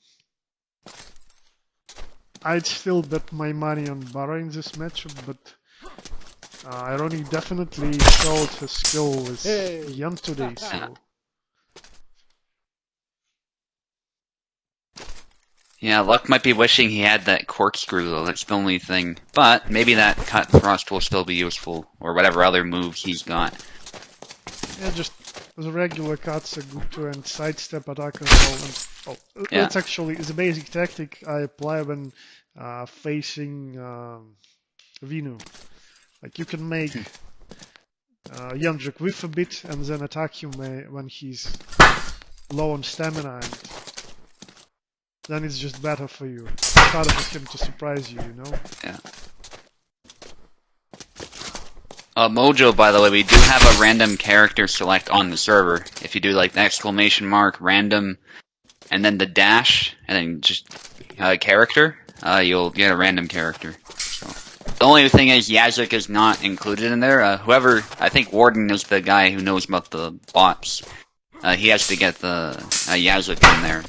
I'd still bet my money on Bara in this matchup, but Ironic definitely showed his skill with Yan today, so... Yeah, Luck might be wishing he had that corkscrew, though. That's the only thing. But maybe that cut thrust will still be useful, or whatever other moves he's got. Yeah, just the regular cuts are good to and sidestep attack as well. And, that's actually the basic tactic I apply when facing Vinu. Like you can make Yendrick whiff a bit and then attack him when he's low on stamina, and then it's just better for you. It's harder for him to surprise you, you know? Yeah. Mojo, by the way, we do have a random character select on the server. If you do like the exclamation mark, random, and then the dash, and then just character, you'll get a random character. So the only thing is Yazuk is not included in there. Whoever, I think Warden is the guy who knows about the bots. He has to get the Yazuk in there,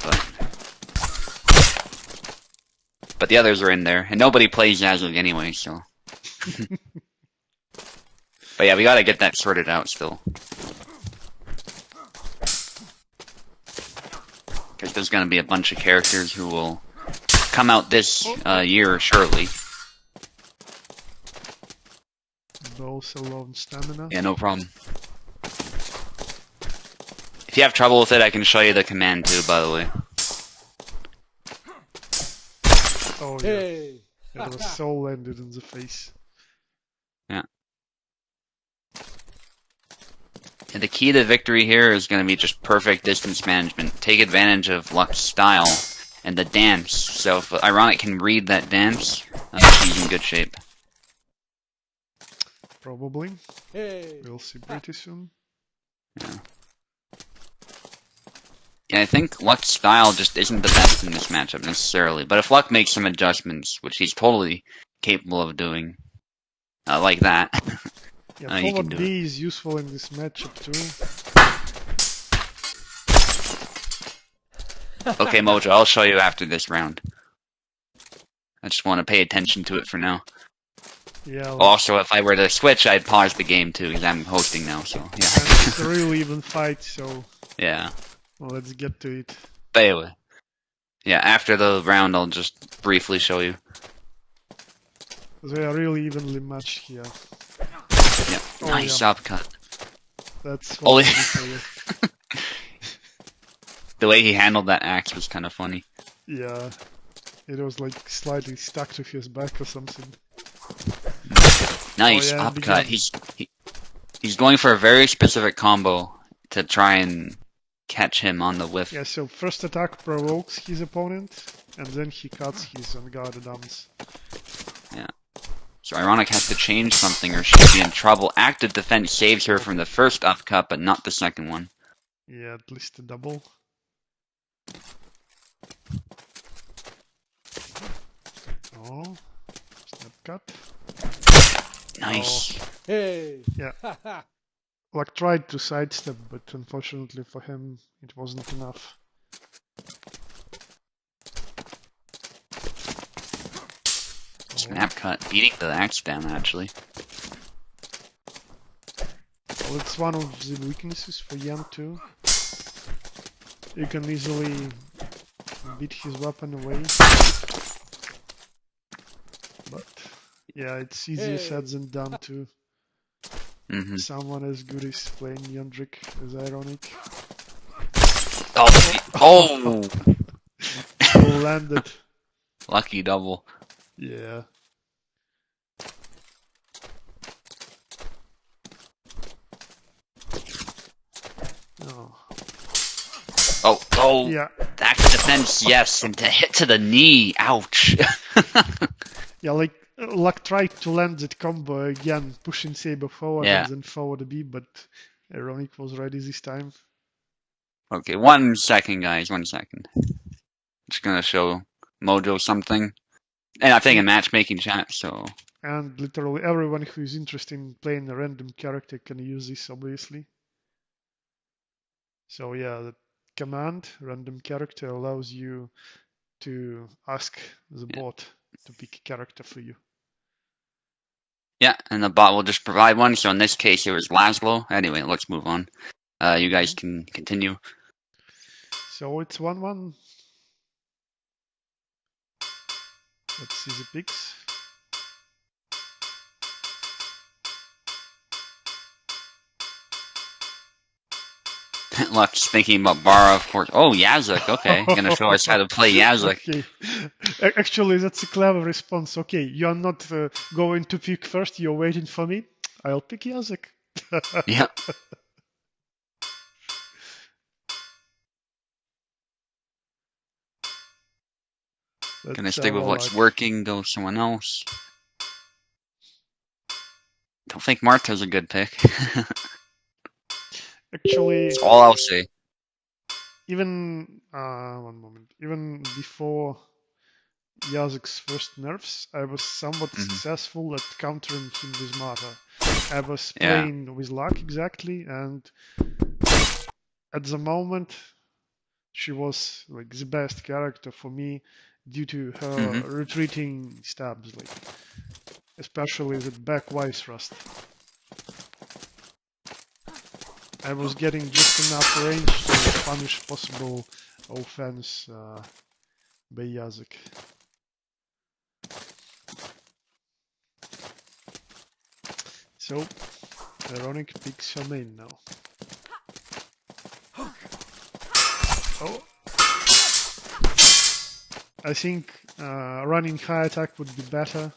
but the others are in there, and nobody plays Yazuk anyway, so. But yeah, we gotta get that sorted out still. Because there's gonna be a bunch of characters who will come out this year, surely. Both alone stamina. Yeah, no problem. If you have trouble with it, I can show you the command too, by the way. Oh yeah. Yeah, the soul landed in the face. Yeah. And the key to victory here is going to be just perfect distance management. Take advantage of Luck's style and the dance. So if Ironic can read that dance, she's in good shape. Probably. We'll see pretty soon. Yeah. Yeah, I think Luck's style just isn't the best in this matchup necessarily. But if Luck makes some adjustments, which he's totally capable of doing, like that, yeah, you can forward do B it. is useful in this matchup too. Okay, Mojo, I'll show you after this round. I just want to pay attention to it for now. Yeah. Also, if I were to switch, I'd pause the game too, because I'm hosting now, so yeah. It's a real even fight, so... Yeah. Well, let's get to it. But anyway. Yeah, after the round, I'll just briefly show you. They are really evenly matched here. Yeah. Oh, Nice yeah. upcut. That's Oh, what I did for you. The way he handled that axe was kind of funny. Yeah. It was like slightly stuck to his back or something. Nice Oh, yeah, and upcut. again. He's going for a very specific combo to try and catch him on the whiff. Yeah, so first attack provokes his opponent, and then he cuts his unguarded arms. Yeah. So Ironic has to change something or she'll be in trouble. Active defense saves her from the first upcut, but not the second one. Yeah, at least a double. Oh, snap cut. Nice. Hey! Yeah. Like tried to sidestep, but unfortunately for him, it wasn't enough. Snap cut, beating the axe down actually. Well, it's one of the weaknesses for Yan too. You can easily beat his weapon away. But yeah, it's easier said than done to someone as good as playing Yandrik as Ironic. Oh! Landed. Lucky double. Yeah. Oh, Yeah. active defense, yes, and to hit to the knee, ouch. Yeah, like Luck tried to land that combo again, pushing Saber forward Yeah. and then forward a bit, but Ironic was ready this time. Okay, 1 second, guys, 1 second. Just gonna show Mojo something. And I think in matchmaking chat, so... And literally everyone who is interested in playing a random character can use this, obviously. So yeah, the command, random character, allows you to ask the bot to pick a character for you. Yeah, and the bot will just provide one, so in this case it was Laszlo. Anyway, let's move on. You guys can continue. So it's 1-1. Let's see the picks. Luck's thinking about Bara, of course. Oh, Yazuk, okay. Gonna show us how to play Yazuk. Okay. Actually, that's a clever response. Okay, you're not going to pick first, you're waiting for me. I'll pick Yazuk. Yeah. Gonna stick with what's working, go someone else. Don't think Marta's a good pick. Actually, that's all I'll say. Even, one moment, even before Yazuk's first nerfs, I was somewhat successful at countering him with Marta. I was playing with luck exactly, and at the moment, she was like the best character for me due to her retreating stabs, like especially the back Y thrust. I was getting just enough range to punish possible offense by Yazuk. So, Ironic picks her main now. Oh! I think running high attack would be better.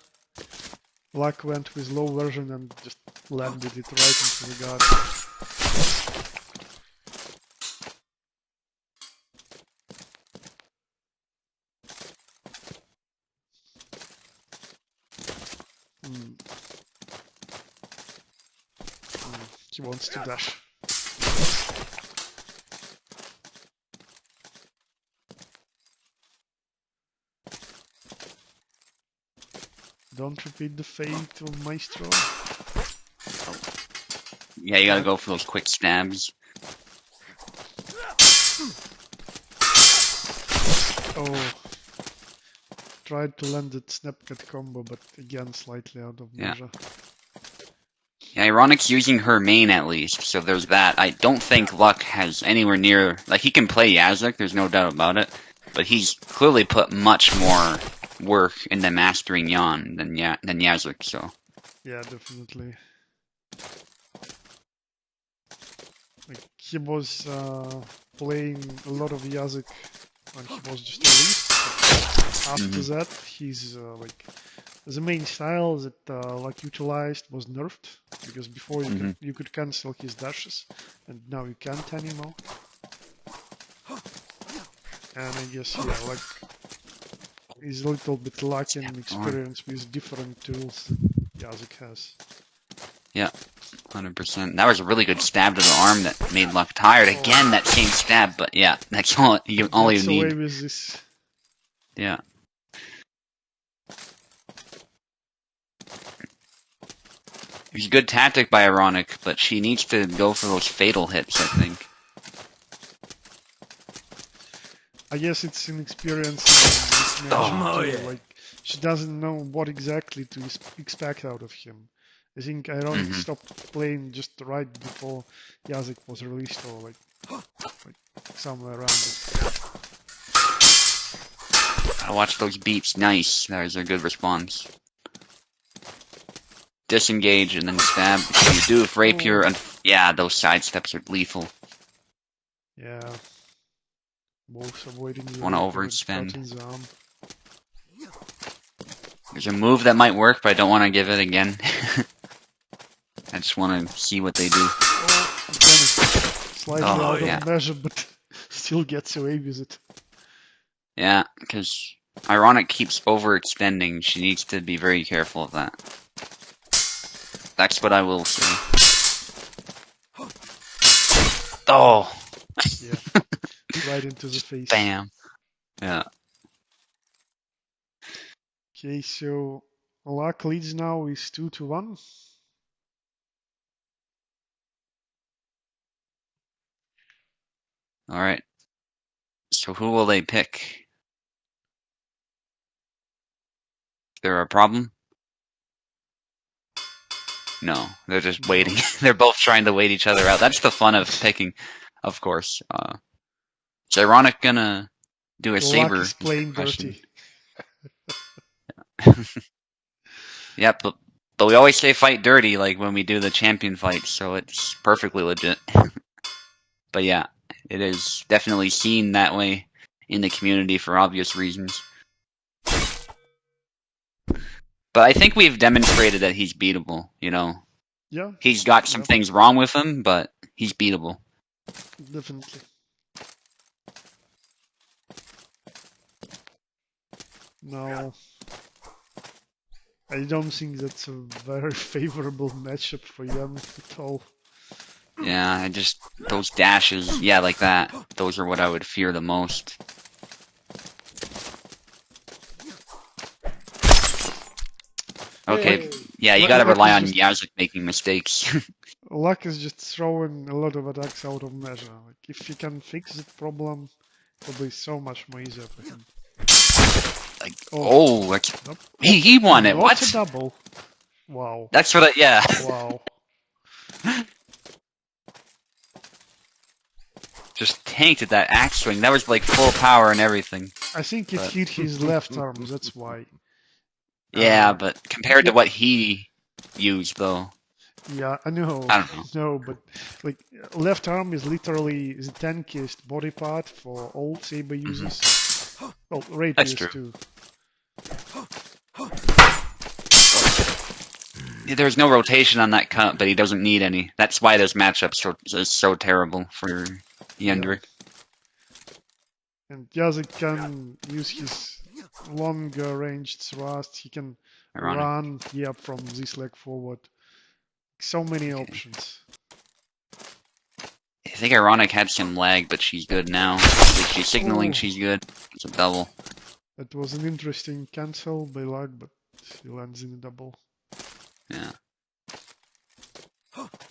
Luck went with low version and just landed it right into the guard. He wants to dash. Don't repeat the fate of Maestro. Yeah, you gotta go for those quick stabs. Oh. Tried to land that snapcut combo, but again slightly out of measure. Yeah, Ironic's using her main at least, so there's that. I don't think Luck has anywhere near... Like, he can play Yazuk, there's no doubt about it, but he's clearly put much more work into mastering Yan than Yazuk, so... Yeah, definitely. he was playing a lot of Yazık when he was just released. After that, he's like the main style that like utilized was nerfed, because before you could cancel his dashes, and now you can't anymore. And I guess like he's a little bit lacking experience with different tools Yazık has. Yeah, 100%. That was a really good stab to the arm that made Luck tired. Again, that same stab, but yeah, that's all you need. Away with this. Yeah. It was a good tactic by Ironic, but she needs to go for those fatal hits, I think. I guess it's inexperience in this match too. Like, she doesn't know what exactly to expect out of him. I think Ironic stopped playing just right before Yazık was released, or like somewhere around it. I watched those beats. Nice. That was a good response. Disengage and then stab. You do with rapier, and yeah, those side steps are lethal. Yeah. Both avoiding the want to overextend. the arm. There's a move that might work, but I don't want to give it again. I just want to see what they do. Oh, again, slightly out of measure, but still gets away with it. Yeah, because Ironic keeps overextending. She needs to be very careful of that. That's what I will say. Oh! Yeah. Right into the face. Bam. Yeah. Okay, so Luck leads now is 2-1. Alright. So who will they pick? Is there a problem? No, they're just waiting. They're both trying to wait each other out. That's the fun of picking, of course. Is Ironic gonna do a saber? Luck is playing dirty. Yeah, but we always say fight dirty, like when we do the champion fights, so it's perfectly legit. But yeah, it is definitely seen that way in the community for obvious reasons. But I think we've demonstrated that he's beatable, you know? Yeah. He's got some things wrong with him, but he's beatable. Definitely. No. I don't think that's a very favorable matchup for Jan at all. Yeah, those dashes, yeah, like that. Those are what I would fear the most. Okay, yeah, you gotta rely on Yazık making mistakes. Luck is just throwing a lot of attacks out of measure. Like, if he can fix the problem, it'll be so much more easier for him. Like, he won it. What? A double. Wow. That's what yeah. Wow. Just tanked at that axe swing. That was like full power and everything. I think it hit his left arm, that's why. Yeah, but compared to what he used, though. Yeah, I know. I don't know. No, but like left arm is literally the tankiest body part for all saber users. Well, rapiers too. There's no rotation on that cut, but he doesn't need any. That's why those matchups are so terrible for Yendrik. And Yazık can use his longer ranged thrust. He can run from this leg forward. So many options. I think Ironic had some lag, but she's good now. She's signaling she's good. It's a double. That was an interesting cancel by Luck, but he lands in a double. Yeah.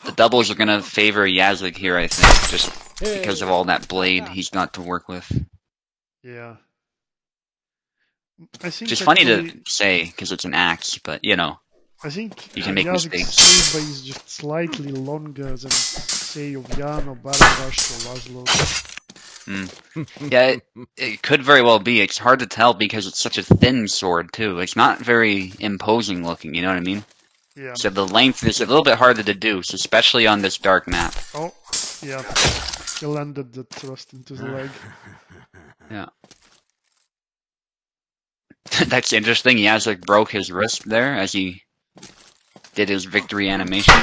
The doubles are gonna favor Yazık here, I think, just because of all that blade he's got to work with. Yeah. I think just funny to say, because it's an axe, but, you know, I think you can make mistakes. Saber is just slightly longer than, say, of Jan or Barbash or Laszlo. Yeah, it could very well be. It's hard to tell because it's such a thin sword, too. It's not very imposing looking, you know what I mean? Yeah. So the length is a little bit harder to deduce, especially on this dark map. Oh, Yeah, he landed the thrust into the leg. Yeah. That's interesting. Yazek broke his wrist there as he did his victory animation.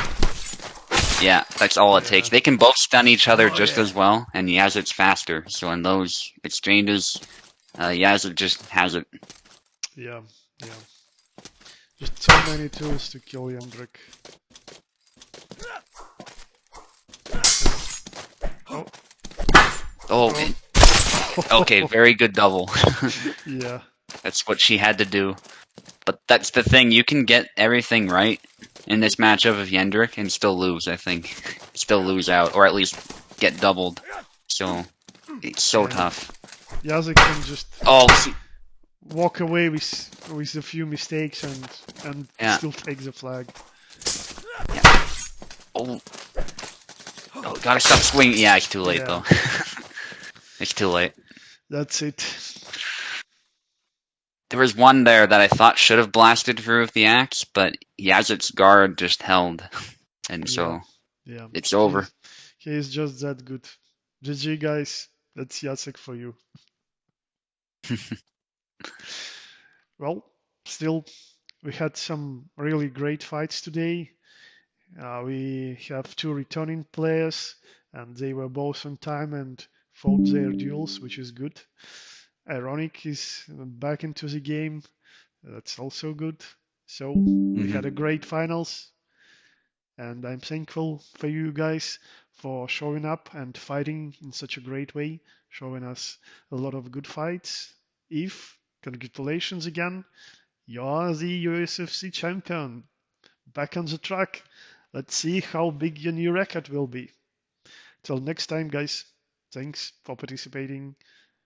Yeah, that's all it takes. They can both stun each other just as well, and Yazek's faster. So in those exchanges, Yazek just has it. Yeah, yeah. Just so many tools to kill Yendrik. Oh. Oh, okay, very good double. Yeah. That's what she had to do. But that's the thing, you can get everything right in this matchup of Yendrik and still lose, I think. Still lose out, or at least get doubled. So, it's so tough. Yazek can just walk away with a few mistakes and still take the flag. Yeah. Oh, gotta stop swinging. Yeah, it's too late though. It's too late. That's it. There was one there that I thought should have blasted through with the axe, but Yazek's guard just held. And so, it's over. He is just that good. GG guys, that's Jacek for you. Well, still, we had some really great fights today. We have 2 returning players, and they were both on time and fought their duels, which is good. Ironic is back into the game. That's also good. So we had a great finals, and I'm thankful for you guys for showing up and fighting in such a great way, showing us a lot of good fights. Eve, congratulations again. You're the USFC champion. Back on the track. Let's see how big your new record will be. Till next time, guys. Thanks for participating.